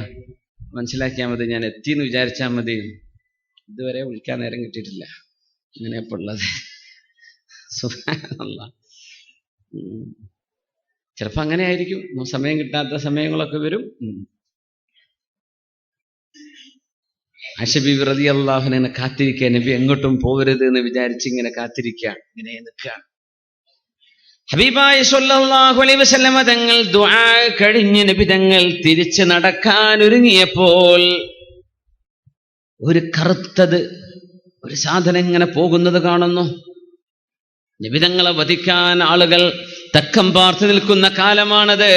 Speaker 1: മനസ്സിലാക്കിയാൽ മതി, ഞാൻ എത്തിയെന്ന് വിചാരിച്ചാൽ മതി. ഇതുവരെ വിളിക്കാൻ നേരം കിട്ടിയിട്ടില്ല. ഇങ്ങനെയപ്പോൾ ഉള്ളത് സുബ്ഹാനല്ലാഹ്. ചിലപ്പോൾ അങ്ങനെ ആയിരിക്കും, സമയം കിട്ടാത്ത സമയങ്ങളൊക്കെ വരും. ആയിഷ ബീവി റളിയല്ലാഹു അൻഹ കാത്തിരിക്കുക, നബി എങ്ങോട്ടും പോകരുത് എന്ന് വിചാരിച്ച് ഇങ്ങനെ കാത്തിരിക്കുക, ഇങ്ങനെ നിൽക്കുക. ഹബീബായ സ്വല്ലല്ലാഹു അലൈഹി വസല്ലമ തങ്ങൾ ദുആ കഴിഞ്ഞ് നബി തങ്ങൾ തിരിച്ച് നടക്കാൻ ഒരുങ്ങിയപ്പോൾ ഒരു കറുത്തത് ഒരു സാധനം ഇങ്ങനെ പോകുന്നത് കാണുന്നു. നബി തങ്ങളെ വധിക്കാൻ ആളുകൾ തക്കം പാർത്ത് നിൽക്കുന്ന കാലമാണത്.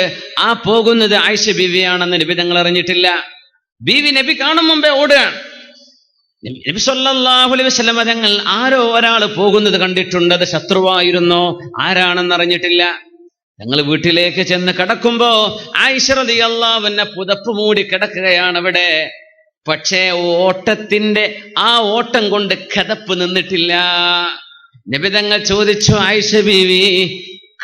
Speaker 1: ആ പോകുന്നത് ആയിഷ ബീവിയാണെന്ന് നബി തങ്ങൾ അറിഞ്ഞിട്ടില്ല. ബീവി നബി കാണും മുമ്പേ ഓടുകയാണ്. നബി സല്ലല്ലാഹു അലൈഹി വസല്ലം തങ്ങൾ ആരോ ഒരാൾ പോകുന്നത് കണ്ടിട്ടുണ്ട്. അത് ശത്രുവായിരുന്നോ ആരാണെന്ന് അറിഞ്ഞിട്ടില്ല. ഞങ്ങൾ വീട്ടിലേക്ക് ചെന്ന് കിടക്കുമ്പോ ആയിഷ റളിയല്ലാഹു അൻഹ പുതപ്പ് മൂടി കിടക്കുകയാണ് അവിടെ. പക്ഷേ ഓട്ടത്തിന്റെ ആ ഓട്ടം കൊണ്ട് കിതപ്പ് നിന്നിട്ടില്ല. നബി തങ്ങൾ ചോദിച്ചു, ആയിഷ ബീവി,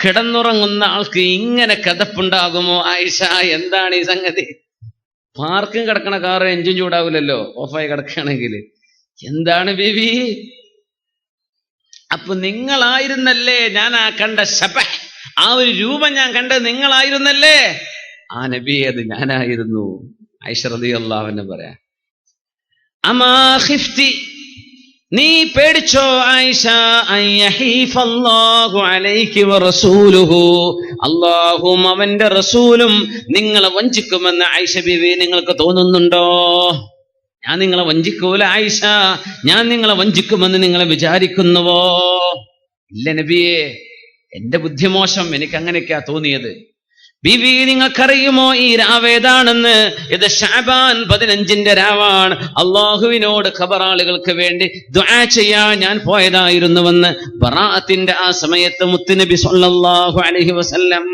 Speaker 1: കിടന്നുറങ്ങുന്ന ആൾക്ക് ഇങ്ങനെ കിതപ്പുണ്ടാകുമോ? ആയിഷ, എന്താണ് ഈ സംഗതി? പാർക്കും കിടക്കണ കാറ് എഞ്ചിൻ ചൂടാവില്ലല്ലോ ഓഫായി കിടക്കുകയാണെങ്കിൽ. എന്താണ് ബീവി? അപ്പൊ നിങ്ങളായിരുന്നല്ലേ ഞാൻ ആ കണ്ട ശബഹ്, ആ ഒരു രൂപം ഞാൻ കണ്ടത് നിങ്ങളായിരുന്നല്ലേ? ആ നബി, അത് ഞാനായിരുന്നു. ആയിഷ റളിയല്ലാഹു അൻഹ പറയാ, അമാ ഖിഫ്തി, നീ പേടിച്ചോ ആയിഷ, അയ്യഹീഫല്ലാഹു അലൈകി വറസൂലുഹു, അല്ലാഹും അവന്റെ റസൂലും നിങ്ങളെ വഞ്ചിക്കുമെന്ന് ആയിഷ ബീവി നിങ്ങൾക്ക് തോന്നുന്നുണ്ടോ? ഞാൻ നിങ്ങളെ വഞ്ചിക്കൂല ആയിഷ, ഞാൻ നിങ്ങളെ വഞ്ചിക്കുമെന്ന് നിങ്ങളെ വിചാരിക്കുന്നുവോ? ഇല്ല നബിയെ, എന്റെ ബുദ്ധിമോശം, എനിക്ക് അങ്ങനെയൊക്കെയാ തോന്നിയത്. ബീവി, നിങ്ങൾക്കറിയുമോ ഈ രാവേതാണെന്ന്? ഇത് ശഅബാൻ 15 രാവാണ്. അള്ളാഹുവിനോട് ഖബറാളുകൾക്ക് വേണ്ടി ദുആ ചെയ്യാൻ ഞാൻ പോയതായിരുന്നുവെന്ന് ബറാഅത്തിന്റെ ആ സമയത്ത് മുത്തുനബി സ്വല്ലല്ലാഹു അലൈഹി വസല്ലം.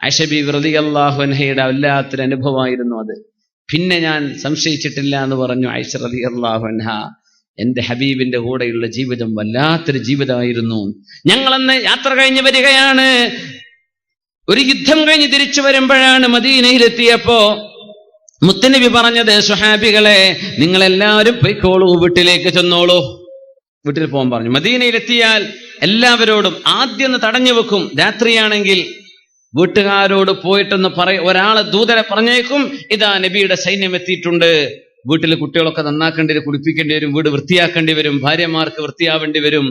Speaker 1: ആയിഷ ബീവി റളിയല്ലാഹു അൻഹയുടെ വല്ലാത്തൊരു അനുഭവമായിരുന്നു അത്. പിന്നെ ഞാൻ സംശയിച്ചിട്ടില്ല എന്ന് പറഞ്ഞു ആയിഷ റളിയല്ലാഹു അൻഹ. എന്റെ ഹബീബിന്റെ കൂടെയുള്ള ജീവിതം വല്ലാത്തൊരു ജീവിതമായിരുന്നു. ഞങ്ങളന്ന് യാത്ര കഴിഞ്ഞ് വരികയാണ്. ഒരു യുദ്ധം കഴിഞ്ഞ് തിരിച്ചു വരുമ്പോഴാണ് മദീനയിലെത്തിയപ്പോ മുത്തുനബി പറഞ്ഞത്, സ്വഹാബികളെ, നിങ്ങളെല്ലാവരും പോയിക്കോളൂ, വീട്ടിലേക്ക് ചെന്നോളൂ. വീട്ടിൽ പോകാൻ പറഞ്ഞു. മദീനയിലെത്തിയാൽ എല്ലാവരോടും ആദ്യം ഒന്ന് തടഞ്ഞു വെക്കും. രാത്രിയാണെങ്കിൽ വീട്ടുകാരോട് പോയിട്ടൊന്ന് ഒരാളെ ദൂതരെ പറഞ്ഞേക്കും, ഇതാ നബിയുടെ സൈന്യം എത്തിയിട്ടുണ്ട്. വീട്ടിൽ കുട്ടികളൊക്കെ നന്നാക്കേണ്ടി വരും, കുളിപ്പിക്കേണ്ടി വരും, വീട് വൃത്തിയാക്കേണ്ടി വരും, ഭാര്യമാർക്ക് വൃത്തിയാവേണ്ടി വരും.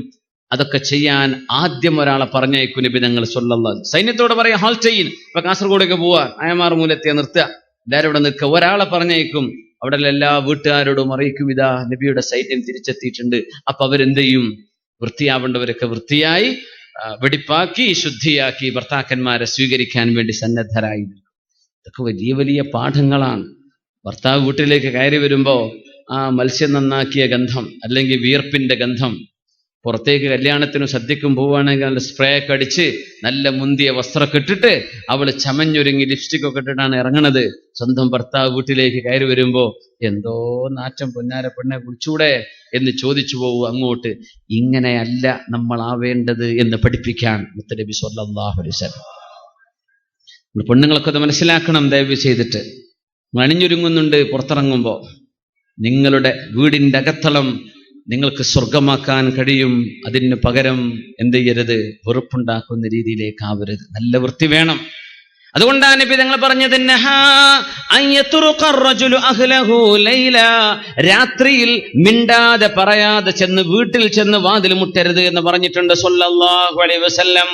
Speaker 1: അതൊക്കെ ചെയ്യാൻ ആദ്യം ഒരാളെ പറഞ്ഞയക്കും നബി തങ്ങൾ സ്വല്ലല്ലാഹു. സൈന്യത്തോട് പറയാം, ഹാൾ ചെയ്യും. ഇപ്പൊ കാസർഗോഡേക്ക് പോവാ, അയമാർ മൂലത്തിയ നിർത്തുക, എല്ലാവരും ഇവിടെ നിൽക്കുക. ഒരാളെ പറഞ്ഞയക്കും, അവിടെ എല്ലാ വീട്ടുകാരോടും അറിയിക്കും, ഇതാ നബിയുടെ സൈന്യം തിരിച്ചെത്തിയിട്ടുണ്ട്. അപ്പൊ അവരെന്ത് ചെയ്യും? വൃത്തിയാവേണ്ടവരൊക്കെ വൃത്തിയായി വെടിപ്പാക്കി ശുദ്ധിയാക്കി ഭർത്താക്കന്മാരെ സ്വീകരിക്കാൻ വേണ്ടി സന്നദ്ധരായി. ഇതൊക്കെ വലിയ വലിയ പാഠങ്ങളാണ്. ഭർത്താവ് വീട്ടിലേക്ക് കയറി വരുമ്പോ ആ മത്സ്യം നന്നാക്കിയ ഗന്ധം, അല്ലെങ്കിൽ വിയർപ്പിന്റെ ഗന്ധം, പുറത്തേക്ക് കല്യാണത്തിനും സദ്യക്കും പോവുകയാണെങ്കിൽ നല്ല സ്പ്രേ ഒക്കെ അടിച്ച് നല്ല മുന്തിയ വസ്ത്രമൊക്കെ ഇട്ടിട്ട് അവള് ചമഞ്ഞൊരുങ്ങി ലിപ്സ്റ്റിക് ഒക്കെ ഇട്ടിട്ടാണ് ഇറങ്ങണത്. സ്വന്തം ഭർത്താവ് വീട്ടിലേക്ക് കയറി വരുമ്പോ എന്തോ നാറ്റം, പൊന്നാര പെണ്ണെ കുളിച്ചൂടെ എന്ന് ചോദിച്ചു പോവും അങ്ങോട്ട്. ഇങ്ങനെയല്ല നമ്മൾ ആവേണ്ടത് എന്ന് പഠിപ്പിക്കാൻ മുത്തനബി സ്വല്ലല്ലാഹു അലൈഹി വസല്ലം. പെണ്ണുങ്ങളൊക്കെ അത് മനസ്സിലാക്കണം. ദയവ് ചെയ്തിട്ട് അണിഞ്ഞൊരുങ്ങുന്നുണ്ട് പുറത്തിറങ്ങുമ്പോ, നിങ്ങളുടെ വീടിന്റെ അകത്തളം നിങ്ങൾക്ക് സ്വർഗമാക്കാൻ കഴിയും. അതിന് പകരം എന്ത് ചെയ്യരുത്? വെറുപ്പുണ്ടാക്കുന്ന രീതിയിലേക്ക് ആവരുത്. നല്ല വൃത്തി വേണം. അതുകൊണ്ടാണ് നബി തങ്ങൾ പറഞ്ഞത്, രാത്രിയിൽ മിണ്ടാതെ പറയാതെ ചെന്ന് വീട്ടിൽ ചെന്ന് വാതിൽ മുട്ടരുത് എന്ന് പറഞ്ഞിട്ടുണ്ട് സ്വല്ലല്ലാഹു അലൈഹി വസല്ലം.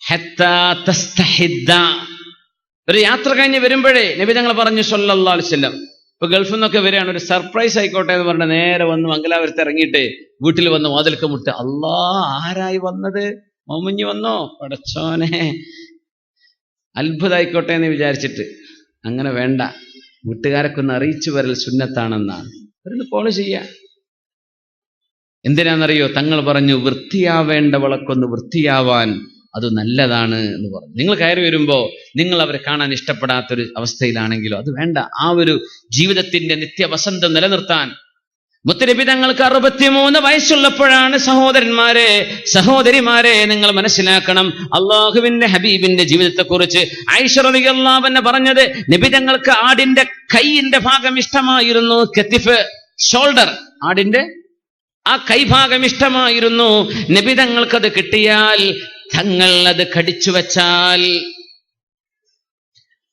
Speaker 1: ഹത്താ തസ്തഹിദ്ദ, ഒരു യാത്ര കഴിഞ്ഞ് വരുമ്പോഴേ നബി തങ്ങൾ പറഞ്ഞു സ്വല്ലല്ലാഹു അലൈഹി വസല്ലം, ഇപ്പൊ ഗൾഫിൽ നിന്നൊക്കെ വരികയാണ്, ഒരു സർപ്രൈസ് ആയിക്കോട്ടെ എന്ന് പറഞ്ഞ നേരെ വന്ന് മംഗലാപുരത്ത് ഇറങ്ങിയിട്ട് വീട്ടിൽ വന്ന് വാതിൽക്ക് മുട്ട. അല്ലാ, ആരായി വന്നത്? മൗമുഞ്ഞി വന്നോ? പടച്ചോനെ, അത്ഭുതമായിക്കോട്ടെ എന്ന് വിചാരിച്ചിട്ട്. അങ്ങനെ വേണ്ട, വീട്ടുകാരൊക്കെ ഒന്ന് അറിയിച്ചു വരൽ സുന്നത്താണെന്നാണ്. അവരൊന്ന് ഫോളോ ചെയ്യാ. എന്തിനാണെന്നറിയോ? തങ്ങൾ പറഞ്ഞു, വൃത്തിയാവേണ്ടവളൊക്കൊന്ന് വൃത്തിയാവാൻ അത് നല്ലതാണ് എന്ന് പറഞ്ഞു. നിങ്ങൾ കയറി വരുമ്പോ നിങ്ങൾ അവരെ കാണാൻ ഇഷ്ടപ്പെടാത്തൊരു അവസ്ഥയിലാണെങ്കിലോ അത് വേണ്ട. ആ ഒരു ജീവിതത്തിന്റെ നിത്യവസന്തം നിലനിർത്താൻ മുത്തുനബി തങ്ങൾക്ക് 63 വയസ്സുള്ളപ്പോഴാണ് സഹോദരന്മാരെ, സഹോദരിമാരെ, നിങ്ങൾ മനസ്സിലാക്കണം അള്ളാഹുവിന്റെ ഹബീബിന്റെ ജീവിതത്തെക്കുറിച്ച് ആയിഷ റളിയല്ലാഹു അൻഹ പറഞ്ഞത്, നബി തങ്ങൾക്ക് ആടിന്റെ കൈയിന്റെ ഭാഗം ഇഷ്ടമായിരുന്നു. കത്തിഫ്, ഷോൾഡർ, ആടിന്റെ ആ കൈഭാഗം ഇഷ്ടമായിരുന്നു. നബി തങ്ങൾക്കത് കിട്ടിയാൽ തങ്ങൾ അത് കടിച്ചു വച്ചാൽ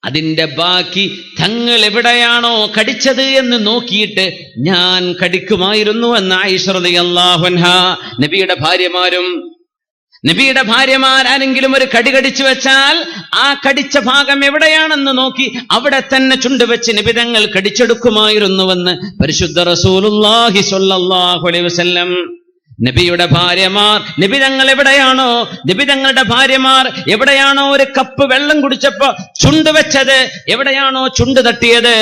Speaker 1: അതിന്റെ ബാക്കി തങ്ങൾ എവിടെയാണോ കടിച്ചത് എന്ന് നോക്കിയിട്ട് ഞാൻ കടിക്കുമായിരുന്നു എന്ന് ആയിഷ റളിയല്ലാഹു അൻഹ. നബിയുടെ ഭാര്യമാരാരെങ്കിലും ഒരു കടി കടിച്ചു വെച്ചാൽ ആ കടിച്ച ഭാഗം എവിടെയാണെന്ന് നോക്കി അവിടെ തന്നെ ചുണ്ടുവെച്ച് നബി തങ്ങൾ കടിച്ചെടുക്കുമായിരുന്നുവെന്ന് പരിശുദ്ധ റസൂലുള്ളാഹി സ്വല്ലല്ലാഹു അലൈഹി വസല്ലം. നബിയുടെ ഭാര്യമാർ, നബി തങ്ങൾ എവിടെയാണോ, നബി തങ്ങളുടെ ഭാര്യമാർ എവിടെയാണോ ഒരു കപ്പ് വെള്ളം കുടിച്ചപ്പോ ചുണ്ട് വെച്ചത്, എവിടെയാണോ ചുണ്ട് തട്ടിയത്,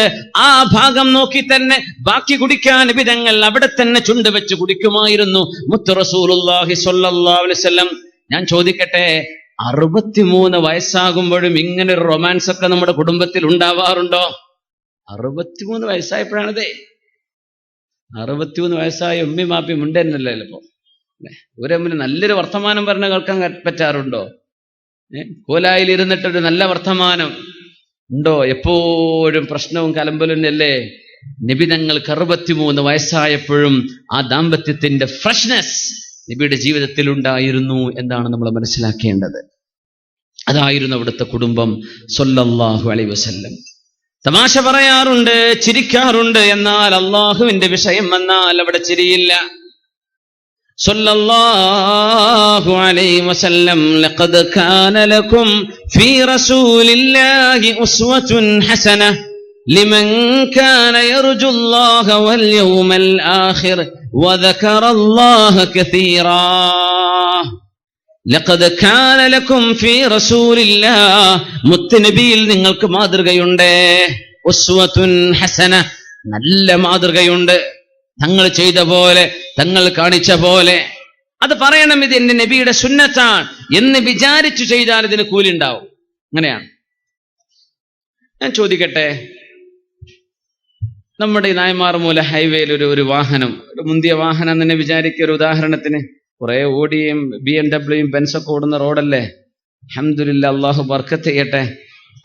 Speaker 1: ആ ഭാഗം നോക്കി തന്നെ ബാക്കി കുടിക്കാൻ നബി തങ്ങൾ അവിടെ തന്നെ ചുണ്ട് വെച്ച് കുടിക്കുമായിരുന്നു മുത്ത് റസൂലുള്ളാഹി സ്വല്ലല്ലാഹു അലൈഹി വസല്ലം. ഞാൻ ചോദിക്കട്ടെ, 63 വയസ്സാകുമ്പോഴും ഇങ്ങനെ ഒരു റൊമാൻസ് ഒക്കെ നമ്മുടെ കുടുംബത്തിൽ ഉണ്ടാവാറുണ്ടോ? 63 വയസ്സായപ്പോഴാണതേ. 63 വയസ്സായ ഉമ്മി മാപ്പി മുണ്ടന്നല്ലേ ചിലപ്പോ ഒരു നല്ലൊരു വർത്തമാനം പറഞ്ഞ് കേൾക്കാൻ പറ്റാറുണ്ടോ? കോലായിലിരുന്നിട്ടൊരു നല്ല വർത്തമാനം ഉണ്ടോ? എപ്പോഴും പ്രശ്നവും കലമ്പലും അല്ലേ? നബി തങ്ങൾക്ക് 63 വയസ്സായപ്പോഴും ആ ദാമ്പത്യത്തിന്റെ ഫ്രഷ്നെസ് നബിയുടെ ജീവിതത്തിൽ ഉണ്ടായിരുന്നു എന്നാണ് നമ്മൾ മനസ്സിലാക്കേണ്ടത്. അതായിരുന്നു അവിടുത്തെ കുടുംബം സ്വല്ലല്ലാഹു അലൈഹി വസല്ലം. തമാശ പറയാറുണ്ട്, ചിരിക്കാറുണ്ട്, എന്നാൽ അള്ളാഹുവിന്റെ വിഷയം വന്നാൽ അവിടെ ചിരിയില്ല. സ്വല്ലല്ലാഹു അലൈഹി വസല്ലം, ലഖദ് കാന ലക്കും ഫീ റസൂലില്ലാഹി ഉസ്വത്തുൻ ഹസന ലിമൻ കാന യർജുല്ലാഹ വൽ യൗമൽ ആഖിർ വദകറല്ലാഹ കസീറാ. ലഖദ് കാന ലക്കും ഫീ റസൂലില്ലാഹ്, മുത്തുനബിയിൽ നിങ്ങൾക്ക് മാതൃകയുണ്ട്. ഉസ്വത്തുൻ ഹസന, നല്ല മാതൃകയുണ്ട്. തങ്ങൾ ചെയ്ത പോലെ, തങ്ങൾ കാണിച്ച പോലെ അത് പറയണം. ഇത് എന്റെ നബിയുടെ സുന്നത്താണ് എന്ന് വിചാരിച്ചു ചെയ്താൽ ഇതിന് കൂലി ഉണ്ടാവും. അങ്ങനെയാണ്. ഞാൻ ചോദിക്കട്ടെ, നമ്മുടെ ഈ നായമാർമൂല ഹൈവേയിൽ ഒരു വാഹനം, ഒരു മുന്തിയ വാഹനം തന്നെ വിചാരിക്കുക. ഒരു ഉദാഹരണത്തിന്, കുറെ ഓടിയും BMW ബെൻസൊക്കെ ഓടുന്ന റോഡല്ലേ? അൽഹംദുലില്ലാ, അള്ളാഹു ബർക്കത്ത് ചെയ്യട്ടെ.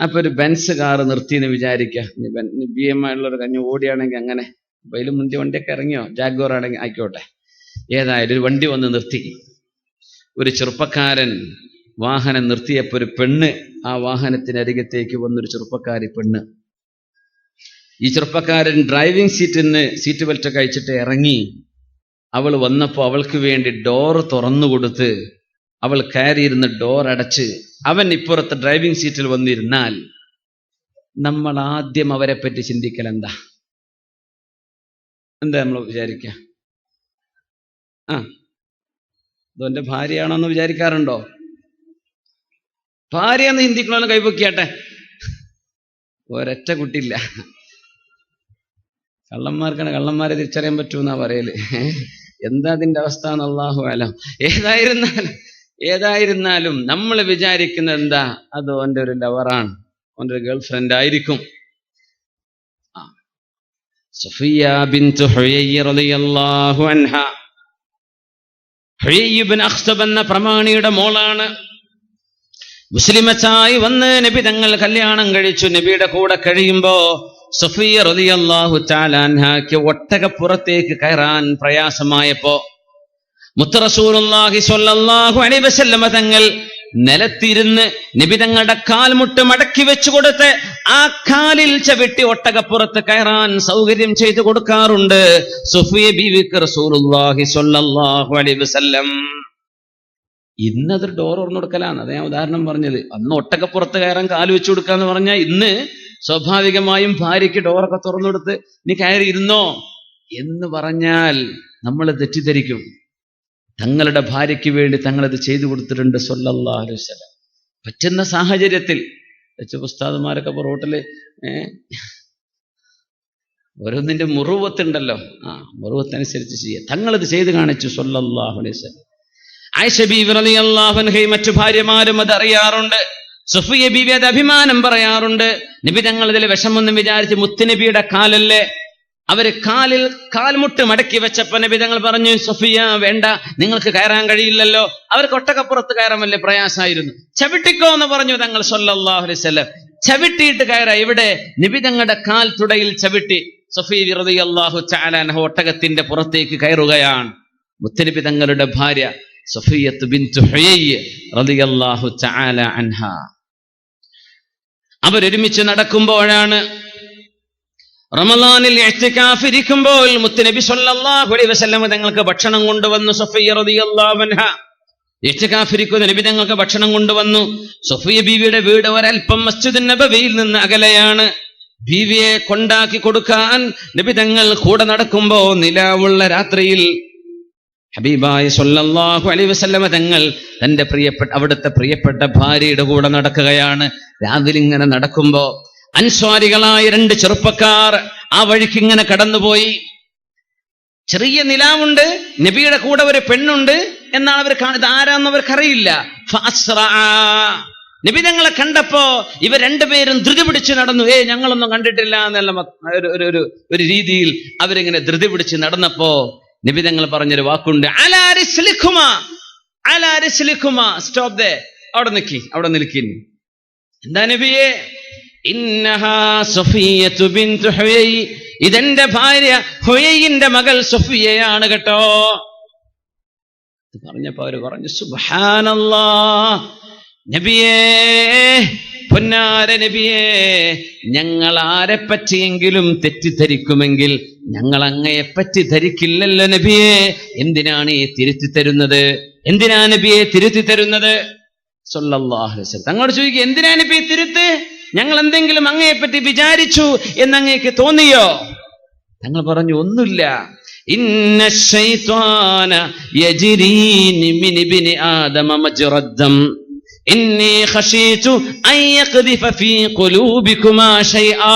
Speaker 1: അപ്പൊ ഒരു ബെൻസ് കാറ് നിർത്തിയെന്ന് വിചാരിക്കുക. BM ഉള്ളൊരു കഞ്ഞി ഓടിയാണെങ്കിൽ അങ്ങനെ, അപ്പൊ അതിൽ മുന്തിയ വണ്ടിയൊക്കെ ഇറങ്ങിയോ, ജാഗ്വർ ആണെങ്കിൽ ആയിക്കോട്ടെ, ഏതായാലും ഒരു വണ്ടി വന്ന് നിർത്തി. ഒരു ചെറുപ്പക്കാരൻ വാഹനം നിർത്തിയപ്പോ ഒരു പെണ്ണ് ആ വാഹനത്തിനരികത്തേക്ക് വന്നൊരു ചെറുപ്പക്കാരി പെണ്ണ്. ഈ ചെറുപ്പക്കാരൻ ഡ്രൈവിംഗ് സീറ്റിൽ നിന്ന് സീറ്റ് ബെൽറ്റ് ഒക്കെ അഴിച്ചിട്ട് ഇറങ്ങി. അവൾ വന്നപ്പോ അവൾക്ക് വേണ്ടി ഡോർ തുറന്നു കൊടുത്ത് അവൾ കയറിയിരുന്ന് ഡോർ അടച്ച് അവൻ ഇപ്പുറത്ത് ഡ്രൈവിംഗ് സീറ്റിൽ വന്നിരുന്നാൽ നമ്മൾ ആദ്യം അവരെ പറ്റി ചിന്തിക്കൽ എന്താ നമ്മൾ വിചാരിക്ക? ഇതെന്റെ ഭാര്യയാണോ എന്ന് വിചാരിക്കാറുണ്ടോ? ഭാര്യയെന്ന് ചിന്തിക്കണമെന്ന് കൈപൊക്കിയാട്ടെ. ഒരൊറ്റ കുട്ടിയില്ല. കള്ളന്മാർക്കാണ് കള്ളന്മാരെ തിരിച്ചറിയാൻ പറ്റൂന്നാ പറയല്. എന്താ അതിന്റെ അവസ്ഥ എന്ന് അല്ലാഹു അലം. ഏതായിരുന്നാലും നമ്മൾ വിചാരിക്കുന്നത് എന്താ? അത് ഓന്റെ ഒരു ലവറാണ്, ഓന്റെ ഒരു ഗേൾ ഫ്രണ്ട് ആയിരിക്കും. സഫിയ ബിൻതു ഹുയയ്യ് റളിയല്ലാഹു അൻഹ, ഹുയയ്യ് ഇബ്നു അഖ്തബ് എന്ന പ്രമാണിയുടെ മോളാണ്. മുസ്ലിമത്തായി വന്ന് നബി തങ്ങൾ കല്യാണം കഴിച്ചു. നബിയുടെ കൂടെ കഴിയുമ്പോ സഫിയ റളിയല്ലാഹു തആല അൻഹയ്ക്ക് ഒട്ടകപ്പുറത്തേക്ക് കയറാൻ പ്രയാസമായപ്പോ മുത്ത് റസൂലുള്ളാഹി സ്വല്ലല്ലാഹു അലൈഹി വസല്ലം തങ്ങൾ നിലത്തിരുന്ന് നബി തങ്ങളുടെ കാൽമുട്ട് മടക്കി വെച്ചു കൊടുത്ത് ആ കാലിൽ ചവിട്ടി ഒട്ടകപ്പുറത്ത് കയറാൻ സൗകര്യം ചെയ്തു കൊടുക്കാറുണ്ട് സഫിയ ബീവിക്ക് റസൂലുള്ളാഹി സ്വല്ലല്ലാഹു അലൈഹി വസല്ലം. ഇന്നതൊരു ഡോർ തുറന്നു കൊടുക്കലാണ്. അത് ഞാൻ ഉദാഹരണം പറഞ്ഞത്. അന്ന് ഒട്ടകപ്പുറത്ത് കയറാൻ കാല് വെച്ചു കൊടുക്കാന്ന് പറഞ്ഞാൽ ഇന്ന് സ്വാഭാവികമായും ഭാര്യയ്ക്ക് ഡോറൊക്കെ തുറന്നു കൊടുത്ത് നീ കയറി ഇരുന്നോ എന്ന് പറഞ്ഞാൽ നമ്മൾ തെറ്റിദ്ധരിക്കും. തങ്ങളുടെ ഭാര്യയ്ക്ക് വേണ്ടി തങ്ങളത് ചെയ്തു കൊടുത്തിട്ടുണ്ട് സ്വല്ലല്ലാഹു അലൈഹി വസല്ലം. പറ്റുന്ന സാഹചര്യത്തിൽ ഉസ്താദുമാരൊക്കെ റോട്ടില് ഓരോന്നിന്റെ മുറുവത്തുണ്ടല്ലോ, മുറുവത്തനുസരിച്ച് ചെയ്യുക. തങ്ങളത് ചെയ്ത് കാണിച്ചു സ്വല്ലല്ലാഹു അലൈഹി വസല്ലം. ആയിഷ ബീവി റളിയല്ലാഹു അൻഹയും മറ്റു ഭാര്യമാരും അത് അറിയാറുണ്ട്. സഫിയ ബീവി അത് അഭിമാനം പറയാറുണ്ട്. നബി തങ്ങൾ ഇതിൽ വിഷമൊന്നും വിചാരിച്ച് മുത്തുനബിയുടെ കാലല്ലേ, അവര് കാൽമുട്ട് മടക്കി വെച്ചപ്പോ നബി തങ്ങൾ പറഞ്ഞു, സഫിയ വേണ്ട, നിങ്ങൾക്ക് കയറാൻ കഴിയില്ലല്ലോ. അവർക്ക് ഒട്ടകപ്പുറത്ത് കയറാൻ വലിയ പ്രയാസമായിരുന്നു. ചവിട്ടിക്കോ എന്ന് പറഞ്ഞു തങ്ങൾ സല്ലല്ലാഹു അലൈഹി വസല്ലം. ചവിട്ടിയിട്ട് കയറാം. ഇവിടെ നബി തങ്ങളുടെ കാൽ തുടയിൽ ചവിട്ടി സഫിയ റളിയല്ലാഹു തആല അൻഹ ഒട്ടകത്തിന്റെ പുറത്തേക്ക് കയറുകയാണ്. മുത്തനബി തങ്ങളുടെ ഭാര്യ സഫിയ്യത്ത് ബിൻതു ഹുയയ്യ് റളിയല്ലാഹു തആല അൻഹ. അവരൊരുമിച്ച് നടക്കുമ്പോഴാണ് റമളാനിൽ ഇഅ്തികാഫ് ഇരിക്കുമ്പോൾ മുത്തുനബി സ്വല്ലല്ലാഹു അലൈഹി വസല്ലം തങ്ങൾക്ക് ഭക്ഷണം കൊണ്ടുവന്നു. സഫിയ്യ റളിയല്ലാഹു അൻഹ ഇഅ്തികാഫ് ഇരിക്കുന്ന നബി തങ്ങൾക്ക് ഭക്ഷണം കൊണ്ടുവന്നു. സഫിയ്യ ബീവിയുടെ വീട് ഒരൽപ്പം മസ്ജിദുൻ നബവിയിൽ നിന്ന് അകലെയാണ്. ബീവിയെ കൊണ്ടാക്കി കൊടുക്കാൻ നബി തങ്ങൾ കൂടെ നടക്കുമ്പോ നിലാവുള്ള രാത്രിയിൽ ഹബീബായ സ്വല്ലല്ലാഹു അലൈഹി വസല്ലം തങ്ങൾ തന്റെ അവിടുത്തെ പ്രിയപ്പെട്ട ഭാര്യയുടെ കൂടെ നടക്കുകയാണ്. രാവിലെ ഇങ്ങനെ നടക്കുമ്പോ അൻസ്വാരികളായ 2 ചെറുപ്പക്കാർ ആ വഴിക്ക് ഇങ്ങനെ കടന്നുപോയി. ചെറിയ നിലാവുണ്ട്, നബിയുടെ കൂടെ ഒരു പെണ്ണുണ്ട് എന്നാണ് അവർ കാണുന്നത്. ആരാന്ന് അവർക്കറിയില്ല. നബി തങ്ങളെ കണ്ടപ്പോ ഇവർ 2 പേരും ധൃതി പിടിച്ച് നടന്നു. ഞങ്ങളൊന്നും കണ്ടിട്ടില്ല എന്നുള്ള ഒരു രീതിയിൽ അവരിങ്ങനെ ധൃതി പിടിച്ച് നടന്നപ്പോ നബി തങ്ങൾ പറഞ്ഞൊരു വാക്കുണ്ട്, അലാ റിസ്ലിക്കുമാ, അലാ റിസ്ലിക്കുമാ, സ്റ്റോപ്പ് ദേ, അവിടെ നിൽക്കിൻ. എന്താ നബിയെ? ഇന്നഹാ സഫിയ്യത്തു ബിൻതു ഹുയയ്, ഇതെന്റെ ഭാര്യ ഹുയയിന്റെ മകൾ സഫിയയാണ് കേട്ടോ. പറഞ്ഞപ്പോ അവര് പറഞ്ഞു, സുബ്ഹാനല്ലാഹ്, നബിയേ, പൊന്നാര നബിയേ, ഞങ്ങൾ ആരെ പറ്റിയെങ്കിലും തെറ്റിദ്ധരിക്കുമെങ്കിൽ ഞങ്ങൾ അങ്ങയെപ്പറ്റി ധരിക്കില്ലല്ലോ നബിയേ. എന്തിനാണ് ഈ തിരുത്തി തരുന്നത്? എന്തിനാ നബിയെ തിരുത്തി തരുന്നത്? സല്ലല്ലാഹു അലൈഹി വസല്ലം തങ്ങളോട് ചോദിക്കുക, എന്തിനാ നബിയെ തിരുത്ത്? ഞങ്ങൾ എന്തെങ്കിലും അങ്ങയെപ്പറ്റി വിചാരിച്ചു എന്നങ്ങേക്ക് തോന്നിയോ? തങ്ങൾ പറഞ്ഞു, ഒന്നുമില്ല. ഇന്ന ശൈത്വാന യജ്രീ മിൻ ഇബ്നി ആദമ മജ്റദ്ദം ഇന്നി ഖശീതു അൻ യഖ്ദിഫ ഫീ ഖുലൂബികുമാ ശൈആ.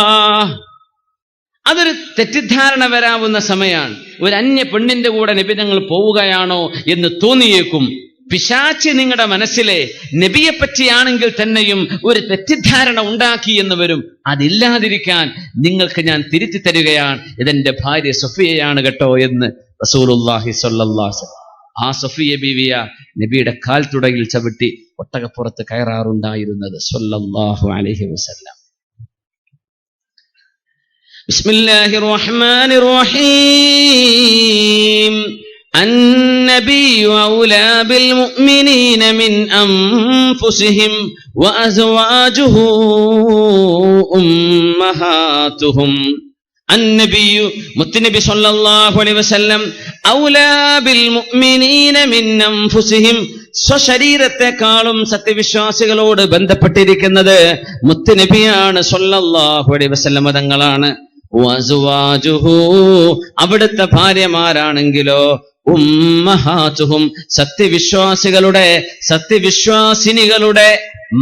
Speaker 1: അതൊരു തെറ്റിദ്ധാരണ വരാവുന്ന സമയമാണ്. ഒരു അന്യ പെണ്ണിന്റെ കൂടെ നബി തങ്ങൾ പോവുകയാണോ എന്ന് തോന്നിയേക്കും. പിശാച് നിങ്ങളുടെ മനസ്സിലെ നബിയെ പറ്റിയാണെങ്കിൽ തന്നെയും ഒരു തെറ്റിദ്ധാരണ ഉണ്ടാക്കി എന്ന് വരും. അതില്ലാതിരിക്കാൻ നിങ്ങൾക്ക് ഞാൻ തിരുത്തി തരികയാണ്, ഇതെന്റെ ഭാര്യ സഫിയയാണ് കേട്ടോ എന്ന് റസൂലുള്ളാഹി സ്വല്ലല്ലാഹു അലൈഹി വസല്ലം. ആ സഫിയ ബീവിയ നബിയുടെ കാൽ തുടയിൽ ചവിട്ടി ഒട്ടകപ്പുറത്ത് കയറാറുണ്ടായിരുന്നത് സ്വല്ലല്ലാഹു അലൈഹി വസല്ലം. ബിസ്മില്ലാഹിർ റഹ്മാനിർ റഹീം. النبي أولى بالمؤمنين من أنفسهم وأزواجه أمهاتهم. النبي മുത്തുനബി സ്വല്ലല്ലാഹു അലൈഹി വസല്ലം ഔലാ ബിൽ മുഅ്മിനീന മിൻ അൻഫുസിഹിം, സ്വശരീരത്തെക്കാളും സത്യവിശ്വാസികളോട് ബന്ധപ്പെട്ടിരിക്കുന്നത് മുത്തുനബിയാണ് സ്വല്ലല്ലാഹു അലൈഹി വസല്ലം തങ്ങളാണ്. വഅസ്വാജുഹു, അവിടുത്തെ ഭാര്യമാരാണെങ്കിലോ ഉമ്മഹാതുഹും, സത്യവിശ്വാസിനികളുടെ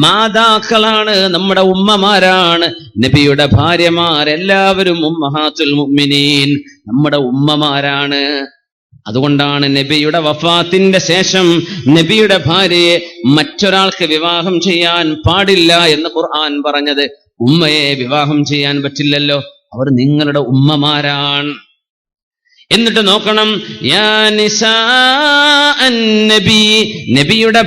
Speaker 1: മാതാക്കളാണ്, നമ്മുടെ ഉമ്മമാരാണ്. നബിയുടെ ഭാര്യമാരെല്ലാവരും ഉമ്മഹാത്തുൽ മുഅ്മിനീൻ, നമ്മുടെ ഉമ്മമാരാണ്. അതുകൊണ്ടാണ് നബിയുടെ വഫാത്തിന്റെ ശേഷം നബിയുടെ ഭാര്യയെ മറ്റൊരാൾക്ക് വിവാഹം ചെയ്യാൻ പാടില്ല എന്ന് ഖുർആൻ പറഞ്ഞത്. ഉമ്മയെ വിവാഹം ചെയ്യാൻ പറ്റില്ലല്ലോ, അവർ നിങ്ങളുടെ ഉമ്മമാരാണ്. എന്നിട്ട് നോക്കണം, യാ നിസാ അന്നബി, നബിയുടെ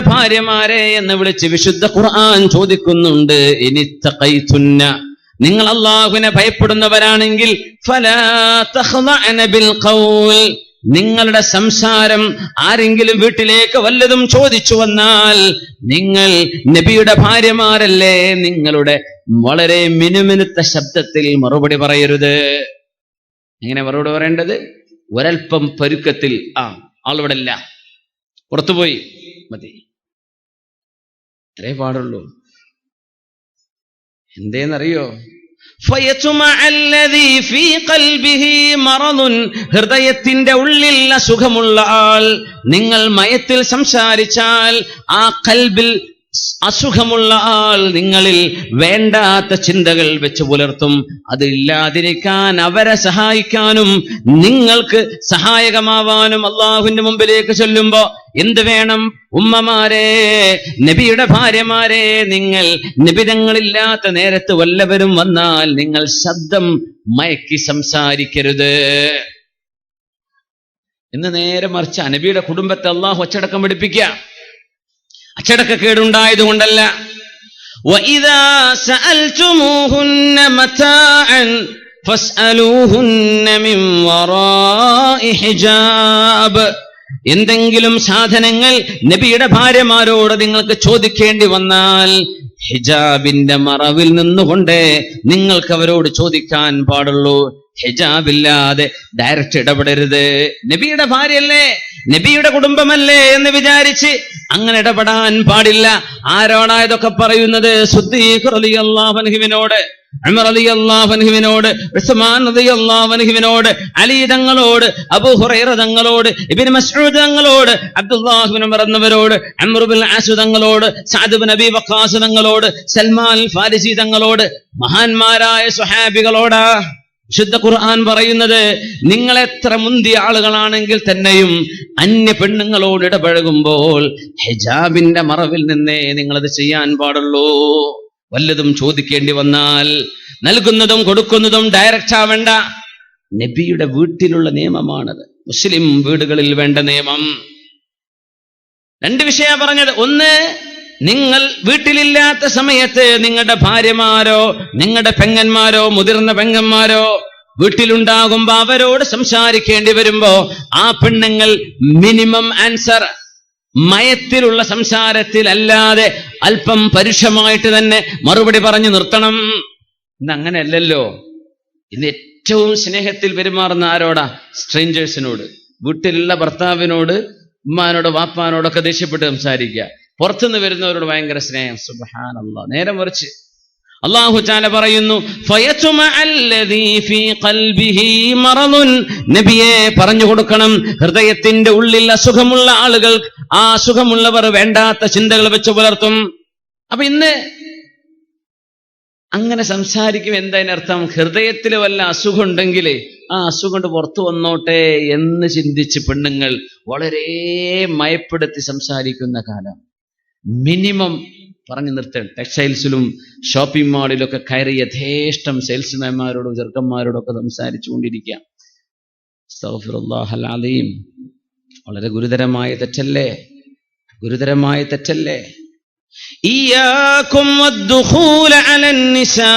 Speaker 1: ഭാര്യമാരെ എന്ന് വിളിച്ച് വിശുദ്ധ ഖുർആൻ ചോദിക്കുന്നുണ്ട്. ഇനിത്തഖൈതുന്ന, നിങ്ങൾ അല്ലാഹുവിനെ ഭയപ്പെടുന്നവരാണെങ്കിൽ ഫലാ തഖ്ളഅന ബിൽ ഖൗൽ, നിങ്ങളുടെ സംസാരം ആരെങ്കിലും വീട്ടിലേക്ക് വല്ലതും ചോദിച്ചു വന്നാൽ നിങ്ങൾ നബിയുടെ ഭാര്യമാരല്ലേ, നിങ്ങളുടെ വളരെ മിനുമിനുത്ത ശബ്ദത്തിൽ മറുപടി പറയരുത്. എങ്ങനെ മറുപടി പറയേണ്ടത്? ഒരൽപ്പം പരുക്കത്തിൽ, ആളിവിടെ ഇല്ല, പുറത്തുപോയി മതി, അത്രേ പാടുള്ളൂ. എന്തേന്നറിയോ? ഹൃദയത്തിന്റെ ഉള്ളിൽ അസുഖമുള്ള ആൾ നിങ്ങൾ മയത്തിൽ സംസാരിച്ചാൽ ആ ഖൽബിൽ അസുഖമുള്ള ആൾ നിങ്ങളിൽ വേണ്ടാത്ത ചിന്തകൾ വെച്ച് പുലർത്തും. അതില്ലാതിരിക്കാൻ, അവരെ സഹായിക്കാനും നിങ്ങൾക്ക് സഹായകമാവാനും അള്ളാഹുവിന്റെ മുമ്പിലേക്ക് ചൊല്ലുമ്പോ എന്ത് വേണം? ഉമ്മമാരെ, നബിയുടെ ഭാര്യമാരെ, നിങ്ങൾ നിബിധങ്ങളില്ലാത്ത നേരത്ത് വല്ലവരും വന്നാൽ നിങ്ങൾ ശബ്ദം മയക്കി സംസാരിക്കരുത്. ഇന്ന് നേരെ മറിച്ച് നബിയുടെ കുടുംബത്തെ അള്ളാഹു അച്ചടക്കം പഠിപ്പിക്കുക. അച്ചടക്കക്കേടുണ്ടായത് കൊണ്ടല്ല. وَإِذَا سَأَلْتُمُوهُنَّ مَتَاعًا فَاسْأَلُوهُنَّ مِنْ وَرَاءِ حِجَابٍ. എന്തെങ്കിലും സാധനങ്ങൾ നബിയുടെ ഭാര്യമാരോട് നിങ്ങൾക്ക് ചോദിക്കേണ്ടി വന്നാൽ ഹിജാബിന്റെ മറവിൽ നിന്നുകൊണ്ട് നിങ്ങൾക്ക് അവരോട് ചോദിക്കാൻ പാടുള്ളൂ. ഹിജാബില്ലാതെ ഡയറക്റ്റ് ഇടപെടരുത്. നബിയുടെ ഭാര്യയല്ലേ, നബിയുടെ കുടുംബമല്ലേ എന്ന് വിചാരിച്ച് അങ്ങനെ ഇടപെടാൻ പാടില്ല. ആരോടാ ഇതൊക്കെ പറയുന്നത്? സിദ്ദീഖ് റളിയല്ലാഹു അൻഹുവിനോട്, ഉമർ റളിയല്ലാഹു അൻഹുവിനോട്, ഉസ്മാൻ റളിയല്ലാഹു അൻഹുവിനോട്, അലി തങ്ങളോട്, അബൂ ഹുറൈറ തങ്ങളോട്, ഇബ്നു മസ്ഊദ് തങ്ങളോട്, അബ്ദുല്ലാഹ് ഇബ്നു ഉമർ എന്നവരോട്, അംർ ഇബ്നു ആസ് തങ്ങളോട്, സഅദ് ഇബ്നു അബീ വഖാസ് തങ്ങളോട്, സൽമാൻ ഫാരിസി തങ്ങളോട്, മഹാന്മാരായ സ്വഹാബികളോടാ വിശുദ്ധ ഖുർആൻ പറയുന്നത്. നിങ്ങൾ എത്ര മുന്തിയ ആളുകളാണെങ്കിൽ തന്നെയും അന്യ പെണ്ണുങ്ങളോട് ഇടപഴകുമ്പോൾ ഹിജാബിന്റെ മറവിൽ നിന്നേ നിങ്ങളത് ചെയ്യാൻ പാടുള്ളൂ. വല്ലതും ചോദിക്കേണ്ടി വന്നാൽ നൽകുന്നതും കൊടുക്കുന്നതും ഡയറക്റ്റ് ആവേണ്ട. നബിയുടെ വീട്ടിലുള്ള നിയമമാണത്, മുസ്ലിം വീടുകളിൽ വേണ്ട നിയമം. രണ്ട് വിഷയം പറഞ്ഞത്. ഒന്ന്, നിങ്ങൾ വീട്ടിലില്ലാത്ത സമയത്ത് നിങ്ങളുടെ ഭാര്യമാരോ നിങ്ങളുടെ പെങ്ങന്മാരോ മുതിർന്ന പെങ്ങന്മാരോ വീട്ടിലുണ്ടാകുമ്പോ അവരോട് സംസാരിക്കേണ്ടി വരുമ്പോ ആ പെണ്ണുങ്ങൾ മിനിമം ആൻസർ, മയത്തിലുള്ള സംസാരത്തിൽ അല്ലാതെ അല്പം പരുഷമായിട്ട് തന്നെ മറുപടി പറഞ്ഞു നിർത്തണം. ഇന്ന് അങ്ങനെയല്ലല്ലോ. ഇന്ന് ഏറ്റവും സ്നേഹത്തിൽ പെരുമാറുന്ന ആരോടാ? സ്ട്രേഞ്ചേഴ്സിനോട്. വീട്ടിലുള്ള ഭർത്താവിനോട്, ഉമ്മാനോട്, വാപ്പാനോടൊക്കെ ദേഷ്യപ്പെട്ട് സംസാരിക്കുക. പുറത്തുനിന്ന് വരുന്നവരോട് ഭയങ്കര സ്നേഹം. സുബ്ഹാനല്ലാഹ്. നേരെ മറിച്ച് അല്ലാഹു തആല പറയുന്നു, ഫയതുമഅല്ലദീ ഫീ ഖൽബിഹി മറദുൻ. നബിയെ പറഞ്ഞു കൊടുക്കണം, ഹൃദയത്തിന്റെ ഉള്ളിൽ അസുഖമുള്ള ആളുകൾ, ആ അസുഖമുള്ളവർ വേണ്ടാത്ത ചിന്തകൾ വെച്ച് പുലർത്തും. അപ്പൊ ഇന്ന് അങ്ങനെ സംസാരിക്കും. എന്തതിനർത്ഥം? ഹൃദയത്തിൽ വല്ല അസുഖം ഉണ്ടെങ്കിൽ ആ അസുഖം കൊണ്ട് പുറത്തു വന്നോട്ടെ എന്ന് ചിന്തിച്ച് പെണ്ണുങ്ങൾ വളരെ മയപ്പെടുത്തി സംസാരിക്കുന്ന കാലം. മിനിമം പറഞ്ഞു നിർത്തണം. ടെക്സ്റ്റൈൽസിലും ഷോപ്പിംഗ് മാളിലൊക്കെ കയറി യഥേഷ്ടം സെയിൽസ്മാൻമാരോടും ചെറുക്കന്മാരോടും ഒക്കെ സംസാരിച്ചു കൊണ്ടിരിക്കുക. അസ്തഗ്ഫിറുല്ലാഹൽ അലീം. വളരെ ഗുരുതരമായ തെറ്റല്ലേ? ഗുരുതരമായ തെറ്റല്ലേ? ഇയ്യാകും വദ്ദുഖൂല അലൻ നിസാ.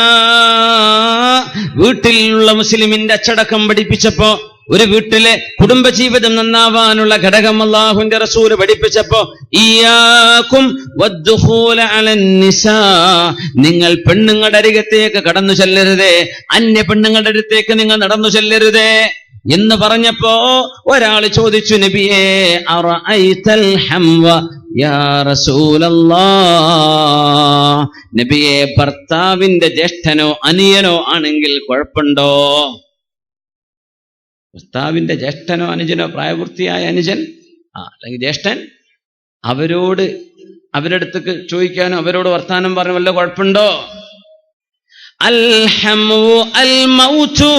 Speaker 1: വീട്ടിലുള്ള മുസ്ലിമിന്റെ അച്ചടക്കം പഠിപ്പിച്ചപ്പോ, ഒരു വീട്ടിലെ കുടുംബജീവിതം നന്നാവാനുള്ള ഘടകം അല്ലാഹുവിന്റെ റസൂൽ പഠിപ്പിച്ചപ്പോ, ഇയ്യാകും വദ്ദുഖൂല അലൻ നിസാ, നിങ്ങൾ പെണ്ണുങ്ങളുടെ അരികത്തേക്ക് കടന്നു ചെല്ലരുതേ, അന്യ പെണ്ണുങ്ങളുടെ അടുത്തേക്ക് നിങ്ങൾ നടന്നു ചെല്ലരുതേ എന്ന് പറഞ്ഞപ്പോ ഒരാൾ ചോദിച്ചു, നബിയേ അറഅയ്തൽ ഹംവ യാ റസൂലല്ലാഹ്. നബിയെ, ഭർത്താവിന്റെ ജ്യേഷ്ഠനോ അനിയനോ ആണെങ്കിൽ കുഴപ്പമുണ്ടോ? ഭർത്താവിന്റെ ജ്യേഷ്ഠനോ അനുജനോ, പ്രായപൂർത്തിയായ അനുജൻ അല്ലെങ്കിൽ ജ്യേഷ്ഠൻ, അവരുടെ അടുത്തേക്ക് ചോദിക്കാനോ അവരോട് വർത്താനം പറഞ്ഞു വല്ല കുഴപ്പമുണ്ടോ? അൽ ഹംവു അൽ മൗതു.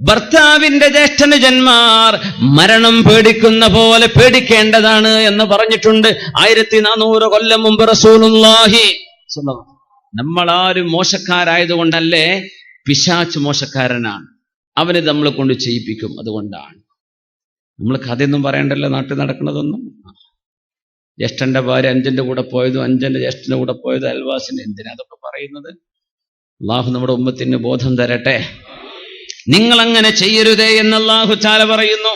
Speaker 1: ഭർത്താവിന്റെ ജ്യേഷ്ഠനുജന്മാർ മരണം പേടിക്കുന്ന പോലെ പേടിക്കേണ്ടതാണ് എന്ന് പറഞ്ഞിട്ടുണ്ട് 1400 കൊല്ലം മുമ്പ് റസൂലുള്ളാഹി. നമ്മളാരും മോശക്കാരായതുകൊണ്ടല്ലേ, പിശാച് മോശക്കാരനാണ്, അവന് നമ്മളെ കൊണ്ട് ചെയ്യിപ്പിക്കും. അതുകൊണ്ടാണ് നമ്മൾ കഥയൊന്നും പറയണ്ടല്ലോ, നാട്ടിൽ നടക്കുന്നതൊന്നും. ജ്യേഷ്ഠന്റെ ഭാര്യ അഞ്ചന്റെ കൂടെ പോയതും അഞ്ചന്റെ ജ്യേഷ്ഠന്റെ കൂടെ പോയതും അയൽവാസിന് എന്തിനാ അതൊക്കെ പറയുന്നത്? അള്ളാഹു നമ്മുടെ ഉമ്മത്തിന് ബോധം തരട്ടെ. നിങ്ങൾ അങ്ങനെ ചെയ്യരുതേ എന്ന് അല്ലാഹു തആല പറയുന്നു.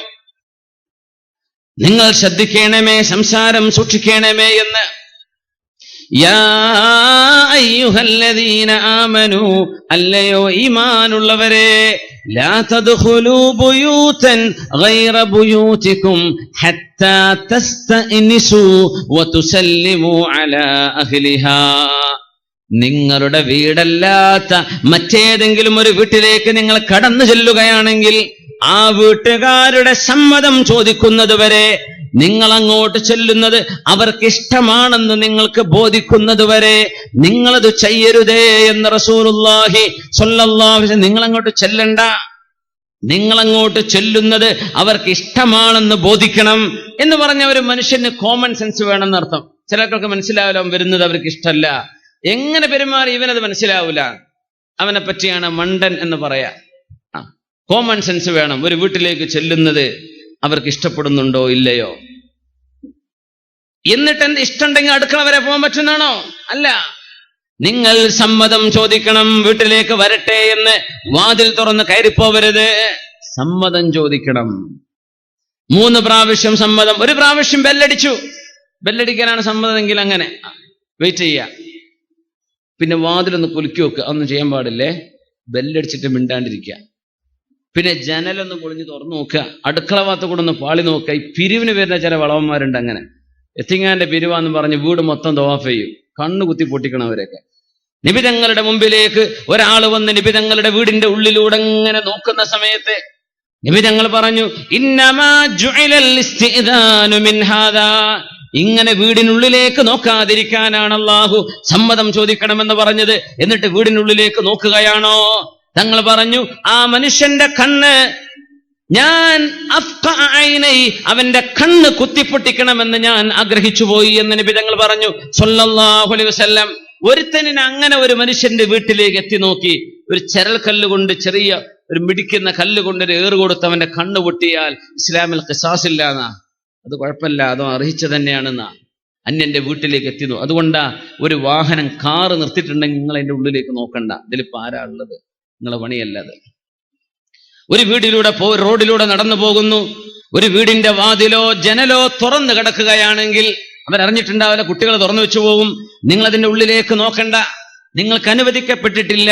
Speaker 1: നിങ്ങൾ ശ്രദ്ധിക്കണമേ, സംസാരം സൂക്ഷിക്കണമേ എന്ന്. യാ അയ്യുഹല്ലദീന ആമനൂ, അല്ലയോ ഈമാനുള്ളവരെ, ലാ തദ്ഖുലൂ ബുയൂതൻ ഗൈറ ബുയൂതികും ഹത്താ തസ്തഅനിസൂ വതുസല്ലിമൂ അലാ അഹ്ലിഹാ. നിങ്ങളുടെ വീടല്ലാത്ത മറ്റേതെങ്കിലും ഒരു വീട്ടിലേക്ക് നിങ്ങൾ കടന്നു ചെല്ലുകയാണെങ്കിൽ ആ വീട്ടുകാരുടെ സമ്മതം ചോദിക്കുന്നത് വരെ നിങ്ങൾ അങ്ങോട്ട് ചെല്ലുന്നത് അവർക്ക് ഇഷ്ടമാണെന്ന് നിങ്ങൾക്ക് ബോധിക്കുന്നത് വരെ നിങ്ങളത് ചെയ്യരുതേ എന്ന് റസൂലുള്ളാഹി സ്വല്ലല്ലാഹു അലൈഹി വസല്ലം. നിങ്ങൾ അങ്ങോട്ട് ചെല്ലണ്ട, നിങ്ങളങ്ങോട്ട് ചെല്ലുന്നത് അവർക്ക് ഇഷ്ടമാണെന്ന് ബോധിക്കണം എന്ന് പറഞ്ഞ ഒരു മനുഷ്യന് കോമൺ സെൻസ് വേണമെന്നർത്ഥം. ചിലർക്കൊക്കെ മനസ്സിലാവില്ല അവൻ വരുന്നത് അവർക്ക് ഇഷ്ടമല്ല, എങ്ങനെ പെരുമാറി ഇവനത് മനസ്സിലാവില്ല, അവനെ പറ്റിയാണ് മണ്ടൻ എന്ന് പറയാ. കോമൺ സെൻസ് വേണം. ഒരു വീട്ടിലേക്ക് ചെല്ലുന്നത് അവർക്ക് ഇഷ്ടപ്പെടുന്നുണ്ടോ ഇല്ലയോ, എന്നിട്ട് എന്ത് ഇഷ്ടമുണ്ടെങ്കിൽ അടുക്കള വരെ പോകാൻ പറ്റുന്നതാണോ? അല്ല, നിങ്ങൾ സമ്മതം ചോദിക്കണം. വീട്ടിലേക്ക് വരട്ടെ എന്ന് വാതിൽ തുറന്ന് കയറിപ്പോവരുത്, സമ്മതം ചോദിക്കണം. 3 പ്രാവശ്യം സമ്മതം. ഒരു പ്രാവശ്യം ബെല്ലടിച്ചു, ബെല്ലടിക്കാനാണ് സമ്മതമെങ്കിൽ അങ്ങനെ വെയിറ്റ് ചെയ്യുക. പിന്നെ വാതിലൊന്ന് കുലുക്കി വെക്കുക, അതൊന്നും ചെയ്യാൻ പാടില്ലേ. ബെല്ലടിച്ചിട്ട് മിണ്ടാണ്ടിരിക്കുക. പിന്നെ ജനലൊന്ന് പൊളിഞ്ഞ് തുറന്നു നോക്കുക, അടുക്കള ഭാഗത്ത് കൂടെ ഒന്ന് പാളി നോക്കുക. ഈ പിരിവിന് വരുന്ന ചില വളവന്മാരുണ്ട്, അങ്ങനെ എത്തിങ്ങാന്റെ പിരിവാന്ന് പറഞ്ഞ് വീട് മൊത്തം തവാഫ് ചെയ്യും, കണ്ണു കുത്തി പൊട്ടിക്കണവരൊക്കെ. നിബിതങ്ങളുടെ മുമ്പിലേക്ക് ഒരാൾ വന്ന് നിബിതങ്ങളുടെ വീടിന്റെ ഉള്ളിലൂടെ ഇങ്ങനെ നോക്കുന്ന സമയത്ത് നിബിതങ്ങൾ പറഞ്ഞു, ഇന്നമാ ജുഇലൽ ഇസ്തിഅ്ദാനു മിൻ ഹാദാ, ഇങ്ങനെ വീടിനുള്ളിലേക്ക് നോക്കാതിരിക്കാനാണ് അല്ലാഹു സമ്മതം ചോദിക്കണമെന്ന് പറഞ്ഞത്. എന്നിട്ട് വീടിനുള്ളിലേക്ക് നോക്കുകയാണോ? തങ്ങൾ പറഞ്ഞു, ആ മനുഷ്യന്റെ കണ്ണ് ഞാൻ അവന്റെ കണ്ണ് കുത്തിപ്പൊട്ടിക്കണമെന്ന് ഞാൻ ആഗ്രഹിച്ചു പോയി എന്ന് നബി തങ്ങൾ പറഞ്ഞു സ്വല്ലല്ലാഹു അലൈഹി വസല്ലം. ഒരുത്തനിന് അങ്ങനെ ഒരു മനുഷ്യന്റെ വീട്ടിലേക്ക് എത്തി നോക്കി ഒരു ചരൽ കല്ലുകൊണ്ട്, ചെറിയ ഒരു മിടിക്കുന്ന കല്ലുകൊണ്ട് ഒരു ഏറ് കൊടുത്ത് അവന്റെ കണ്ണ് പൊട്ടിയാൽ ഇസ്ലാമിൽ ഖിസാസ് ഇല്ലാന്നാ, അത് കുഴപ്പമില്ല, അതോ അർഹിച്ചു തന്നെയാണെന്നാ. അന്യന്റെ വീട്ടിലേക്ക് എത്തി. അതുകൊണ്ടാ ഒരു വാഹനം, കാറ് നിർത്തിയിട്ടുണ്ടെങ്കിൽ നിങ്ങൾ അതിന്റെ ഉള്ളിലേക്ക് നോക്കണ്ട, ഇതിലിപ്പോ ആരാ ഉള്ളത്, നിങ്ങളെ പണിയല്ലത്. ഒരു വീടിലൂടെ റോഡിലൂടെ നടന്നു പോകുന്നു, ഒരു വീടിന്റെ വാതിലോ ജനലോ തുറന്നു കിടക്കുകയാണെങ്കിൽ അവരറിഞ്ഞിട്ടുണ്ടാവില്ല, കുട്ടികൾ തുറന്നു വെച്ചു പോകും. നിങ്ങൾ അതിന്റെ ഉള്ളിലേക്ക് നോക്കണ്ട, നിങ്ങൾക്ക് അനുവദിക്കപ്പെട്ടിട്ടില്ല.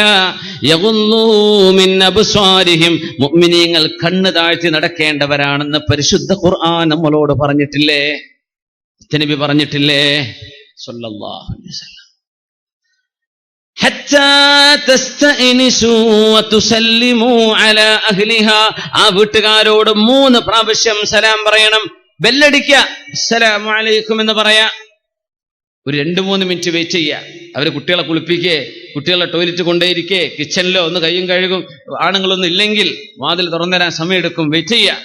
Speaker 1: യഗുല്ലൂ മിൻ അബ്സ്വാരിഹിം, മുഅ്മിനീങ്ങൾ കണ്ണ് താഴ്ത്തി നടക്കേണ്ടവരാണെന്ന് പരിശുദ്ധ ഖുർആൻ നമ്മളോട് പറഞ്ഞിട്ടില്ലേ, നബി പറഞ്ഞിട്ടില്ലേ സ്വല്ലല്ലാഹു അലൈഹി വസല്ലം. ഹത്താ തസ്തഇനിസു വതുസല്ലിമു അലാ അഹ്ലിഹാ, ആ വീട്ടുകാരോട് 3 പ്രാവശ്യം സലാം പറയണം. ബെല്ലടിക്കുക, അസ്സലാമു അലൈക്കും എന്ന് പറയാ. ഒരു 2-3 മിനിറ്റ് വെയിറ്റ് ചെയ്യുക. അവര് കുട്ടികളെ കുളിപ്പിക്കേ, കുട്ടികളെ ടോയ്ലറ്റ് കൊണ്ടേയിരിക്കേ, കിച്ചണിലോ ഒന്ന് കയ്യും കഴുകും, ആണുങ്ങളൊന്നും ഇല്ലെങ്കിൽ വാതിൽ തുറന്നുതരാൻ സമയമെടുക്കും. വെയിറ്റ് ചെയ്യുക,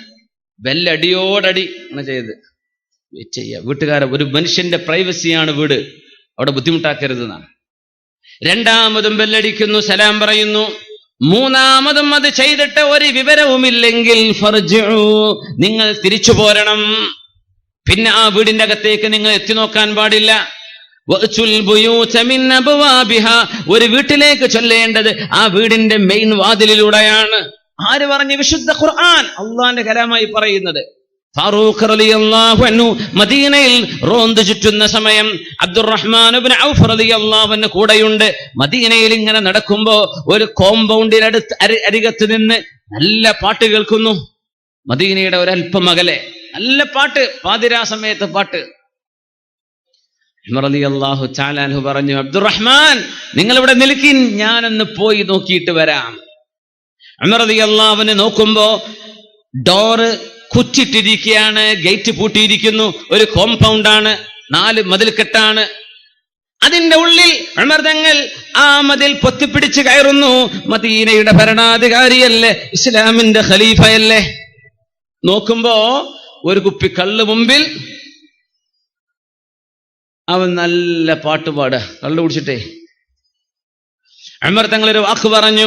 Speaker 1: ബെല്ലടിയോടടി അങ്ങനെ ചെയ്ത് വെയിറ്റ് ചെയ്യുക. വീട്ടുകാരെ, ഒരു മനുഷ്യന്റെ പ്രൈവസിയാണ് വീട്, അവിടെ ബുദ്ധിമുട്ടാക്കരുത് എന്നാണ്. 2ാമതും ബെല്ലടിക്കുന്നു, സലാം പറയുന്നു. 3ാമതും അത് ചെയ്തിട്ട് ഒരു വിവരവുമില്ലെങ്കിൽ ഫർജിഉ, നിങ്ങൾ തിരിച്ചു പോരണം. പിന്നെ ആ വീടിന്റെ അകത്തേക്ക് നിങ്ങൾ എത്തി നോക്കാൻ പാടില്ല. വഅ്തുൽ ബുയൂത മിൻ അബ്വാബിഹാ, ഒരു വീട്ടിലേക്ക് ചൊല്ലേണ്ടത് ആ വീടിന്റെ മെയിൻ വാതിലിലൂടെയാണ്. ആര് പറഞ്ഞു? വിശുദ്ധ ഖുർആൻ, അള്ളാന്റെ കലാമായി പറയുന്നത്. ഫാറൂഖ് റളിയല്ലാഹു അൻഹു മദീനയിൽ റോന്ത് ചുറ്റുന്ന സമയം അബ്ദുറഹ്മാൻ ഇബ്നു ഔഫ് റളിയല്ലാഹു അൻഹു കൂടെയുണ്ട്. മദീനയിൽ ഇങ്ങനെ നടക്കുമ്പോ ഒരു കോമ്പൗണ്ടിനടുത്ത് അരികത്ത് നിന്ന് നല്ല പാട്ട് കേൾക്കുന്നു. മദീനയുടെ ഒരല്പം അകലെ നല്ല പാട്ട്, പാതിരാ സമയത്ത് പാട്ട്. ഉമർ റളിയല്ലാഹു തആല അൻഹു പറഞ്ഞു, അബ്ദുറഹ്മാൻ നിങ്ങൾ ഇവിടെ നിൽക്കിൻ, ഞാനൊന്ന് പോയി നോക്കിയിട്ട് വരാം. ഉമർ റളിയല്ലാഹു അൻഹു നോക്കുമ്പോ ഡോറ് കുറ്റിട്ടിരിക്കുകയാണ്, ഗേറ്റ് പൂട്ടിയിരിക്കുന്നു. ഒരു കോമ്പൗണ്ടാണ്, 4 മതിൽക്കെട്ടാണ്. അതിന്റെ ഉള്ളിൽ ഉമർ തങ്ങൾ ആ മതിൽ പൊത്തിപ്പിടിച്ച് കയറുന്നു. മദീനയുടെ ഭരണാധികാരിയല്ലേ, ഇസ്ലാമിന്റെ ഖലീഫയല്ലേ. നോക്കുമ്പോ ഒരു കുപ്പി കള്ള് മുമ്പിൽ, അവൻ നല്ല പാട്ട് പാടുക, കള്ളു കുടിച്ചിട്ടേ. ഉമർ തങ്ങൾ ഒരു വാക്ക് പറഞ്ഞു,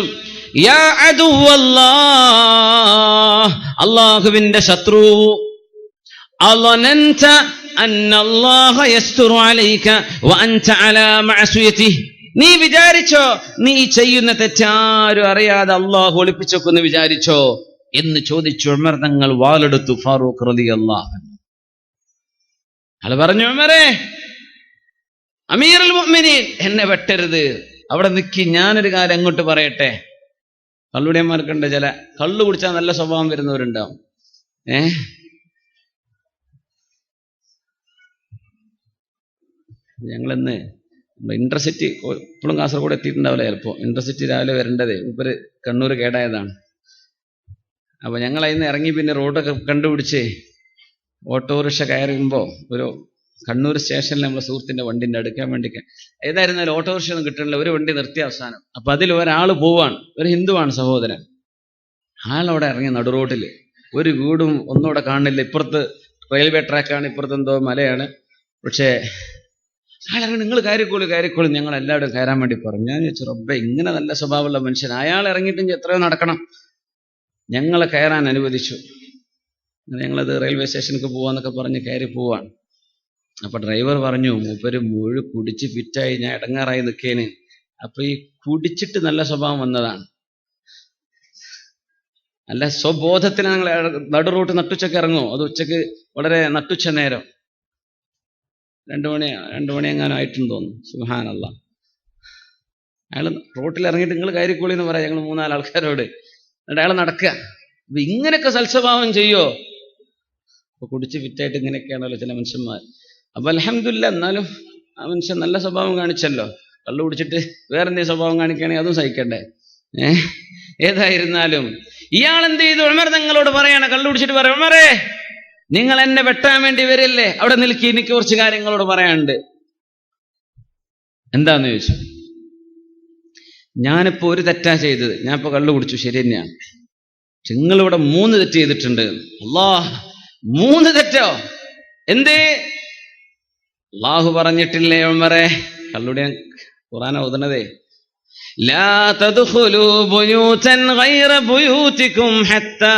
Speaker 1: യാ അദുവല്ലാഹ്, അല്ലാഹുവിന്റെ ശത്രു, അളനൻത അന്നല്ലാഹ യസ്തുറു അലൈക വഅൻത അലാ മഅസിയതിഹി, നീ വിചാരിച്ചോ നീ ചെയ്യുന്ന തെറ്റാരും അറിയാതെ അല്ലാഹു ഒളിപ്പിച്ചെന്ന് വിചാരിച്ചോ എന്ന് ചോദിച്ചു. ഉമർ തങ്ങൾ വാളെടുത്തു. ഫാറൂഖ് റളിയല്ലാഹു അൻഹു അയാൾ പറഞ്ഞു, ഉമറേ, അമീറുൽ മുഅ്മിനീൻ, എന്നെ വെട്ടരുത്, അവിടെ നിൽക്കി, ഞാനൊരു കാര്യം അങ്ങോട്ട് പറയട്ടെ. കള്ളുടിയന്മാർക്കുണ്ട്, ചില കള്ളു കുടിച്ചാൽ നല്ല സ്വഭാവം വരുന്നവരുണ്ടാവും. ഞങ്ങളിന്ന് ഇന്റർസിറ്റി ഇപ്പോഴും കാസർഗോഡ് എത്തിയിട്ടുണ്ടാവില്ല, ചിലപ്പോൾ ഇന്റർസിറ്റി രാവിലെ വരേണ്ടതേ, ഇവര് കണ്ണൂർ കേടായതാണ്. അപ്പൊ ഞങ്ങൾ അതിന്ന് ഇറങ്ങി പിന്നെ റോഡൊക്കെ കണ്ടുപിടിച്ച് ഓട്ടോറിക്ഷ കയറുമ്പോൾ ഒരു കണ്ണൂർ സ്റ്റേഷനിൽ നമ്മളെ സുഹൃത്തിൻ്റെ വണ്ടിൻ്റെ അടുക്കാൻ വേണ്ടി ഏതായിരുന്നാലും ഓട്ടോറിക്ഷ ഒന്നും കിട്ടണില്ല. ഒരു വണ്ടി നിർത്തിയ അവസാനം. അപ്പം അതിൽ ഒരാൾ പോവാണ്, ഒരു ഹിന്ദുവാണ് സഹോദരൻ. ആളവിടെ ഇറങ്ങി നടുറോട്ടിൽ, ഒരു വീടും ഒന്നുകൂടെ കാണില്ല. ഇപ്പുറത്ത് റെയിൽവേ ട്രാക്കാണ്, ഇപ്പുറത്ത് എന്തോ മലയാണ്. പക്ഷേ അയാളിറങ്ങി, നിങ്ങൾ കയറിക്കോളൂ, ഞങ്ങൾ എല്ലാവരും കയറാൻ വേണ്ടി പറഞ്ഞു. ഞാൻ ചോദിച്ചു, റബ്ബേ, ഇങ്ങനെ നല്ല സ്വഭാവമുള്ള മനുഷ്യൻ, അയാൾ ഇറങ്ങിയിട്ട് എത്രയോ നടക്കണം, ഞങ്ങളെ കയറാൻ അനുവദിച്ചു. ഞങ്ങളത് റെയിൽവേ സ്റ്റേഷനിലേക്ക് പോവാന്നൊക്കെ പറഞ്ഞ് കയറി പോവാണ്. അപ്പൊ ഡ്രൈവർ പറഞ്ഞു, മൂപ്പര് മുഴു കുടിച്ച് ഫിറ്റായി, ഞാൻ ഇടങ്ങാറായി നിൽക്കേന്. അപ്പൊ ഈ കുടിച്ചിട്ട് നല്ല സ്വഭാവം വന്നതാണ്. അല്ല, സ്വബോധത്തിന് ഞങ്ങൾ നടുറൂട്ട് നട്ടുച്ചക്ക് ഇറങ്ങുമോ? അത് ഉച്ചക്ക് വളരെ നട്ടുച്ച നേരം 2 മണി എങ്ങാനും ആയിട്ടും തോന്നുന്നു. സുബ്ഹാനല്ലാഹ്. അയാൾ റോട്ടിൽ ഇറങ്ങിയിട്ട് നിങ്ങൾ കയറിക്കോളി എന്ന് പറയാം, ഞങ്ങൾ 3-4 ആൾക്കാരോട്. എന്നിട്ട് അയാൾ നടക്കുക. അപ്പൊ ഇങ്ങനെയൊക്കെ സൽസ്വഭാവം ചെയ്യോ? അപ്പൊ കുടിച്ച് ഫിറ്റായിട്ട് ഇങ്ങനെയൊക്കെയാണല്ലോ ചില മനുഷ്യന്മാർ. അപ്പൊ അൽഹംദുലില്ലാ, എന്നാലും ആ മനുഷ്യൻ നല്ല സ്വഭാവം കാണിച്ചല്ലോ. കള്ളു കുടിച്ചിട്ട് വേറെന്തേ സ്വഭാവം കാണിക്കുകയാണെങ്കിൽ അതും സഹിക്കണ്ടേ? ഏതായിരുന്നാലും ഇയാൾ എന്ത് ചെയ്തു? ഉമർ തങ്ങളോട് പറയാണ്, കള്ളു കുടിച്ചിട്ട് പറയാം, ഉമറേ, നിങ്ങൾ എന്നെ വെട്ടാൻ വേണ്ടി വരില്ലേ? അവിടെ നിൽക്കി, എനിക്ക് കുറച്ച് കാര്യങ്ങളോട് പറയാനുണ്ട്. എന്താന്ന് ചോദിച്ചു. ഞാനിപ്പോ ഒരു തെറ്റാ ചെയ്തത്, ഞാനിപ്പോ കള്ളു കുടിച്ചു, ശരി തന്നെയാണ്. നിങ്ങളിവിടെ 3 തെറ്റ് ചെയ്തിട്ടുണ്ട്. അല്ലാഹ്, 3 തെറ്റോ? എന്തേ? അല്ലാഹു പറഞ്ഞിട്ടില്ലേ ഉമറേ? കള്ളുടെ ഖുർആൻ ഓതുന്നതേ, ലാ തദ്ഖുലൂ ബുയൂതൻ ഗൈറ ബുയൂതികും ഹത്താ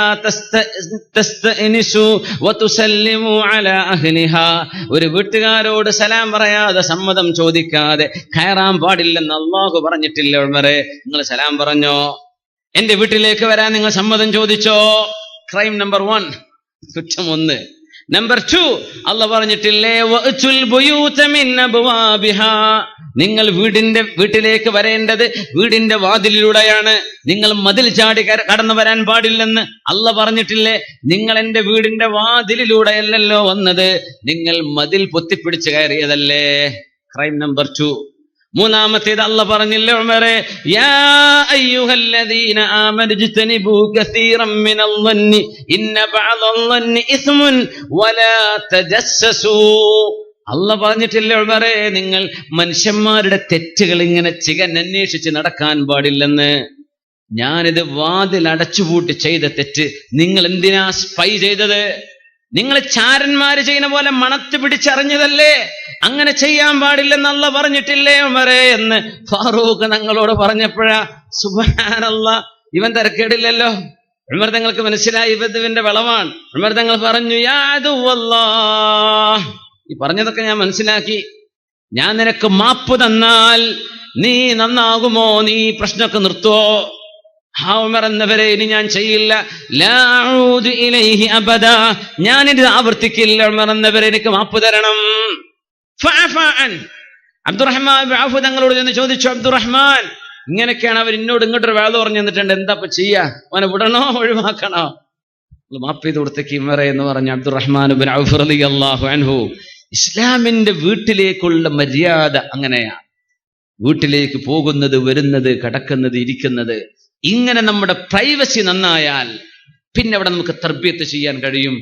Speaker 1: തസ്തഅനിസു വതുസല്ലിമു അലാ അഹ്ലിഹാ. ഒരു വീട്ടുകാരോട് സലാം പറയാതെ, സമ്മതം ചോദിക്കാതെ കയറാൻ പാടില്ലെന്ന് അല്ലാഹു പറഞ്ഞിട്ടില്ല ഉമറേ? നിങ്ങൾ സലാം പറഞ്ഞോ? എന്റെ വീട്ടിലേക്ക് വരാൻ നിങ്ങൾ സമ്മതം ചോദിച്ചോ? ക്രൈം നമ്പർ 1, കുറ്റം 1. നമ്പർ 2, അല്ലാഹു പറഞ്ഞിട്ടില്ലേ, വഅതുൽ ബുയൂത മിൻ അബ്വാബിഹാ. നിങ്ങൾ വീട്ടിലേക്ക് വരേണ്ടത് വീടിന്റെ വാതിലിലൂടെയാണ്. നിങ്ങൾ മതിൽ ചാടി കടന്നു വരാൻ പാടില്ലെന്ന് അല്ലാഹു പറഞ്ഞിട്ടില്ലേ? നിങ്ങൾ എന്റെ വീടിന്റെ വാതിലിലൂടെയല്ലല്ലോ വന്നത്, നിങ്ങൾ മതിൽ പൊത്തിപ്പിടിച്ച് കയറിയതല്ലേ? Crime number 2. 3-ാമത്തേത് അല്ലാഹു പറഞ്ഞില്ലേ ഉമറേ, യാ അയ്യുഹല്ലദീന ആമനു ജ്തനിബൂ കസീറൻ മിനൽ ളന്നി ഇന്ന ബഅദൽ ളന്നി ഇസ്മുൻ വലാ തജസ്സസൂ. അല്ലാഹു പറഞ്ഞിട്ടില്ലേ ഉമറേ, നിങ്ങൾ മനുഷ്യന്മാരുടെ തെറ്റുകൾ ഇങ്ങനെ ചികഞ്ഞന്വേഷിച്ച് നടക്കാൻ പാടില്ലെന്ന്. ഞാനിത് വാതിൽ അടച്ചുപൂട്ടി ചെയ്ത തെറ്റ് നിങ്ങൾ എന്തിനാ സ്പൈ ചെയ്തത്? നിങ്ങൾ ചാരന്മാര് ചെയ്യുന്ന പോലെ മണത്ത് പിടിച്ചറിഞ്ഞതല്ലേ? അങ്ങനെ ചെയ്യാൻ പാടില്ലെന്ന് അല്ലാഹു പറഞ്ഞിട്ടില്ലേ ഉമറേ എന്ന് ഫാറൂഖ് തങ്ങളോട് പറഞ്ഞപ്പോഴാ സുബ്ഹാനല്ലാഹ്, ഇവൻ തരക്കേടില്ലല്ലോ. ഉമർ തങ്ങൾക്ക് മനസ്സിലായി ഇവന്റെ വിളവാണ്. ഉമർ തങ്ങൾ പറഞ്ഞു, യാ അദുവല്ലാഹ്, ഈ പറഞ്ഞതൊക്കെ ഞാൻ മനസ്സിലാക്കി. ഞാൻ നിനക്ക് മാപ്പ് തന്നാൽ നീ നന്നാകുമോ? നീ പ്രശ്നമൊക്കെ നിർത്തുവോ? ഹാ ഉമർ എന്നവരെ, ഇനി ഞാൻ ചെയ്യില്ല. ലാ അഊദു ഇലൈഹി അബദാ, ഞാനിത് ആവർത്തിക്കില്ല. ഉമർ എന്നവരെ, എനിക്ക് മാപ്പ് തരണം. ഫഅഫഅൻ. അബ്ദുറഹ്മാൻ ഇബ്നു ഔഫ് തങ്ങളോട് ചെന്ന് ചോദിച്ചു, അബ്ദുറഹ്മാൻ, ഇങ്ങനെയൊക്കെയാണ് അവർ എന്നോട് ഇങ്ങോട്ടൊരു വേള പറഞ്ഞു തന്നിട്ടുണ്ട്, എന്താ ഇപ്പൊ ചെയ്യാ? അവനെ വിടണോ ഒഴിവാക്കണോ? മാപ്പ് ചെയ്ത് കൊടുത്തേക്ക് ഉമറേ എന്ന് പറഞ്ഞ അബ്ദുറഹ്മാൻ ഇബ്നു ഔഫ് റളിയല്ലാഹു അൻഹു. ഇസ്ലാമിന്റെ വീട്ടിലേക്കുള്ള മര്യാദ അങ്ങനെയാണ്. വീട്ടിലേക്ക് പോകുന്നത്, വരുന്നത്, കിടക്കുന്നത്, ഇരിക്കുന്നത്, ഇങ്ങനെ നമ്മുടെ പ്രൈവസി നന്നായാൽ പിന്നെ അവിടെ നമുക്ക് തർബിയത്ത് ചെയ്യാൻ കഴിയും.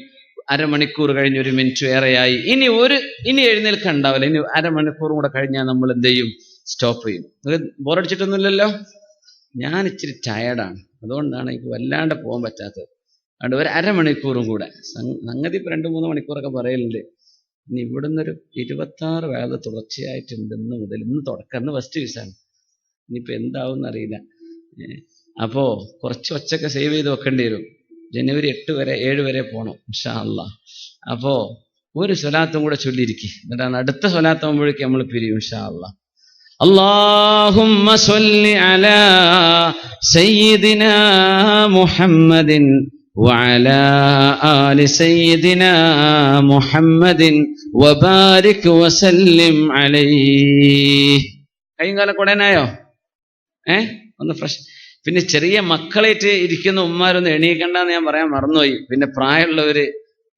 Speaker 1: അരമണിക്കൂർ കഴിഞ്ഞ് 1 മിനിറ്റ് ഏറെയായി, ഇനി എഴുന്നേൽക്കണ്ടാവില്ല, ഇനി അരമണിക്കൂറും കൂടെ കഴിഞ്ഞാൽ നമ്മൾ എന്ത് ചെയ്യും? സ്റ്റോപ്പ് ചെയ്യും. ബോറടിച്ചിട്ടൊന്നുമില്ലല്ലോ? ഞാൻ ഇച്ചിരി ടയർഡാണ്, അതുകൊണ്ടാണ് എനിക്ക് വല്ലാണ്ട് പോകാൻ പറ്റാത്തത്. അതുകൊണ്ട് ഒരു അരമണിക്കൂറും കൂടെ, സംഗതി ഇപ്പൊ 2-3 മണിക്കൂറൊക്കെ പറയലുണ്ട്. ഇനി ഇവിടുന്നൊരു 26 വേള തുടർച്ചയായിട്ടുണ്ട്. ഇന്ന് തുടക്കം, ഇന്ന് ഫസ്റ്റ് ദിവസമാണ്. ഇനിയിപ്പോ എന്താവും എന്നറിയില്ല. അപ്പോ കുറച്ച് ഒച്ചൊക്കെ സേവ് ചെയ്ത് വെക്കേണ്ടി വരും. ജനുവരി 7 വരെ പോകണം ഇൻഷാ അല്ലാഹ്. അപ്പോ ഒരു സ്വലാത്തും കൂടെ ചൊല്ലിയിരിക്കും, എന്നിട്ടാണ് അടുത്ത സ്വലാത്താകുമ്പോഴേക്കും നമ്മൾ പിരിയും ഇൻഷാ അല്ലാഹ്. അല്ലാഹുമ്മ സ്വല്ലി അലാ സയ്യിദിനാ മുഹമ്മദിൻ വഅലാ ആലി സയ്യിദിനാ മുഹമ്മദിൻ വബാരിക് വസല്ലിം അലൈഹി. കൈയും കാലം കൊടനായോ? ഒന്ന് ഫ്രഷ്. പിന്നെ ചെറിയ മക്കളായിട്ട് ഇരിക്കുന്ന ഉമ്മാരൊന്നും എണീക്കണ്ടെന്ന് ഞാൻ പറയാൻ മറന്നുപോയി. പിന്നെ പ്രായമുള്ളവര്,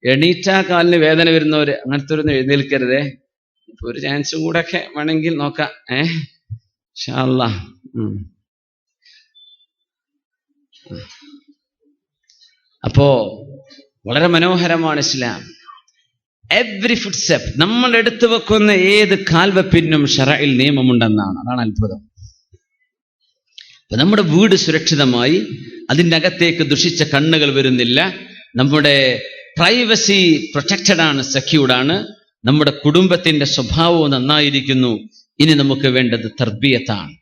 Speaker 1: എണീറ്റാ കാലിന് വേദന വരുന്നവര്, അങ്ങനത്തെ ഒരു എഴുന്നേൽക്കരുതേ. ഇപ്പൊ ഒരു ചാൻസും കൂടെ ഒക്കെ വേണമെങ്കിൽ നോക്കാം. ഇൻഷാ അല്ലാഹ്. അപ്പോ വളരെ മനോഹരമാണ് ഇസ്ലാം. എവ്രി ഫുഡ് സ്റ്റെപ്പ്, നമ്മൾ എടുത്തു വെക്കുന്ന ഏത് കാൽവെപ്പിനും ശറഇൽ നിയമമുണ്ടെന്നാണ്. അതാണ് അത്ഭുതം. അപ്പൊ നമ്മുടെ വീട് സുരക്ഷിതമായി, അതിൻ്റെ അകത്തേക്ക് ദുഷിച്ച കണ്ണുകൾ വരുന്നില്ല, നമ്മുടെ പ്രൈവസി പ്രൊട്ടക്റ്റഡ് ആണ്, സെക്യൂർഡാണ്, നമ്മുടെ കുടുംബത്തിന്റെ സ്വഭാവവും നന്നായിരിക്കുന്നു. ഇനി നമുക്ക് വേണ്ടത് തർബിയത്താണ്.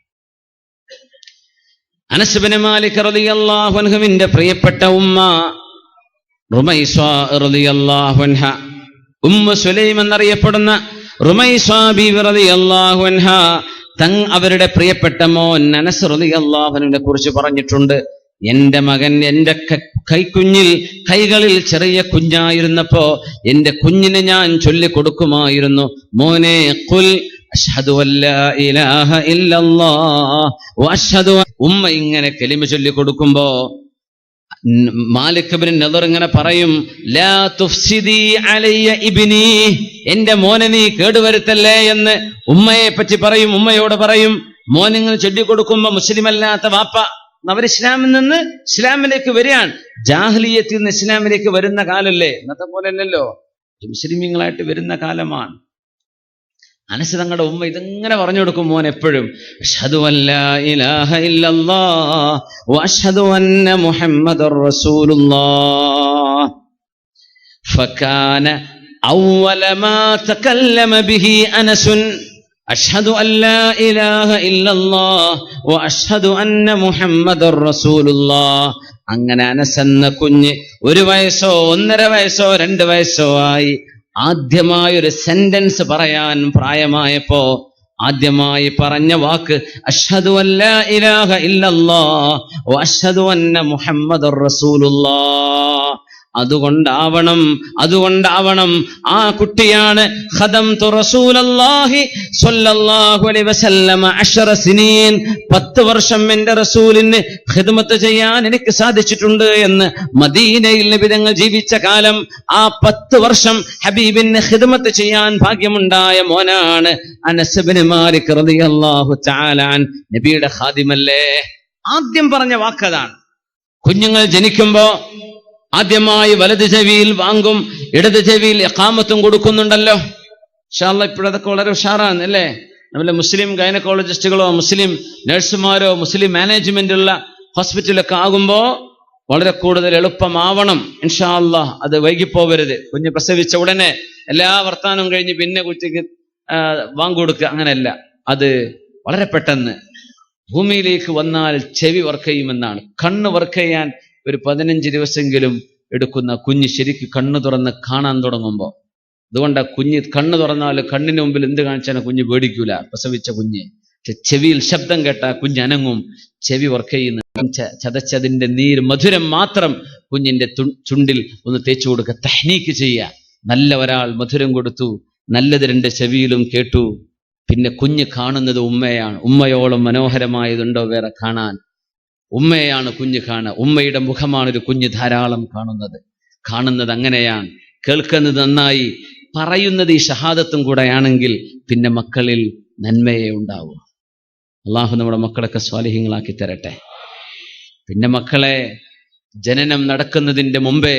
Speaker 1: അനസ് ഇബ്നു മാലിക് റളിയല്ലാഹു അൻഹുവിന്റെ പ്രിയപ്പെട്ട ഉമ്മ റുമൈസ റളിയല്ലാഹു അൻഹ, ഉമ്മു സുലൈം എന്നറിയപ്പെടുന്ന റുമൈസ ബീവി റളിയല്ലാഹു അൻഹ, അവരുടെ പ്രിയപ്പെട്ട മോൻ അനസ് റളിയല്ലാഹു അൻഹുവിനെ കുറിച്ച് പറഞ്ഞിട്ടുണ്ട്, എന്റെ മകൻ എന്റെ കൈകളിൽ ചെറിയ കുഞ്ഞായിരുന്നപ്പോ എന്റെ കുഞ്ഞിനെ ഞാൻ ചൊല്ലിക്കൊടുക്കുമായിരുന്നു, മോനെ ഖുൽ അശ്ഹദു അല്ലാ ഇലാഹ ഇല്ലല്ലാഹ് വഅശ്ഹദു. ഉമ്മ ഇങ്ങനെ കലിമ ചൊല്ലിക്കൊടുക്കുമ്പോ മാലിക് ഇബ്നു നദർ ഇങ്ങനെ പറയും, ലാ തുഫ്സിദി അലയ്യ ഇബ്നി, എന്റെ മോനെ നീ കേടുവരുത്തല്ലേ എന്ന് ഉമ്മയെ പറ്റി പറയും. ഉമ്മയോട് പറയും, മോനിങ്ങനെ ചൊല്ലിക്കൊടുക്കുമ്പോ മുസ്ലിം അല്ലാത്ത വാപ്പ അവർ ഇസ്ലാമിൽ നിന്ന് ഇസ്ലാമിലേക്ക് വരികയാണ്. ജാഹ്ലിയത്തിൽ നിന്ന് ഇസ്ലാമിലേക്ക് വരുന്ന കാലല്ലേ, ഇന്നത്തെ പോലെ അല്ലല്ലോ, മുസ്ലിമീങ്ങളായിട്ട് വരുന്ന കാലമാണ്. അനസ് തങ്ങളുടെ ഉമ്മ ഇതിങ്ങനെ പറഞ്ഞു കൊടുക്കും മോൻ എപ്പോഴും, അശ്ഹദു അല്ലാ ഇലാഹ ഇല്ലല്ലാഹ് വഅശ്ഹദു അന്ന മുഹമ്മദർ റസൂലുള്ളാഹ്. ഫകാന അവ്വല മാ തകല്ലമ ബിഹി അനസ് അശ്ഹദു അല്ലാ ഇലാഹ ഇല്ലല്ലാഹ് വഅശ്ഹദു അന്ന മുഹമ്മദർ റസൂലുള്ളാഹ്. അങ്ങനെ അനസ് എന്ന കുഞ്ഞ് 1 വയസ്സോ 1.5 വയസ്സോ 2 വയസ്സോ ആയി ആദ്യമായൊരു സെന്റൻസ് പറയാൻ പ്രായമായപ്പോ ആദ്യമായി പറഞ്ഞ വാക്ക് അശ്ഹദു അല്ലാ ഇലാഹ ഇല്ലല്ലാഹ് വഅശ്ഹദു അന്ന മുഹമ്മദർ റസൂലുള്ളാഹ്. അതുകൊണ്ടാവണം ആ കുട്ടിയാണ് ഖദംതു റസൂലല്ലാഹി സ്വല്ലല്ലാഹു അലൈഹി വസല്ലം 10 സിനീൻ, 10 വർഷം എന്റെ റസൂലിന് ഖിദ്മത്ത് ചെയ്യാൻ എനിക്ക് സാധിച്ചിട്ടുണ്ട് എന്ന് മദീനയിൽ നബി തങ്ങൾ ജീവിച്ച കാലം ആ 10 വർഷം ഹബീബിന് ഖിദ്മത്ത് ചെയ്യാൻ ഭാഗ്യമുണ്ടായ മോനാണ് അനസ് ഇബ്നു മാലിക് റളിയല്ലാഹു തആല അൻ. നബിയുടെ ഖാദിമല്ലേ. ആദ്യം പറഞ്ഞ വാക്കതാണ്. കുഞ്ഞുങ്ങൾ ജനിക്കുമ്പോ ആദ്യമായി വലത് ചെവിയിൽ വാങ്കും, ഇടത് ചെവിയിൽ ഇഖാമത്തും കൊടുക്കുന്നുണ്ടല്ലോ. ഇൻഷാ അല്ലാഹ് ഇപ്പോഴതൊക്കെ വളരെ ഉഷാറാണ് അല്ലേ. നമ്മളെ മുസ്ലിം ഗൈനക്കോളജിസ്റ്റുകളോ മുസ്ലിം നഴ്സുമാരോ മുസ്ലിം മാനേജ്മെന്റുള്ള ഹോസ്പിറ്റലൊക്കെ ആകുമ്പോ വളരെ കൂടുതൽ എളുപ്പമാവണം ഇൻഷാ അല്ലാഹ്. അത് വൈകിപ്പോവരുത്. കുഞ്ഞ് പ്രസവിച്ച ഉടനെ എല്ലാ വർത്താനവും കഴിഞ്ഞ് പിന്നെ കുട്ടിക്ക് വാങ്ങുകൊടുക്കുക, അങ്ങനെയല്ല. അത് വളരെ പെട്ടെന്ന് ഭൂമിയിലേക്ക് വന്നാൽ ചെവി വർക്ക് ചെയ്യുമെന്നാണ്. കണ്ണ് വർക്ക് ചെയ്യാൻ ഒരു 15 ദിവസമെങ്കിലും എടുക്കുന്ന കുഞ്ഞ് ശരിക്ക് കണ്ണ് തുറന്ന് കാണാൻ തുടങ്ങുമ്പോൾ. അതുകൊണ്ട് കുഞ്ഞ് കണ്ണ് തുറന്നാൽ കണ്ണിന് മുമ്പിൽ എന്ത് കാണിച്ചാലും കുഞ്ഞ് പേടിക്കൂല, പ്രസവിച്ച കുഞ്ഞ്. ചെവിയിൽ ശബ്ദം കേട്ട കുഞ്ഞ് അനങ്ങും, ചെവി വർക്ക് ചെയ്യുന്ന ചതച്ചതിന്റെ നീര് മധുരം മാത്രം കുഞ്ഞിന്റെ ചുണ്ടിൽ ഒന്ന് തേച്ചു കൊടുക്കുക, തഹ്നീക്ക് ചെയ്യുക. നല്ല ഒരാൾ മധുരം കൊടുത്തു, നല്ലത് 2 ചെവിയിലും കേട്ടു. പിന്നെ കുഞ്ഞ് കാണുന്നത് ഉമ്മയാണ്. ഉമ്മയോളം മനോഹരമായതുണ്ടോ വേറെ കാണാൻ? ഉമ്മയാണ് കുഞ്ഞ് കാണുക. ഉമ്മയുടെ മുഖമാണ് ഒരു കുഞ്ഞ് ധാരാളം കാണുന്നത് അങ്ങനെയാണ്. കേൾക്കുന്നത് നന്നായി, പറയുന്നത് ഈ ഷഹാദത്തും കൂടെയാണെങ്കിൽ പിന്നെ മക്കളിൽ നന്മയെ ഉണ്ടാവും. അള്ളാഹു നമ്മുടെ മക്കളൊക്കെ സ്വാലിഹീങ്ങളാക്കി തരട്ടെ. പിന്നെ മക്കളെ ജനനം നടക്കുന്നതിന്റെ മുമ്പേ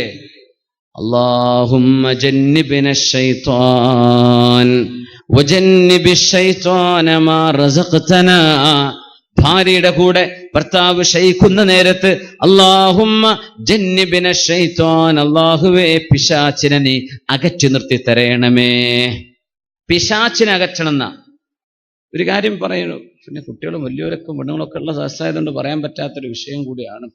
Speaker 1: അല്ലാഹുമ്മ ജന്നിബ്ന ശൈത്വാൻ വജന്നിബിശ് ശൈത്വാന മാ റസഖ്തനാ. ഭാര്യയുടെ കൂടെ ഭർത്താവ് ശയിക്കുന്ന നേരത്ത് അല്ലാഹുമ്മ ജന്നിബ്ന ശൈത്വാൻ, അല്ലാഹുവേ പിശാചിനെ നീ അകറ്റി നിർത്തി തരേണമേ. പിശാചിനെ അകറ്റണം. ഒരു കാര്യം പറയണു, പിന്നെ കുട്ടികളും വലിയവരൊക്കെ പെണ്ണുങ്ങളൊക്കെ ഉള്ള സദസ്സായതുകൊണ്ട് പറയാൻ പറ്റാത്തൊരു വിഷയം കൂടിയാണ്.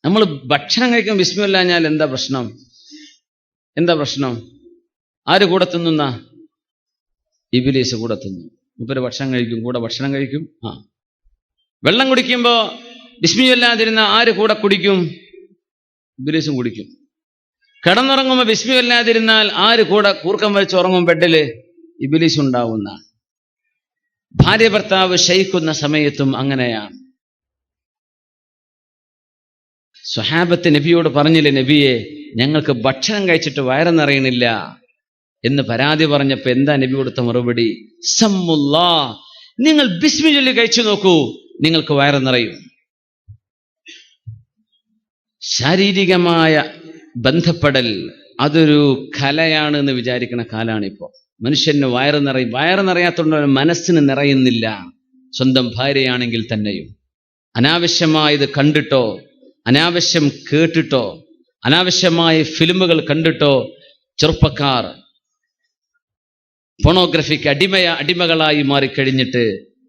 Speaker 1: നമ്മൾ ഭക്ഷണം കഴിക്കാൻ ബിസ്മില്ലാഞ്ഞാൽ എന്താ പ്രശ്നം? ആര് കൂടെ തിന്നുന്ന? ഇബ്ലീസ് കൂടെ തിന്നു. മൂപ്പര് ഭക്ഷണം കഴിക്കും, കൂടെ ഭക്ഷണം കഴിക്കും. വെള്ളം കുടിക്കുമ്പോ ബിസ്മില്ലാതിരുന്ന ആര് കൂടെ കുടിക്കും? ഇബ്ലീസും കുടിക്കും. കിടന്നുറങ്ങുമ്പോ ബിസ്മില്ലാതിരുന്നാൽ ആര് കൂടെ കൂർക്കം വലിച്ച് ഉറങ്ങും? ബെഡില് ഇബ്ലീസ് ഉണ്ടാവുന്ന. ഭാര്യ ഭർത്താവ് ശയിക്കുന്ന സമയത്തും അങ്ങനെയാണ്. സ്വഹാബത്ത് നബിയോട് പറഞ്ഞില്ലേ, നബിയെ ഞങ്ങൾക്ക് ഭക്ഷണം കഴിച്ചിട്ട് വയറെന്നറിയണില്ല എന്ന് പരാതി പറഞ്ഞപ്പോ എന്താ നബി കൊടുത്ത മറുപടി? സമ്മുല്ലാ, നിങ്ങൾ ബിസ്മി ചൊല്ലി കഴിച്ചു നോക്കൂ, നിങ്ങൾക്ക് വയറെന്നറിയും. ശാരീരികമായ ബന്ധപ്പെടൽ അതൊരു കലയാണ് എന്ന് വിചാരിക്കുന്ന കാലാണിപ്പോൾ. മനുഷ്യന് വയറ് നിറയാത്തോണ്ട് മനസ്സിന് നിറയുന്നില്ല. സ്വന്തം ഭാര്യയാണെങ്കിൽ തന്നെയും അനാവശ്യമായത് കണ്ടിട്ടോ, അനാവശ്യം കേട്ടിട്ടോ, അനാവശ്യമായ ഫിലിമുകൾ കണ്ടിട്ടോ ചെറുപ്പക്കാർ പോണോഗ്രഫിക്ക് അടിമകളായി മാറിക്കഴിഞ്ഞിട്ട്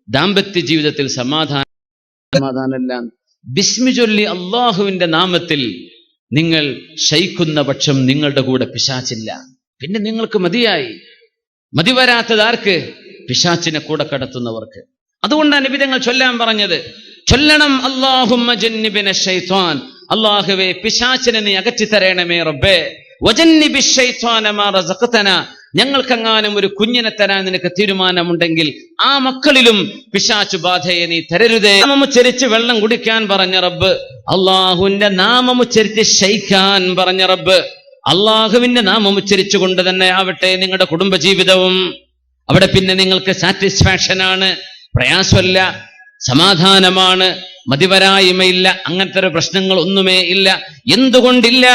Speaker 1: ദാമ്പത്യ ജീവിതത്തിൽ സമാധാനമെല്ലാം ബിസ്മി ചൊല്ലി അള്ളാഹുവിന്റെ നാമത്തിൽ നിങ്ങൾ ശയിക്കുന്ന പക്ഷം നിങ്ങളുടെ കൂടെ പിശാചില്ല. പിന്നെ നിങ്ങൾക്ക് മതിയായി. മതി വരാത്തതാർക്ക്? പിശാചിനെ കൂടെ കടത്തുന്നവർക്ക്. അതുകൊണ്ടാണ് നബി തങ്ങൾ ചൊല്ലാൻ പറഞ്ഞത്, ചൊല്ലണം അല്ലാഹുമ്മ ജന്നിബിന ശൈത്വാൻ, അല്ലാഹുവേ പിശാചിനെ നീ അകറ്റി തരണമേ റബ്ബേ, വജന്നിബി ശൈത്വാന മാ റസഖതന, ഞങ്ങൾക്കെങ്ങാനും ഒരു കുഞ്ഞിനെ തരാൻ നിനക്ക് തീരുമാനമുണ്ടെങ്കിൽ ആ മക്കളിലും പിശാചു ബാധയെ നീ തരരുതേ. നാമമുച്ചരിച്ച് വെള്ളം കുടിക്കാൻ പറഞ്ഞ റബ്ബ്, അള്ളാഹുവിന്റെ നാമമുച്ചരിച്ച് ശയിക്കാൻ പറഞ്ഞ റബ്ബ്, അള്ളാഹുവിന്റെ നാമമുച്ചരിച്ചു കൊണ്ട് തന്നെ ആവട്ടെ നിങ്ങളുടെ കുടുംബജീവിതവും. അവിടെ പിന്നെ നിങ്ങൾക്ക് സാറ്റിസ്ഫാക്ഷനാണ്, പ്രയാസമല്ല, സമാധാനമാണ്, മതിവരായ്മയില്ല, അങ്ങനത്തെ ഒരു പ്രശ്നങ്ങൾ ഒന്നുമേ ഇല്ല. എന്തുകൊണ്ടില്ല?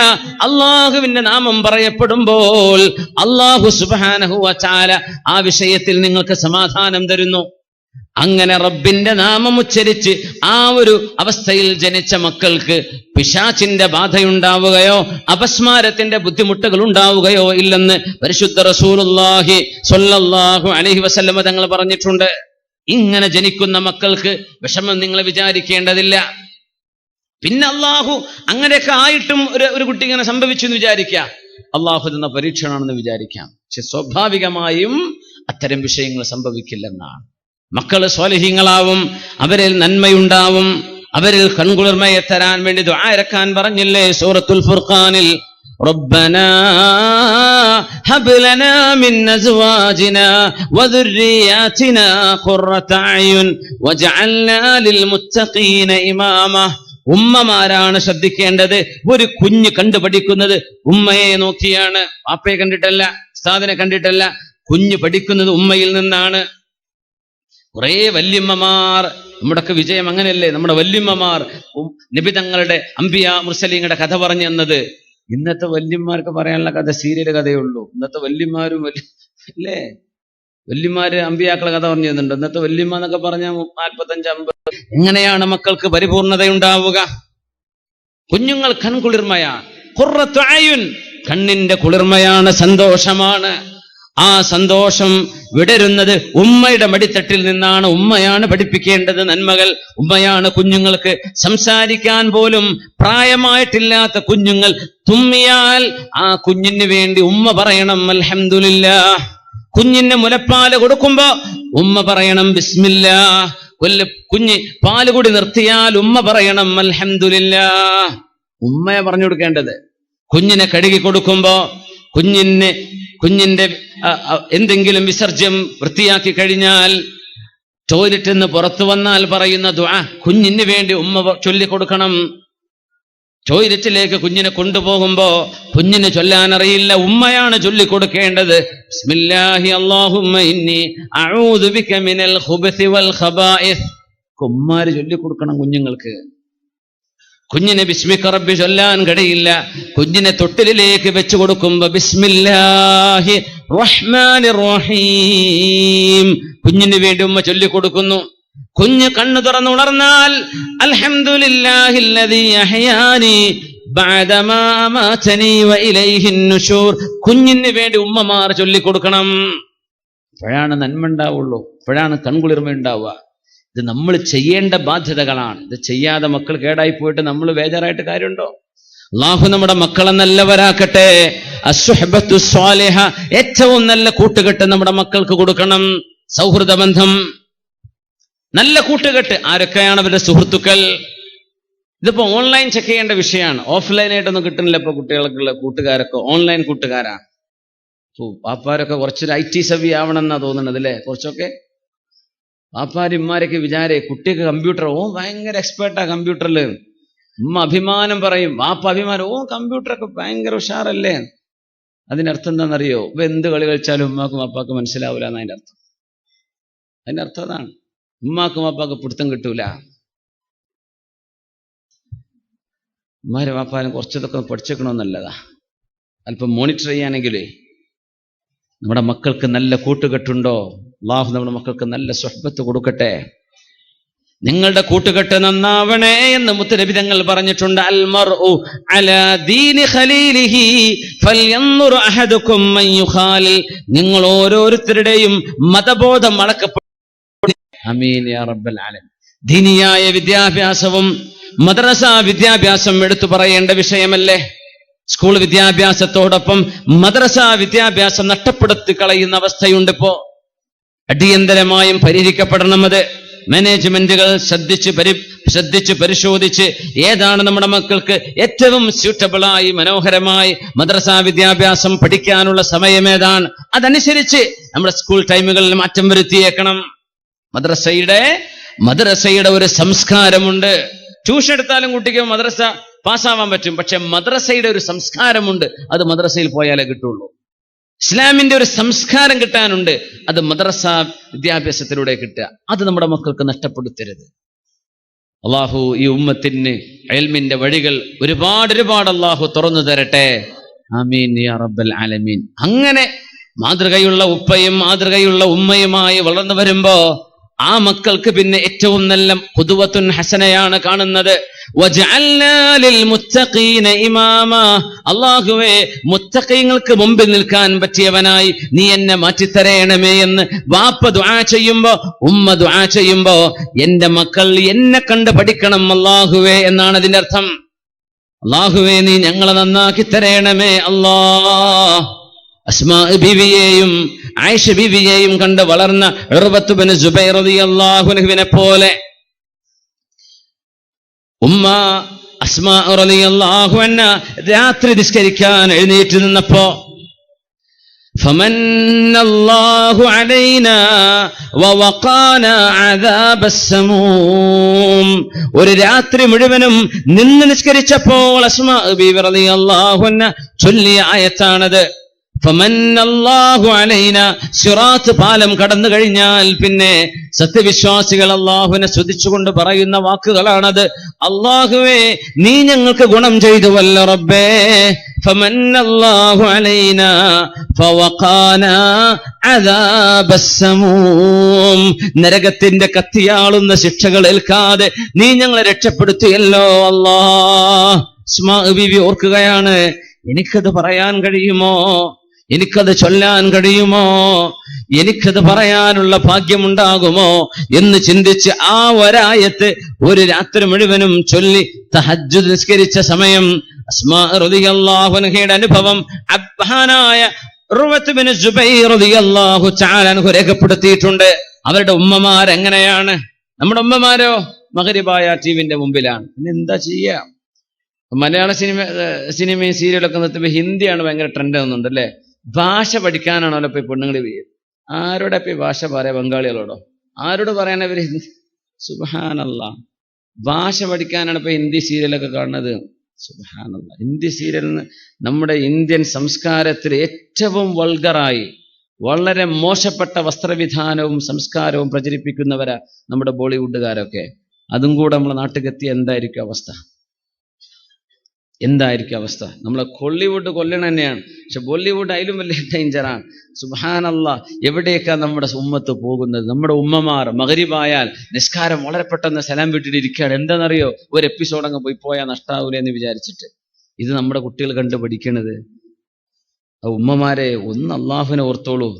Speaker 1: അള്ളാഹുവിന്റെ നാമം പറയപ്പെടുമ്പോൾ അള്ളാഹു സുബ്ഹാനഹു വ തആല ആ വിഷയത്തിൽ നിങ്ങൾക്ക് സമാധാനം തരുന്നു. അങ്ങനെ റബ്ബിന്റെ നാമം ഉച്ചരിച്ച് ആ ഒരു അവസ്ഥയിൽ ജനിച്ച മക്കൾക്ക് പിശാചിന്റെ ബാധയുണ്ടാവുകയോ അപസ്മാരത്തിന്റെ ബുദ്ധിമുട്ടുകൾ ഉണ്ടാവുകയോ ഇല്ലെന്ന് പരിശുദ്ധ റസൂലുള്ളാഹി സ്വല്ലല്ലാഹു അലൈഹി വസല്ലമ തങ്ങൾ പറഞ്ഞിട്ടുണ്ട്. ഇങ്ങനെ ജനിക്കുന്ന മക്കൾക്ക് വിഷമം നിങ്ങൾ വിചാരിക്കേണ്ടതില്ല. പിന്നെ അള്ളാഹു അങ്ങനെയൊക്കെ ആയിട്ടും ഒരു കുട്ടി ഇങ്ങനെ സംഭവിച്ചു എന്ന് വിചാരിക്കാം, അള്ളാഹു തന്ന പരീക്ഷണമാണെന്ന് വിചാരിക്കാം. പക്ഷെ സ്വാഭാവികമായും അത്തരം വിഷയങ്ങൾ സംഭവിക്കില്ലെന്നാണ്. മക്കള് സ്വാലിഹീങ്ങളാവും, അവരിൽ നന്മയുണ്ടാവും, അവരിൽ കൺകുളിർമയെ തരാൻ വേണ്ടി ദുആ ഇറക്കാൻ പറഞ്ഞില്ലേ സൂറത്തുൽ ഫുർഖാനിൽ, റബ്ബനാ ഹബ് ലനാ മിൻ അസ്വാജിനാ വദുർരിയാതിനാ ഖുർറത അയുൻ വജഅൽനാ ലിൽ മുത്തഖീന ഇമാമ. ഉമ്മമാരാണ് ശ്രദ്ധിക്കേണ്ടത്. ഒരു കുഞ്ഞ് കണ്ടുപഠിക്കുന്നത് ഉമ്മയെ നോക്കിയാണ്, വാപ്പയെ കണ്ടിട്ടല്ല, ഉസ്താദിനെ കണ്ടിട്ടല്ല. കുഞ്ഞ് പഠിക്കുന്നത് ഉമ്മയിൽ നിന്നാണ്. കുറേ വല്യമ്മമാർ, നമ്മുടെയൊക്കെ വിജയം അങ്ങനെയല്ലേ, നമ്മുടെ വല്യമ്മമാർ നബി തങ്ങളുടെ അംബിയാ മുർസലീങ്ങളുടെ കഥ പറഞ്ഞു തന്നത്. ഇന്നത്തെ വല്യന്മാർക്ക് പറയാനുള്ള കഥ സീരിയൽ കഥയുള്ളൂ. ഇന്നത്തെ വല്യന്മാരും അല്ലേ, വല്യന്മാര് അമ്പിയാക്കളെ കഥ പറഞ്ഞു തരുന്നുണ്ട്. ഇന്നത്തെ വല്യമ്മ എന്നൊക്കെ പറഞ്ഞാൽ 45-50. എങ്ങനെയാണ് മക്കൾക്ക് പരിപൂർണതയുണ്ടാവുക? കുഞ്ഞുങ്ങൾ കൺകുളിർമയാണ്, ഖുർറത്തു അയുൻ, കണ്ണിന്റെ കുളിർമയാണ്, സന്തോഷമാണ്. ആ സന്തോഷം വിടരുന്നത് ഉമ്മയുടെ മടിത്തട്ടിൽ നിന്നാണ്. ഉമ്മയാണ് പഠിപ്പിക്കേണ്ടത് നന്മകൾ. ഉമ്മയാണ് കുഞ്ഞുങ്ങൾക്ക് സംസാരിക്കാൻ പോലും പ്രായമായിട്ടില്ലാത്ത കുഞ്ഞുങ്ങൾ തുമ്മിയാൽ ആ കുഞ്ഞിന് വേണ്ടി ഉമ്മ പറയണം അൽഹംദുലില്ലാഹ്. കുഞ്ഞിന് മുലപ്പാല് കൊടുക്കുമ്പോ ഉമ്മ പറയണം ബിസ്മില്ലാഹ്. കുഞ്ഞ് പാല് കൂടി നിർത്തിയാൽ ഉമ്മ പറയണം അൽഹംദുലില്ലാഹ്. ഉമ്മയെ പറഞ്ഞു കൊടുക്കേണ്ടത്. കുഞ്ഞിനെ കഴുകി കൊടുക്കുമ്പോ കുഞ്ഞിന്റെ എന്തെങ്കിലും വിസർജ്യം വൃത്തിയാക്കി കഴിഞ്ഞാൽ, ടോയ്ലറ്റിൽ നിന്ന് പുറത്തു വന്നാൽ പറയുന്ന ദുആ കുഞ്ഞിന് വേണ്ടി ഉമ്മ ചൊല്ലിക്കൊടുക്കണം. ടോയ്ലറ്റിലേക്ക് കുഞ്ഞിനെ കൊണ്ടുപോകുമ്പോ കുഞ്ഞിന് ചൊല്ലാൻ അറിയില്ല, ഉമ്മയാണ് ചൊല്ലിക്കൊടുക്കേണ്ടത്. ബിസ്മില്ലാഹി അല്ലാഹുമ്മ ഇന്നി അഊദു ബിക മിനൽ ഖുബസി വൽ ഖബായിസ്. ഉമ്മാര് ചൊല്ലിക്കൊടുക്കണം കുഞ്ഞുങ്ങൾക്ക്. കുഞ്ഞിനെ ബിസ്മിക റബ്ബി ചൊല്ലാൻ കഴിയില്ല. കുഞ്ഞിനെ തൊട്ടിലേക്ക് വെച്ചു കൊടുക്കുമ്പോ ബിസ്മില്ലാഹി റഹ്മാനിർ റഹീം കുഞ്ഞിന് വേണ്ടി ഉമ്മ ചൊല്ലിക്കൊടുക്കുന്നു. കുഞ്ഞ് കണ്ണു തുറന്നുണർന്നാൽ അൽഹംദുലില്ലാഹില്ലദീ അഹ്യാനി ബഅദമാ അമാതനി വഇലൈഹിൻ നുശൂർ. കുഞ്ഞിന് വേണ്ടി ഉമ്മമാർ ചൊല്ലിക്കൊടുക്കണം. അപ്പോഴാണ് നന്മ ഉണ്ടാവുള്ളൂ, അപ്പോഴാണ് കൺകുളിർമ ഉണ്ടാവുക. ഇത് നമ്മൾ ചെയ്യേണ്ട ബാധ്യതകളാണ്. ഇത് ചെയ്യാതെ മക്കൾ കേടായി പോയിട്ട് നമ്മൾ ബേജാറായിട്ട് കാര്യമുണ്ടോ? അല്ലാഹു നമ്മുടെ മക്കളെ നല്ലവരാക്കട്ടെ. അസ്സുഹബത്തു സ്വാലിഹ, ഏറ്റവും നല്ല കൂട്ടുകെട്ട് നമ്മുടെ മക്കൾക്ക് കൊടുക്കണം. സൗഹൃദ ബന്ധം, നല്ല കൂട്ടുകെട്ട്. ആരൊക്കെയാണ് അവരുടെ സുഹൃത്തുക്കൾ? ഇതിപ്പോ ഓൺലൈൻ ചെക്ക് ചെയ്യേണ്ട വിഷയമാണ്. ഓഫ്ലൈനായിട്ടൊന്നും കിട്ടുന്നില്ല. ഇപ്പൊ കുട്ടികൾക്കുള്ള കൂട്ടുകാരൊക്കെ ഓൺലൈൻ കൂട്ടുകാരാണ്. പാപ്പാരൊക്കെ കുറച്ചൊരു IT സവി ആവണമെന്നാ തോന്നുന്നത് അല്ലേ? കുറച്ചൊക്കെ പാപ്പാരിമാരൊക്കെ വിചാരേ കുട്ടിക്ക് കമ്പ്യൂട്ടർ, ഭയങ്കര എക്സ്പേർട്ടാ കമ്പ്യൂട്ടറിൽ. ഉമ്മ അഭിമാനം പറയും, വാപ്പ അഭിമാനം, കമ്പ്യൂട്ടറൊക്കെ ഭയങ്കര ഉഷാറല്ലേ. അതിനർത്ഥം എന്താണെന്നറിയോ? ഇപ്പൊ എന്ത് കളി കളിച്ചാലും ഉമ്മാക്കും വാപ്പാക്കും മനസ്സിലാവില്ല എന്നതിൻ്റെ അർത്ഥം. അതിന്റെ അർത്ഥം അതാണ്. ഉമ്മാക്കും വാപ്പാക്കും പിടുത്തം കിട്ടൂല. ഉമ്മാരെ വാപ്പാനും കുറച്ചതൊക്കെ പഠിച്ചേക്കണമെന്നല്ലതാ. അല്പം മോണിറ്റർ ചെയ്യാനെങ്കിലേ നമ്മുടെ മക്കൾക്ക് നല്ല കൂട്ടുകെട്ടുണ്ടോ? അല്ലാഹു നമ്മുടെ മക്കൾക്ക് നല്ല സുഹ്ബത്ത് കൊടുക്കട്ടെ. നിങ്ങളുടെ കൂട്ടുകെട്ട് നന്നാവണേ എന്ന് മുത്തുനബി തങ്ങൾ പറഞ്ഞിട്ടുണ്ട്. അൽ മർഉ അലാ ദീനി ഖലീലിഹി ഫൽയൻദുർ അഹദുകും മൻ യുഖാലിൽ. നിങ്ങൾ ഓരോരുത്തരുടെയും മതബോധം അളക്കപ്പെടും. ആമീൻ യാ റബ്ബൽ ആലമീൻ. ദീനിയായ വിദ്യാഭ്യാസവും മദ്രസ വിദ്യാഭ്യാസം എടുത്തു പറയേണ്ട വിഷയമല്ലേ? സ്കൂൾ വിദ്യാഭ്യാസത്തോടൊപ്പം മദ്രസ വിദ്യാഭ്യാസം നഷ്ടപ്പെടുത്തി കളയുന്ന അവസ്ഥയുണ്ട്. ഇപ്പോ അടിയന്തരമായും പരിഹരിക്കപ്പെടണം. അത് മാനേജ്മെന്റുകൾ ശ്രദ്ധിച്ച് പരിശോധിച്ച് ഏതാണ് നമ്മുടെ മക്കൾക്ക് ഏറ്റവും സ്യൂട്ടബിളായി മനോഹരമായി മദ്രസ വിദ്യാഭ്യാസം പഠിക്കാനുള്ള സമയം ഏതാണ്, അതനുസരിച്ച് നമ്മുടെ സ്കൂൾ ടൈമുകളിൽ മാറ്റം വരുത്തിയേക്കണം. മദ്രസയുടെ ഒരു സംസ്കാരമുണ്ട്. ട്യൂഷൻ എടുത്താലും കുട്ടിക്ക് മദ്രസ പാസ്സാവാൻ പറ്റും, പക്ഷെ മദ്രസയുടെ ഒരു സംസ്കാരമുണ്ട്. അത് മദ്രസയിൽ പോയാലേ കിട്ടുള്ളൂ. ഇസ്ലാമിന്റെ ഒരു സംസ്കാരം കിട്ടാനുണ്ട്, അത് മദ്രസ വിദ്യാഭ്യാസത്തിലൂടെ കിട്ടുക. അത് നമ്മുടെ മക്കൾക്ക് നഷ്ടപ്പെടുത്തരുത്. അള്ളാഹു ഈ ഉമ്മത്തിന് ഇൽമിന്റെ വഴികൾ ഒരുപാട് അള്ളാഹു തുറന്നു തരട്ടെ. ആമീൻ യാ റബ്ബൽ ആലമീൻ. അങ്ങനെ മാതൃകയുള്ള ഉപ്പയും മാതൃകയുള്ള ഉമ്മയുമായി വളർന്നു വരുമ്പോ ആ മക്കൾക്ക് പിന്നെ ഏറ്റവും നല്ല ഖുദുവത്തുൻ ഹസനയാണ് കാണുന്നത്. വജഅൽനാ ലിൽ മുത്തഖീന ഇമാമാ. അല്ലാഹുവേ, മുത്തഖീങ്ങൾക്ക് മുമ്പിൽ നിൽക്കാൻ പറ്റിയവനായി നീ എന്നെ മാറ്റിത്തരയണമേ എന്ന് വാപ്പ ദുആ ചെയ്യുമ്പോ, ഉമ്മ ദുആ ചെയ്യുമ്പോ എന്റെ മക്കൾ എന്നെ കണ്ട് പഠിക്കണം അല്ലാഹുവേ എന്നാണ് അതിന്റെ അർത്ഥം. അല്ലാഹുവേ, നീ ഞങ്ങളെ നന്നാക്കി തരയണമേ അല്ലാഹ്. അസ്മാ ബീവിയെയും ആയിഷ ബീവിയെയും കണ്ട് വളർന്ന ഉർവത്ത് ബിൻ സുബൈർ റളിയല്ലാഹു അൻഹുവിനെ പോലെ ഉമ്മ അസ്മാ റളിയല്ലാഹു അൻഹ രാത്രി നിസ്കരിക്കാൻ എഴുന്നേറ്റ് നിന്നപ്പോ ഫമന്നല്ലാഹു അലൈനാ വവഖാനാ അദാബസ് സമൂം. ഒരു രാത്രി മുഴുവനും നിന്ന് നിസ്കരിച്ചപ്പോൾ അസ്മാ ബീവി റളിയല്ലാഹു അൻഹ ചൊല്ലിയ ആയത്താണത്. ഫമന്നല്ലാഹു അലൈനാ. സിറാത്ത് പാലം കടന്നു കഴിഞ്ഞാൽ പിന്നെ സത്യവിശ്വാസികൾ അല്ലാഹുവിനെ സ്തുതിച്ചുകൊണ്ട് പറയുന്ന വാക്കുകളാണത്. അല്ലാഹുവേ, നീ ഞങ്ങൾക്ക് ഗുണം ചെയ്തുവല്ലോ റബ്ബേ. ഫമന്നല്ലാഹു അലൈനാ ഫവഖാനാ അദാബസ് സമൂം. നരകത്തിന്റെ കത്തിയാളുന്ന ശിക്ഷകൾ ഏൽക്കാതെ നീ ഞങ്ങളെ രക്ഷപ്പെടുത്തിയല്ലോ അല്ലാഹ്. അസ്മാ ബീവി ഓർക്കുകയാണ്, എനിക്കത് പറയാൻ കഴിയുമോ, എനിക്കത് ചൊല്ലാൻ കഴിയുമോ, എനിക്കത് പറയാനുള്ള ഭാഗ്യമുണ്ടാകുമോ എന്ന് ചിന്തിച്ച് ആ ഒരായത്ത് ഒരു രാത്രി മുഴുവനും ചൊല്ലി തഹജ്ജുദ് നിസ്കരിച്ച സമയം അസ്മാ റളിയല്ലാഹു അൻഹയുടെ അനുഭവം അബ്ബാനായ ഉർവത്ത് ബിൻ സുബൈർ റളിയല്ലാഹു തആല അൻഹു രേഖപ്പെടുത്തിയിട്ടുണ്ട്. അവരുടെ ഉമ്മമാരെങ്ങനെയാണ്? നമ്മുടെ ഉമ്മമാരോ മഗ്രിബായ ടിവിന്റെ മുമ്പിലാണ്. പിന്നെ എന്താ ചെയ്യാ? മലയാള സിനിമയും സീരിയലൊക്കെ നിർത്തുമ്പോൾ ഹിന്ദിയാണ് ഭയങ്കര ട്രെൻഡ് ആവുന്നുണ്ട് അല്ലേ? ഭാഷ പഠിക്കാനാണല്ലോ ഇപ്പൊ പെണ്ണുങ്ങൾ ആരോടെ ഇപ്പൊ ഭാഷ പറയാ? ബംഗാളികളോടോ? ആരോട് പറയാൻ ഇവര്? സുബ്ഹാനല്ലാഹ്. ഭാഷ പഠിക്കാനാണ് ഇപ്പൊ ഹിന്ദി സീരിയലൊക്കെ കാണുന്നത്. സുബ്ഹാനല്ലാഹ്. ഹിന്ദി സീരിയലിന് നമ്മുടെ ഇന്ത്യൻ സംസ്കാരത്തിൽ ഏറ്റവും വൾഗറായി വളരെ മോശപ്പെട്ട വസ്ത്രവിധാനവും സംസ്കാരവും പ്രചരിപ്പിക്കുന്നവരാ നമ്മുടെ ബോളിവുഡുകാരൊക്കെ. അതും കൂടെ നമ്മളെ നാട്ടിലെത്തിയ എന്തായിരിക്കും അവസ്ഥ? എന്തായിരിക്കും അവസ്ഥ? നമ്മളെ ഹോളിവുഡ് കൊല്ലണ തന്നെയാണ്, പക്ഷെ ബോളിവുഡ് അതിലും വലിയ ഡേഞ്ചറാണ്. സുബ്ഹാനല്ലാഹ്. എവിടേക്കാ നമ്മുടെ ഉമ്മത്ത് പോകുന്നത്? നമ്മുടെ ഉമ്മമാർ മഗ്രിബായാൽ നിസ്കാരം വളരെ പെട്ടെന്ന് സലാം വീട്ടിട്ട് ഇരിക്കുകയാണ്. എന്താണെന്നറിയോ? ഒരു എപ്പിസോഡ് അങ്ങ് പോയാൽ നഷ്ടാവൂല എന്ന് വിചാരിച്ചിട്ട്. ഇത് നമ്മുടെ കുട്ടികൾ കണ്ടു പഠിക്കണത്. ഉമ്മമാരെ, ഒന്ന് അള്ളാഹുവിനെ ഓർത്തോളൂ.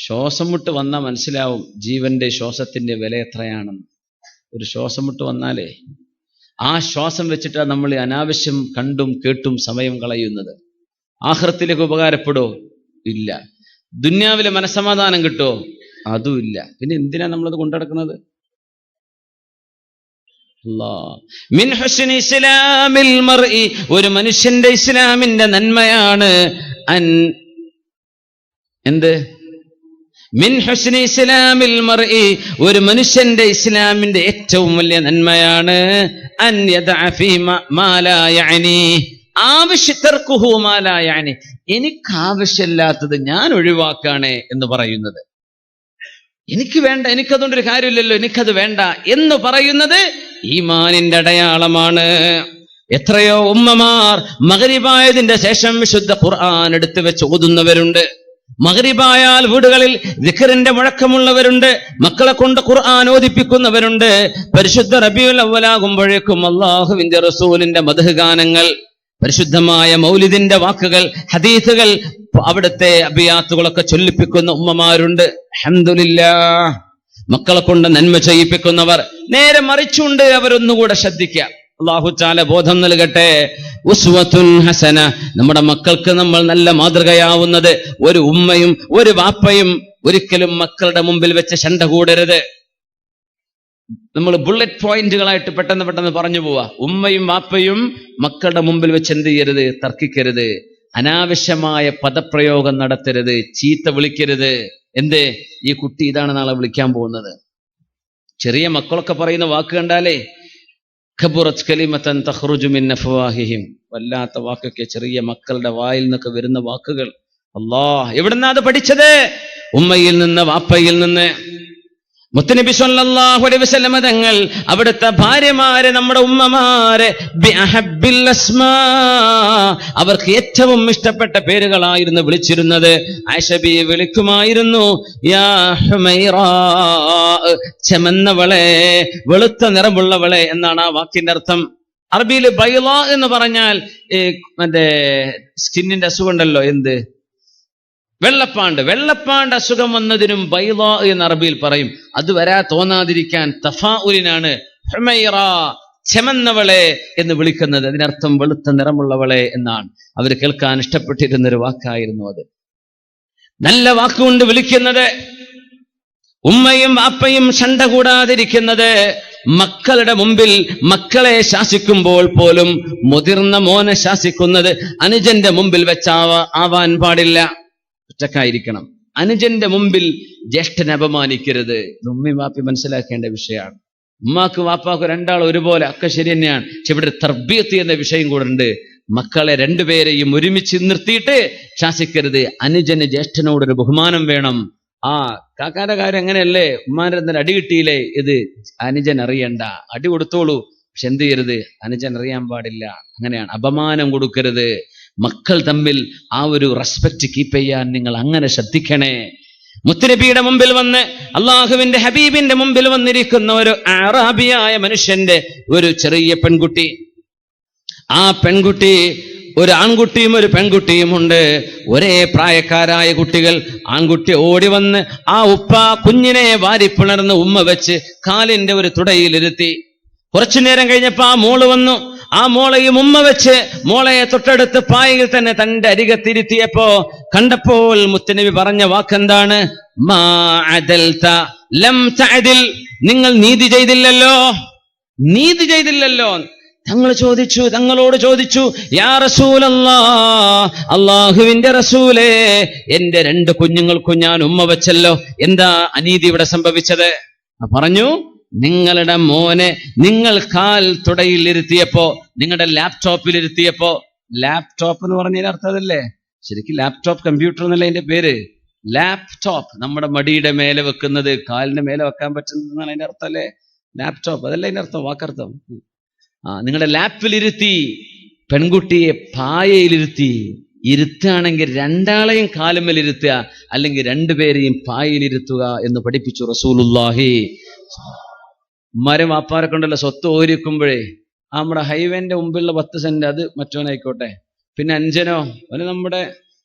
Speaker 1: ശ്വാസം മുട്ട് വന്നാൽ മനസ്സിലാവും ജീവന്റെ ശ്വാസത്തിന്റെ വില എത്രയാണെന്ന്. ഒരു ശ്വാസം മുട്ട് വന്നാലേ ആ ശ്വാസം വെച്ചിട്ടാണ് നമ്മൾ അനാവശ്യം കണ്ടും കേട്ടും സമയം കളയുന്നത്. ആഖിറത്തിലേക്ക് ഉപകാരപ്പെടോ? ഇല്ല. ദുന്യാവിലെ മനസ്സമാധാനം കിട്ടോ? അതും ഇല്ല. പിന്നെ എന്തിനാ നമ്മളത് കൊണ്ടുനടക്കുന്നത്? മിൻ ഹുസ്നി ഇസ്ലാമിൽ മർഇ. ഒരു മനുഷ്യന്റെ ഇസ്ലാമിന്റെ നന്മയാണ് എന്ത്? മിൻ ഹുസ്നി ഇസ്ലാമിൽ മർഇ. ഒരു മനുഷ്യന്റെ ഇസ്ലാമിന്റെ ഏറ്റവും വലിയ നന്മയാണ് അൻ യദഅ ഫീമാ മാ ലാ യഅനി. ആവശ്യതർക്കുഹു മാ ലാ യഅനി. എനിക്ക് ആവശ്യമില്ലാത്തത് ഞാൻ ഒഴിവാക്കാണ് എന്ന് പറയുന്നത്. എനിക്ക് വേണ്ട, എനിക്കതുകൊണ്ടൊരു കാര്യമില്ലല്ലോ, എനിക്കത് വേണ്ട എന്ന് പറയുന്നത് ഈമാനിന്റെ അടയാളമാണ്. എത്രയോ ഉമ്മമാർ മഗ്രിബായതിന്റെ ശേഷം വിശുദ്ധ ഖുർആൻ എടുത്തു വെച്ച് ഓതുന്നവരുണ്ട്. മഗ്രിബായാൽ വീടുകളിൽ ദിക്റിന്റെ മുഴക്കമുള്ളവരുണ്ട്. മക്കളെ കൊണ്ട് ഖുർആൻ ഓതിപ്പിക്കുന്നവരുണ്ട്. പരിശുദ്ധ റബീഉൽ അവ്വലാകുമ്പോഴേക്കും അല്ലാഹുവിന്റെ റസൂലിന്റെ മദ്ഹ് ഗാനങ്ങൾ, പരിശുദ്ധമായ മൗലിദിന്റെ വാക്കുകൾ, ഹദീസുകൾ, അവിടുത്തെ അബിയാത്തുകളൊക്കെ ചൊല്ലിപ്പിക്കുന്ന ഉമ്മമാരുണ്ട്. അൽഹംദുലില്ലാഹ്. മക്കളെ കൊണ്ട് നന്മ ചെയ്യിപ്പിക്കുന്നവർ. നേരെ മറിച്ചുണ്ട് അവരൊന്നുകൂടെ ശ്രദ്ധിക്കുക. അല്ലാഹു തആല ബോധം നൽകട്ടെ. ഉസ്വത്തുൻ ഹസന, നമ്മുടെ മക്കൾക്ക് നമ്മൾ നല്ല മാതൃകയാവുന്നത്. ഒരു ഉമ്മയും ഒരു വാപ്പയും ഒരിക്കലും മക്കളുടെ മുമ്പിൽ വെച്ച് ശണ്ട കൂടരുത്. നമ്മൾ ബുള്ളറ്റ് പോയിന്റുകളായിട്ട് പെട്ടെന്ന് പറഞ്ഞു പോവാ. ഉമ്മയും വാപ്പയും മക്കളുടെ മുമ്പിൽ വെച്ച് എന്ത് ചെയ്യരുത്? തർക്കിക്കരുത്. അനാവശ്യമായ പദപ്രയോഗം നടത്തരുത്. ചീത്ത വിളിക്കരുത്. എന്തേ? ഈ കുട്ടി ഇതാണ് നാളെ വിളിക്കാൻ പോകുന്നത്. ചെറിയ മക്കളൊക്കെ പറയുന്ന വാക്ക് കണ്ടാലേ ഖബറത് കലിമതൻ തഖ്റുജു മിൻ അഫ്വാഹിഹിം, വല്ലാത്ത വാക്കൊക്കെ ചെറിയ മക്കളുടെ വായിൽ നിന്നൊക്കെ വരുന്ന വാക്കുകൾ. അല്ലാഹ്, എവിടുന്നാ അത് പഠിച്ചത്? ഉമ്മയിൽ നിന്ന്, വാപ്പയിൽ നിന്ന്. മുത്തുനബി സ്വല്ലല്ലാഹു അലൈഹി വസല്ലം തങ്ങൾ അവിടുത്തെ ഭാര്യമാരെ, നമ്മുടെ ഉമ്മമാരെ ബിഅഹബ്ബിൽ അസ്മാ, അവർക്ക് ഏറ്റവും ഇഷ്ടപ്പെട്ട പേരുകളായിരുന്നു വിളിച്ചിരുന്നത്. ആയിഷ ബിയെ വിളിക്കുമായിരുന്നു യാ ഹുമൈറാ, ചെമന്നവളെ, വെളുത്ത നിറമുള്ളവളെ എന്നാണ് ആ വാക്കിന്റെ അർത്ഥം. അറബിയിൽ ബൈളാ എന്ന് പറഞ്ഞാൽ മറ്റേ സ്കിന്നിന്റെ അസുഖം ഉണ്ടല്ലോ, എന്ത്? വെള്ളപ്പാണ്ട് അസുഖം വന്നതിനും ബൈളാ എന്ന് അറബിയിൽ പറയും. അത് വരാ തോന്നാതിരിക്കാൻ തഫാഉലിനാണ് ഹുമൈറാ, ചെമന്നവളെ എന്ന് വിളിക്കുന്നത്. അതിനർത്ഥം വെളുത്ത നിറമുള്ളവളെ എന്നാണ്. അവർ കേൾക്കാൻ ഇഷ്ടപ്പെട്ടിരുന്നൊരു വാക്കായിരുന്നു അത്. നല്ല വാക്കുകൊണ്ട് വിളിക്കുന്നത്. ഉമ്മയും വാപ്പയും ശണ്ട കൂടാതിരിക്കുന്നത്. മക്കളുടെ മുമ്പിൽ മക്കളെ ശാസിക്കുമ്പോൾ പോലും മുതിർന്ന മോനെ ശാസിക്കുന്നത് അനുജന്റെ മുമ്പിൽ വെച്ചാവാൻ പാടില്ല. ഒറ്റക്കായിരിക്കണം. അനുജന്റെ മുമ്പിൽ ജ്യേഷ്ഠനെ അപമാനിക്കരുത്. ഉമ്മയും വാപ്പയും മനസ്സിലാക്കേണ്ട വിഷയമാണ്. ഉമ്മാക്ക് വാപ്പാക്ക് രണ്ടാൾ ഒരുപോലെ ഒക്കെ ശരി തന്നെയാണ്. പക്ഷെ ഇവിടെ തർബിയത്ത് എന്ന വിഷയം കൂടെ ഉണ്ട്. മക്കളെ രണ്ടുപേരെയും ഒരുമിച്ച് നിർത്തിയിട്ട് ശാസിക്കരുത്. അനുജന് ജ്യേഷ്ഠനോടൊരു ബഹുമാനം വേണം. ആ കാക്കാന്റെ കാര്യം അങ്ങനെയല്ലേ, ഉമ്മാന്റെ എന്തെങ്കിലും അടി കിട്ടിയില്ലേ, ഇത് അനുജൻ അറിയണ്ട, അടി കൊടുത്തോളൂ, പക്ഷെ എന്ത് ചെയ്യരുത്? അനുജൻ അറിയാൻ പാടില്ല. അങ്ങനെയാണ്. അപമാനം കൊടുക്കരുത്. മക്കൾ തമ്മിൽ ആ ഒരു റെസ്പെക്ട് കീപ്പ് ചെയ്യാൻ നിങ്ങൾ അങ്ങനെ ശ്രദ്ധിക്കണേ. മുത്തുനബിയുടെ മുമ്പിൽ വന്ന്, അള്ളാഹുവിന്റെ ഹബീബിന്റെ മുമ്പിൽ വന്നിരിക്കുന്ന ഒരു അറാബിയായ മനുഷ്യന്റെ ഒരു ചെറിയ പെൺകുട്ടി. ആ പെൺകുട്ടി, ഒരു ആൺകുട്ടിയും ഒരു പെൺകുട്ടിയും ഉണ്ട്. ഒരേ പ്രായക്കാരായ കുട്ടികൾ. ആൺകുട്ടി ഓടി വന്ന് ആ ഉപ്പ കുഞ്ഞിനെ വാരിപ്പിളർന്ന് ഉമ്മ വെച്ച് കാലിന്റെ ഒരു തുടയിലിരുത്തി. കുറച്ചു നേരം കഴിഞ്ഞപ്പോ ആ മോള് വന്നു. ആ മോളെയും ഉമ്മ വെച്ച് മോളെ തൊട്ടടുത്ത് പായയിൽ തന്നെ തന്റെ അരികത്തിരുത്തിയപ്പോ കണ്ടപ്പോൾ മുത്തുനബി പറഞ്ഞ വാക്കെന്താണ്? മാ അദൽത ലം തഅദിൽ, നിങ്ങൾ നീതി ചെയ്തില്ലല്ലോ, നീതി ചെയ്തില്ലല്ലോ. തങ്ങളോട് ചോദിച്ചു യാ റസൂലല്ലാഹ്, അല്ലാഹുവിന്റെ റസൂലേ, എന്റെ രണ്ട് കുഞ്ഞുങ്ങൾക്കും ഞാൻ ഉമ്മ വെച്ചല്ലോ, എന്താ അനീതി ഇവിടെ സംഭവിച്ചത്? പറഞ്ഞു, നിങ്ങളുടെ മോനെ നിങ്ങൾ കാൽ തുടയിൽ ഇരുത്തിയപ്പോ, നിങ്ങളുടെ ലാപ്ടോപ്പിൽ ഇരുത്തിയപ്പോ, ലാപ്ടോപ്പ് എന്ന് പറഞ്ഞതിന് അർത്ഥം അതല്ലേ? ശരിക്കും ലാപ്ടോപ്പ് കമ്പ്യൂട്ടർ എന്നല്ല അതിന്റെ പേര്. ലാപ്ടോപ്പ് നമ്മുടെ മടിയുടെ മേലെ വെക്കുന്നത്, കാലിന്റെ മേലെ വെക്കാൻ പറ്റുന്നതാണ് അതിന്റെ അർത്ഥം അല്ലേ? ലാപ്ടോപ്പ് അതല്ല അതിന്റെ അർത്ഥം, വാക്കർത്ഥം. നിങ്ങളുടെ ലാപ്പിലിരുത്തി, പെൺകുട്ടിയെ പായയിലിരുത്തി. ഇരുത്തുകയാണെങ്കിൽ രണ്ടാളെയും കാലുമേലിരുത്തുക, അല്ലെങ്കിൽ രണ്ടുപേരെയും പായയിലിരുത്തുക എന്ന് പഠിപ്പിച്ചു റസൂലുള്ളാഹി. ഉമ്മാരെ വാപ്പാരൊക്കെ ഉണ്ടല്ലോ, സ്വത്ത് ഓരിക്കുമ്പോഴേ നമ്മുടെ ഹൈവേന്റെ മുമ്പിലുള്ള 10 സെന്റ് അത് മറ്റോനായിക്കോട്ടെ, പിന്നെ അഞ്ചനോ അവന് നമ്മുടെ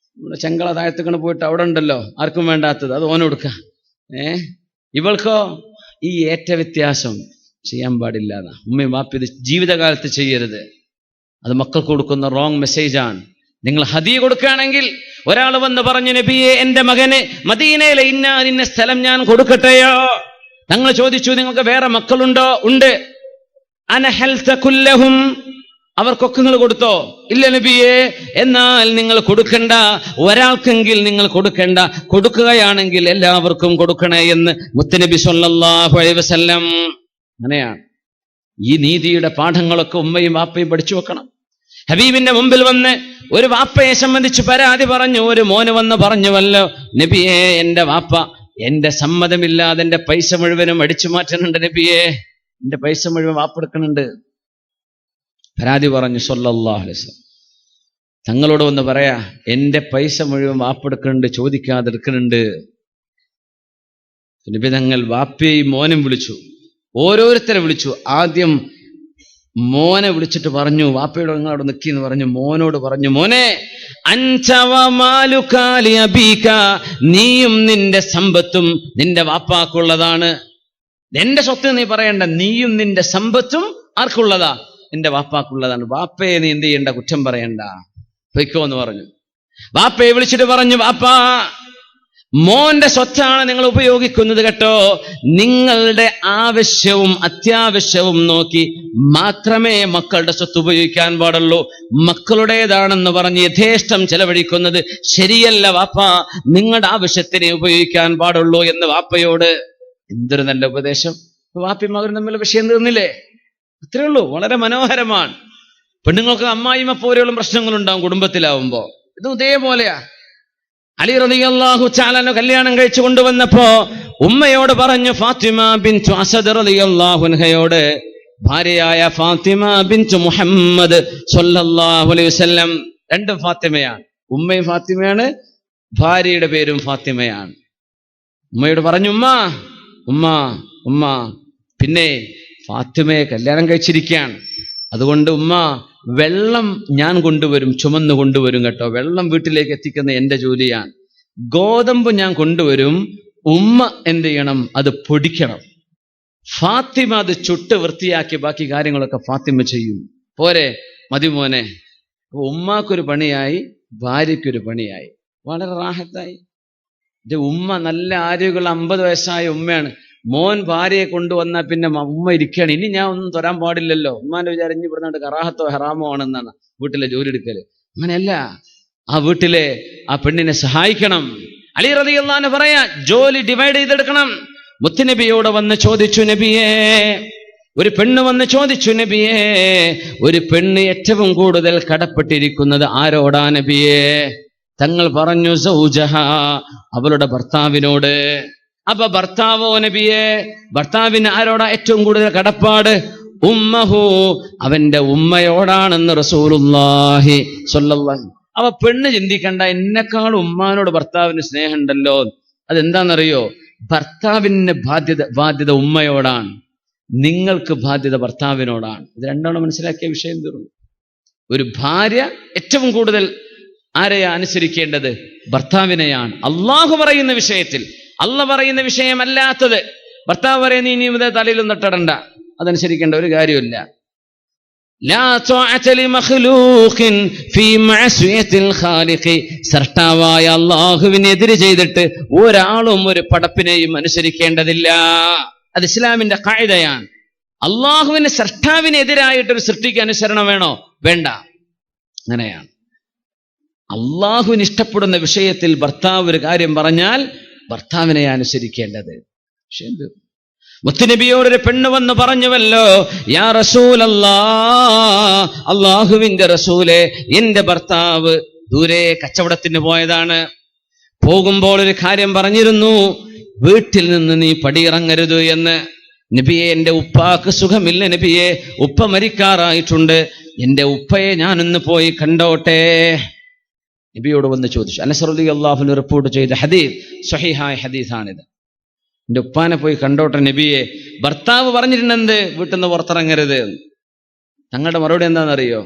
Speaker 1: ചെങ്കള താഴത്തേക്കാണ് പോയിട്ട് അവിടെ ഉണ്ടല്ലോ ആർക്കും വേണ്ടാത്തത്, അത് ഓന് കൊടുക്ക. ഇവൾക്കോ ഈ ഏറ്റ വ്യത്യാസം ചെയ്യാൻ പാടില്ല. ഉമ്മയും വാപ്പ ഇത് ജീവിതകാലത്ത് ചെയ്യരുത്. അത് മക്കൾക്ക് കൊടുക്കുന്ന റോങ് മെസ്സേജാണ്. നിങ്ങൾ ഹദിയ കൊടുക്കുകയാണെങ്കിൽ, ഒരാൾ വന്ന് പറഞ്ഞു നബിയെ എന്റെ മകന് മദീനയിലെ ഇന്ന സ്ഥലം ഞാൻ കൊടുക്കട്ടെയോ? തങ്ങൾ ചോദിച്ചു നിങ്ങൾക്ക് വേറെ മക്കളുണ്ടോ? ഉണ്ട്. അനഹൽത കുല്ലഹും, അവർക്കൊക്കെ നിങ്ങൾ കൊടുത്തോ? ഇല്ല നബിയെ. എന്നാൽ നിങ്ങൾ കൊടുക്കണ്ട, ഒരാൾക്കെങ്കിൽ നിങ്ങൾ കൊടുക്കണ്ട, കൊടുക്കുകയാണെങ്കിൽ എല്ലാവർക്കും കൊടുക്കണേ എന്ന് മുത്തുനബി സ്വല്ലല്ലാഹു അലൈഹി വസല്ലം. അങ്ങനെയാണ്. ഈ നീതിയുടെ പാഠങ്ങളൊക്കെ ഉമ്മയും വാപ്പയും പഠിച്ചു വെക്കണം. ഹബീബിന്റെ മുമ്പിൽ വന്ന് ഒരു വാപ്പയെ സംബന്ധിച്ച് പരാതി പറഞ്ഞു. ഒരു മോന് വന്ന് പറഞ്ഞുവല്ലോ, നബിയെ എന്റെ വാപ്പ എന്റെ സമ്മതമില്ലാതെ എന്റെ പൈസ മുഴുവനും അടിച്ചു മാറ്റുന്നുണ്ട് നബിയെ, എന്റെ പൈസ മുഴുവൻ വാപ്പെടുക്കുന്നുണ്ട്. പരാതി പറഞ്ഞു സല്ലല്ലാഹു അലൈഹി വസല്ലം. തങ്ങളോട് വന്ന് പറയാ, എന്റെ പൈസ മുഴുവൻ വാപ്പെടുക്കുന്നുണ്ട്, ചോദിക്കാതെ എടുക്കുന്നുണ്ട്. നബി തങ്ങൾ വാപ്പയെയും മോനും വിളിച്ചു, ഓരോരുത്തരെ വിളിച്ചു. ആദ്യം മോനെ വിളിച്ചിട്ട് പറഞ്ഞു, വാപ്പയോട് നിങ്ങളവിടെ നിൽക്കിന്ന് പറഞ്ഞു. മോനോട് പറഞ്ഞു, മോനെ നീയും നിന്റെ സമ്പത്തും നിന്റെ വാപ്പാക്കുള്ളതാണ്. എന്റെ സ്വത്ത് നീ പറയണ്ട, നീയും നിന്റെ സമ്പത്തും ആർക്കുള്ളതാ? നിന്റെ വാപ്പാക്കുള്ളതാണ്. വാപ്പയെ നീ എന്ത് ചെയ്യണ്ട, കുറ്റം പറയണ്ട, പൊയ്ക്കോ എന്ന് പറഞ്ഞു. വാപ്പയെ വിളിച്ചിട്ട് പറഞ്ഞു, വാപ്പാ, മോന്റെ സ്വത്താണ് നിങ്ങൾ ഉപയോഗിക്കുന്നത് കേട്ടോ. നിങ്ങളുടെ ആവശ്യവും അത്യാവശ്യവും നോക്കി മാത്രമേ മക്കളുടെ സ്വത്ത് ഉപയോഗിക്കാൻ പാടുള്ളൂ. മക്കളുടേതാണെന്ന് പറഞ്ഞ് യഥേഷ്ടം ചെലവഴിക്കുന്നത് ശരിയല്ല വാപ്പാ, നിങ്ങളുടെ ആവശ്യത്തിനെ ഉപയോഗിക്കാൻ പാടുള്ളൂ എന്ന് വാപ്പയോട്. എന്തൊരു നല്ല ഉപദേശം! വാപ്പയും മകനും തമ്മിലുള്ള വിഷയം തീർന്നില്ലേ? അത്രേ ഉള്ളൂ. വളരെ മനോഹരമാണ്. പെണ്ണുങ്ങൾക്ക് അമ്മായിമ്മ പോലെയുള്ള പ്രശ്നങ്ങളുണ്ടാവും കുടുംബത്തിലാവുമ്പോ. ഇത് ഇതേപോലെയാ. അലി റളിയല്ലാഹു തആല കല്യാണം കഴിച്ചു കൊണ്ടുവന്നപ്പോ ഉമ്മയോട് പറഞ്ഞു, ഫാത്തിമ ബിൻതു അസദ് റളിയല്ലാഹു അൻഹയോട്, ഭാര്യയായ ഫാത്തിമ ബിൻതു മുഹമ്മദ് സ്വല്ലല്ലാഹു അലൈഹി വസല്ലം. രണ്ടും ഫാത്തിമയാണ്. ഉമ്മയും ഫാത്തിമയാണ്, ഭാര്യയുടെ പേരും ഫാത്തിമയാണ്. ഉമ്മയോട് പറഞ്ഞു, ഉമ്മ പിന്നെ ഫാത്തിമയെ കല്യാണം കഴിച്ചിരിക്കുകയാണ്, അതുകൊണ്ട് ഉമ്മ വെള്ളം ഞാൻ കൊണ്ടുവരും, ചുമന്നു കൊണ്ടുവരും കേട്ടോ. വെള്ളം വീട്ടിലേക്ക് എത്തിക്കുന്ന എന്റെ ജോലിയാണ്. ഗോതമ്പ് ഞാൻ കൊണ്ടുവരും, ഉമ്മ എന്ത് ചെയ്യണം, അത് പൊടിക്കണം. ഫാത്തിമ അത് ചുട്ട് വൃത്തിയാക്കി ബാക്കി കാര്യങ്ങളൊക്കെ ഫാത്തിമ ചെയ്യും. പോരെ? മതി മോനെ. ഉമ്മാക്കൊരു പണിയായി, ഭാര്യയ്ക്കൊരു പണിയായി, വളരെ റാഹത്തായി. എന്റെ ഉമ്മ നല്ല ആരോഗ്യമുള്ള 50 വയസ്സായ ഉമ്മയാണ്. മോൻ ഭാര്യയെ കൊണ്ടുവന്നാൽ പിന്നെ ഉമ്മ ഇരിക്കുകയാണ്. ഇനി ഞാൻ ഒന്നും തൊരാൻ പാടില്ലല്ലോ. ഉമ്മാന്റെ വിചാരം ഇനി പറഞ്ഞിട്ട് കറാഹത്തോ ഹറാമോ ആണെന്നാണ് വീട്ടിലെ ജോലി എടുക്കല്. അങ്ങനെയല്ല. ആ വീട്ടിലെ ആ പെണ്ണിനെ സഹായിക്കണം. അലി റളിയല്ലാഹു അൻഹു പറയാ, ജോലി ഡിവൈഡ് ചെയ്തെടുക്കണം. മുത്തുനബിയോട് വന്ന് ചോദിച്ചു, നബിയേ, ഒരു പെണ്ണ് വന്ന് ചോദിച്ചു, നബിയേ, ഒരു പെണ്ണ് ഏറ്റവും കൂടുതൽ കടപ്പെട്ടിരിക്കുന്നത് ആരോടാ നബിയേ? തങ്ങൾ പറഞ്ഞു, സൗജഹ, അവളുടെ ഭർത്താവിനോട്. അപ്പൊ ഭർത്താവോ നബിയെ? ഭർത്താവിന് ആരോടാ ഏറ്റവും കൂടുതൽ കടപ്പാട്? ഉമ്മഹു, അവന്റെ ഉമ്മയോടാണെന്ന് റസൂലുള്ളാഹി സ്വല്ലല്ലാഹു. അപ്പൊ പെണ്ണ് ചിന്തിക്കണ്ട, എന്നെക്കാൾ ഉമ്മാനോട് ഭർത്താവിന് സ്നേഹമുണ്ടല്ലോ. അതെന്താണെന്നറിയോ? ഭർത്താവിന് ബാധ്യത ഉമ്മയോടാണ്, നിങ്ങൾക്ക് ബാധ്യത ഭർത്താവിനോടാണ്. ഇത് രണ്ടാണ് മനസ്സിലാക്കിയ വിഷയം തീർന്നു. ഒരു ഭാര്യ ഏറ്റവും കൂടുതൽ ആരെയാ അനുസരിക്കേണ്ടത്? ഭർത്താവിനെയാണ്. അള്ളാഹു പറയുന്ന വിഷയത്തിൽ, അള്ള പറയുന്ന വിഷയമല്ലാത്തത് ഭർത്താവ് പറയുന്ന ഇനി മുതൽ തലയിലും തട്ടടണ്ട, അതനുസരിക്കേണ്ട ഒരു കാര്യമില്ല. സൃഷ്ടാവായ അള്ളാഹുവിനെതിരെ ചെയ്തിട്ട് ഒരാളും ഒരു പടപ്പിനെയും അനുസരിക്കേണ്ടതില്ല. അത് ഇസ്ലാമിന്റെ ഖാഇദയാണ്. അള്ളാഹുവിന്റെ സൃഷ്ടാവിനെതിരായിട്ടൊരു സൃഷ്ടിക്ക് അനുസരണം വേണോ? വേണ്ട. അങ്ങനെയാണ്. അള്ളാഹുവിന് ഇഷ്ടപ്പെടുന്ന വിഷയത്തിൽ ഭർത്താവ് ഒരു കാര്യം പറഞ്ഞാൽ ഭർത്താവിനെ അനുസരിക്കേണ്ടത്. മുത്തുനബിയോടൊരു പെണ്ണ് വന്ന് പറഞ്ഞുവല്ലോ, യാ റസൂലല്ലാഹ്, അള്ളാഹുവിന്റെ റസൂലേ, എന്റെ ഭർത്താവ് ദൂരെ കച്ചവടത്തിന് പോയതാണ്. പോകുമ്പോൾ ഒരു കാര്യം പറഞ്ഞിരുന്നു, വീട്ടിൽ നിന്ന് നീ പടിയിറങ്ങരുത് എന്ന്. നബിയെ, എന്റെ ഉപ്പാക്ക് സുഖമില്ല നബിയെ, ഉപ്പ മരിക്കാറായിട്ടുണ്ട്, എന്റെ ഉപ്പയെ ഞാനൊന്ന് പോയി കണ്ടോട്ടെ. നബിയോട് വന്ന് ചോദിച്ചു. അനസ് റളിയല്ലാഹു അൻഹു റിപ്പോർട്ട് ചെയ്ത ഹദീസ്, സ്വഹീഹായ ഹദീസാണിത്. എന്റെ ഉപ്പാനെ പോയി കണ്ടോട്ടെ നബിയെ. ഭർത്താവ് പറഞ്ഞിട്ടുണ്ടെന്ത്? വീട്ടിൽ നിന്ന് പുറത്തിറങ്ങരുത്. തങ്ങളുടെ മറുപടി എന്താണെന്നറിയോ?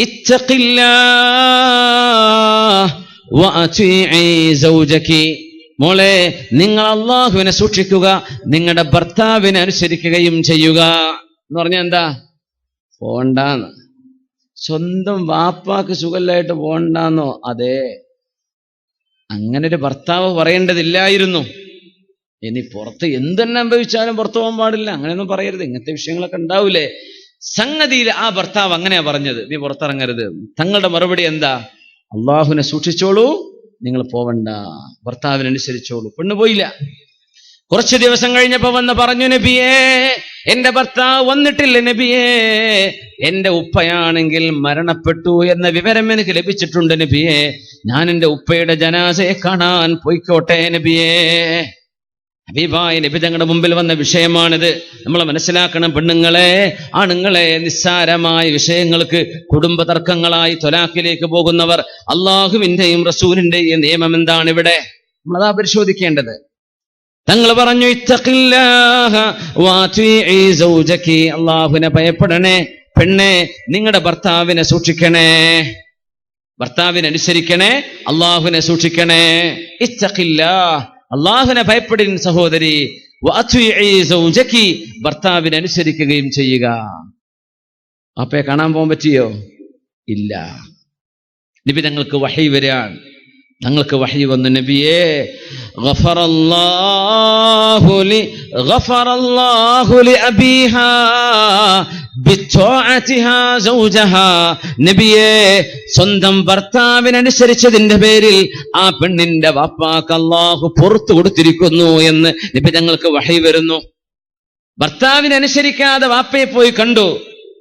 Speaker 1: ഇത്തഖില്ലാഹ് വഅതീഇ സൗജകി, മോളെ, നിങ്ങൾ അള്ളാഹുവിനെ സൂക്ഷിക്കുക, നിങ്ങളുടെ ഭർത്താവിനെ അനുസരിക്കുകയും ചെയ്യുക. എന്ന് പറഞ്ഞാൽ എന്താ? പോണ്ടാന്ന്. സ്വന്തം വാപ്പാക്ക് സുഖമില്ലായിട്ട് പോണ്ടാന്നോ? അതെ, അങ്ങനെ ഒരു ഭർത്താവ് പറയേണ്ടതില്ലായിരുന്നു. ഇനി പുറത്ത് എന്തെന്നെ അനുഭവിച്ചാലും പുറത്തു പോകാൻ പാടില്ല, അങ്ങനെയൊന്നും പറയരുത്. ഇങ്ങനത്തെ വിഷയങ്ങളൊക്കെ ഉണ്ടാവൂലേ? സംഗതിയിൽ ആ ഭർത്താവ് അങ്ങനെയാ പറഞ്ഞത്, നീ പുറത്തിറങ്ങരുത്. തങ്ങളുടെ മറുപടി എന്താ? അള്ളാഹുവിനെ സൂക്ഷിച്ചോളൂ, നിങ്ങൾ പോവണ്ട, ഭർത്താവിനനുസരിച്ചോളൂ. പെണ്ണ് പോയില്ല. കുറച്ച് ദിവസം കഴിഞ്ഞപ്പോ വന്ന് പറഞ്ഞു, നബിയേ, എന്റെ ഭർത്താവ് വന്നിട്ടില്ല നബിയേ, എന്റെ ഉപ്പയാണെങ്കിൽ മരണപ്പെട്ടു എന്ന വിവരം എനിക്ക് ലഭിച്ചിട്ടുണ്ട് നബിയേ, ഞാൻ എന്റെ ഉപ്പയുടെ ജനാസയെ കാണാൻ പോയിക്കോട്ടെ നബിയേ. ഹബീബായ നബി തങ്ങളുടെ മുമ്പിൽ വന്ന വിഷയമാണിത്. നമ്മൾ മനസ്സിലാക്കണം, പെണ്ണുങ്ങളെ, ആണുങ്ങളെ, നിസ്സാരമായ വിഷയങ്ങൾക്ക് കുടുംബ തർക്കങ്ങളായി ത്വലാഖിലേക്ക് പോകുന്നവർ, അള്ളാഹുവിന്റെയും റസൂലിന്റെയും നിയമം എന്താണ് ഇവിടെ? നമ്മളതാ പരിശോധിക്കേണ്ടത്. തങ്ങൾ പറഞ്ഞു, ഇത്തഖില്ലാഹ വഅതീഇ സൗജകി, അള്ളാഹുവിനെ ഭയപ്പെടണേ പെണ്ണെ, നിങ്ങളുടെ ഭർത്താവിനെ സൂക്ഷിക്കണേ, ഭർത്താവിനെ അനുസരിക്കണേ, അള്ളാഹുവിനെ സൂക്ഷിക്കണേ. ഇത്തഖില്ലാഹ്, അള്ളാഹുവിനെ ഭയപ്പെടിൻ സഹോദരി. വഅതീഇ സൗജകി, ഭർത്താവിനെ അനുസരിക്കുകയും ചെയ്യുക. അപ്പയെ കാണാൻ പോകാൻ പറ്റിയോ? ഇല്ല. നബി തങ്ങൾക്ക് വഹി വരാൻ, തങ്ങൾക്ക് വഹി വന്നു, നബിയേ, ഗഫറല്ലാഹു ലി അബീഹാ ബിത്വാഅതിഹാ സൗജഹാ, നബിയേ, സ്വന്തം ഭർത്താവിനനുസരിച്ചതിന്റെ പേരിൽ ആ പെണ്ണിന്റെ വാപ്പാക്ക് അല്ലാഹു പുറത്തു കൊടുത്തിരിക്കുന്നു എന്ന് നബി തങ്ങൾക്ക് വഹി വരുന്നു. ഭർത്താവിനനുസരിക്കാതെ വാപ്പയെ പോയി കണ്ടു,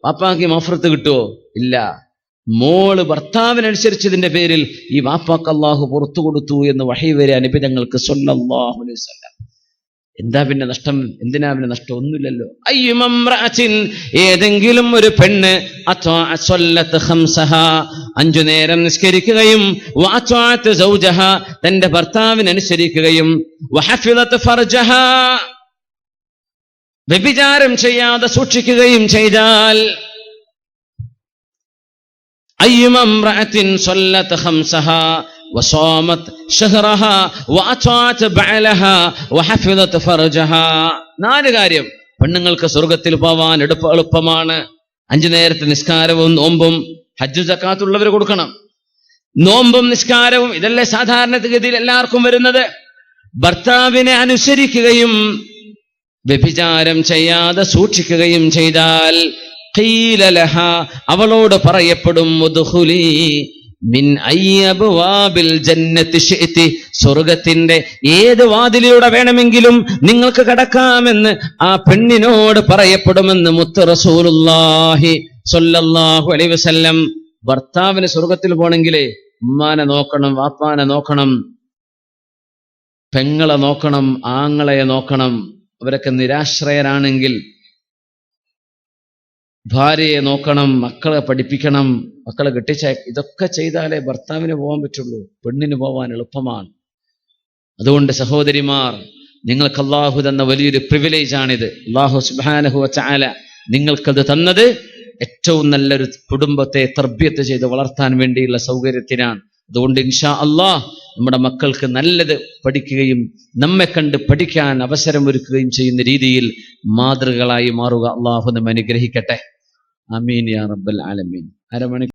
Speaker 1: വാപ്പാക്ക് മഗ്ഫിറത്ത് കിട്ടുമോ? ഇല്ല. മോള് ഭർത്താവിനനുസരിച്ചതിന്റെ പേരിൽ ഈ വാപ്പാക്ക് അല്ലാഹു പുറത്തു കൊടുത്തു എന്ന് വഹി വരെ നബി തങ്ങൾക്ക് സ്വല്ലല്ലാഹു അലൈഹി വസല്ലം. എന്താ പിന്നെ നഷ്ടം? എന്തിനാ പിന്നെ നഷ്ടം? ഒന്നുമില്ലല്ലോ. അയ്യുമംറഅത്തിൻ, ഏതെങ്കിലും ഒരു പെണ്ണ്, അത്വഅ ഖംസഹാ, 5 നേരം നിസ്കരിക്കുകയും, വഅത്വഅത സൗജഹാ, തന്റെ ഭർത്താവിനനുസരിക്കുകയും, വഹഫിളത ഫർജഹാ, വ്യഭിചാരം ചെയ്യാതെ സൂക്ഷിക്കുകയും ചെയ്താൽ, അയ്യുമംറഅത്തിൻ സ്വല്ലത ഖംസഹാ വസാമത് ശഹ്റഹാ വഅതാഅത് ബഅലഹാ വഹഫിളത് ഫർജഹാ. 4 കാര്യം പെണ്ണുങ്ങൾക്ക് സ്വർഗത്തിൽ പോവാൻ എളുപ്പമാണ്. 5 നേരത്തെ നിസ്കാരവും നോമ്പും, ഹജ്ജ് സക്കാത്ത് ഉള്ളവർ കൊടുക്കണം. നോമ്പും നിസ്കാരവും ഇതല്ലേ സാധാരണഗതിയിൽ എല്ലാവർക്കും വരുന്നത്. ഭർത്താവിനെ അനുസരിക്കുകയും വ്യഭിചാരം ചെയ്യാതെ സൂക്ഷിക്കുകയും ചെയ്താൽ, ഖീല ലഹാ, അവളോട് പറയപ്പെടും, ഉദ്ഖുലി മിൻ അയ്യബ്വാബിൽ ജന്നത്തി ശിഅതി, സ്വർഗത്തിന്റെ ഏത് വാതിലിലൂടെ വേണമെങ്കിലും നിങ്ങൾക്ക് കടക്കാമെന്ന് ആ പെണ്ണിനോട് പറയപ്പെടുമെന്ന് മുത്ത് റസൂലുള്ളാഹി സ്വല്ലല്ലാഹു അലൈഹി വസല്ലം. ഭർത്താവിന് സ്വർഗത്തിൽ പോകണമെങ്കിലേ ഉമ്മാനെ നോക്കണം, വാപ്പാനെ നോക്കണം, പെങ്ങളെ നോക്കണം, ആങ്ങളെ നോക്കണം. അവരൊക്കെ നിരാശ്രയരാണെങ്കിൽ ഭാര്യയെ നോക്കണം, മക്കളെ പഠിപ്പിക്കണം, മക്കളെ ഇതൊക്കെ ചെയ്താലേ ഭർത്താവിന് പോകാൻ പറ്റുള്ളൂ. പെണ്ണിന് പോകാൻ എളുപ്പമാണ്. അതുകൊണ്ട് സഹോദരിമാർ, നിങ്ങൾക്ക് അല്ലാഹു തന്ന വലിയൊരു പ്രിവിലേജ് ആണിത്. അല്ലാഹു സുബ്ഹാനഹു വ തആല നിങ്ങൾക്കത് തന്നത് ഏറ്റവും നല്ലൊരു കുടുംബത്തെ തർബിയത്ത് ചെയ്ത് വളർത്താൻ വേണ്ടിയുള്ള സൗകര്യത്തിനാണ്. അതുകൊണ്ട് ഇൻഷാ അല്ലാഹ് നമ്മുടെ മക്കൾക്ക് നല്ലത് പഠിക്കുകയും നമ്മെ കണ്ട് പഠിക്കാൻ അവസരം ഒരുക്കുകയും ചെയ്യുന്ന രീതിയിൽ മാതൃകളായി മാറുക. അല്ലാഹു നമ്മെ അനുഗ്രഹിക്കട്ടെ. ആമീൻ യാ റബ്ബൽ ആലമീൻ.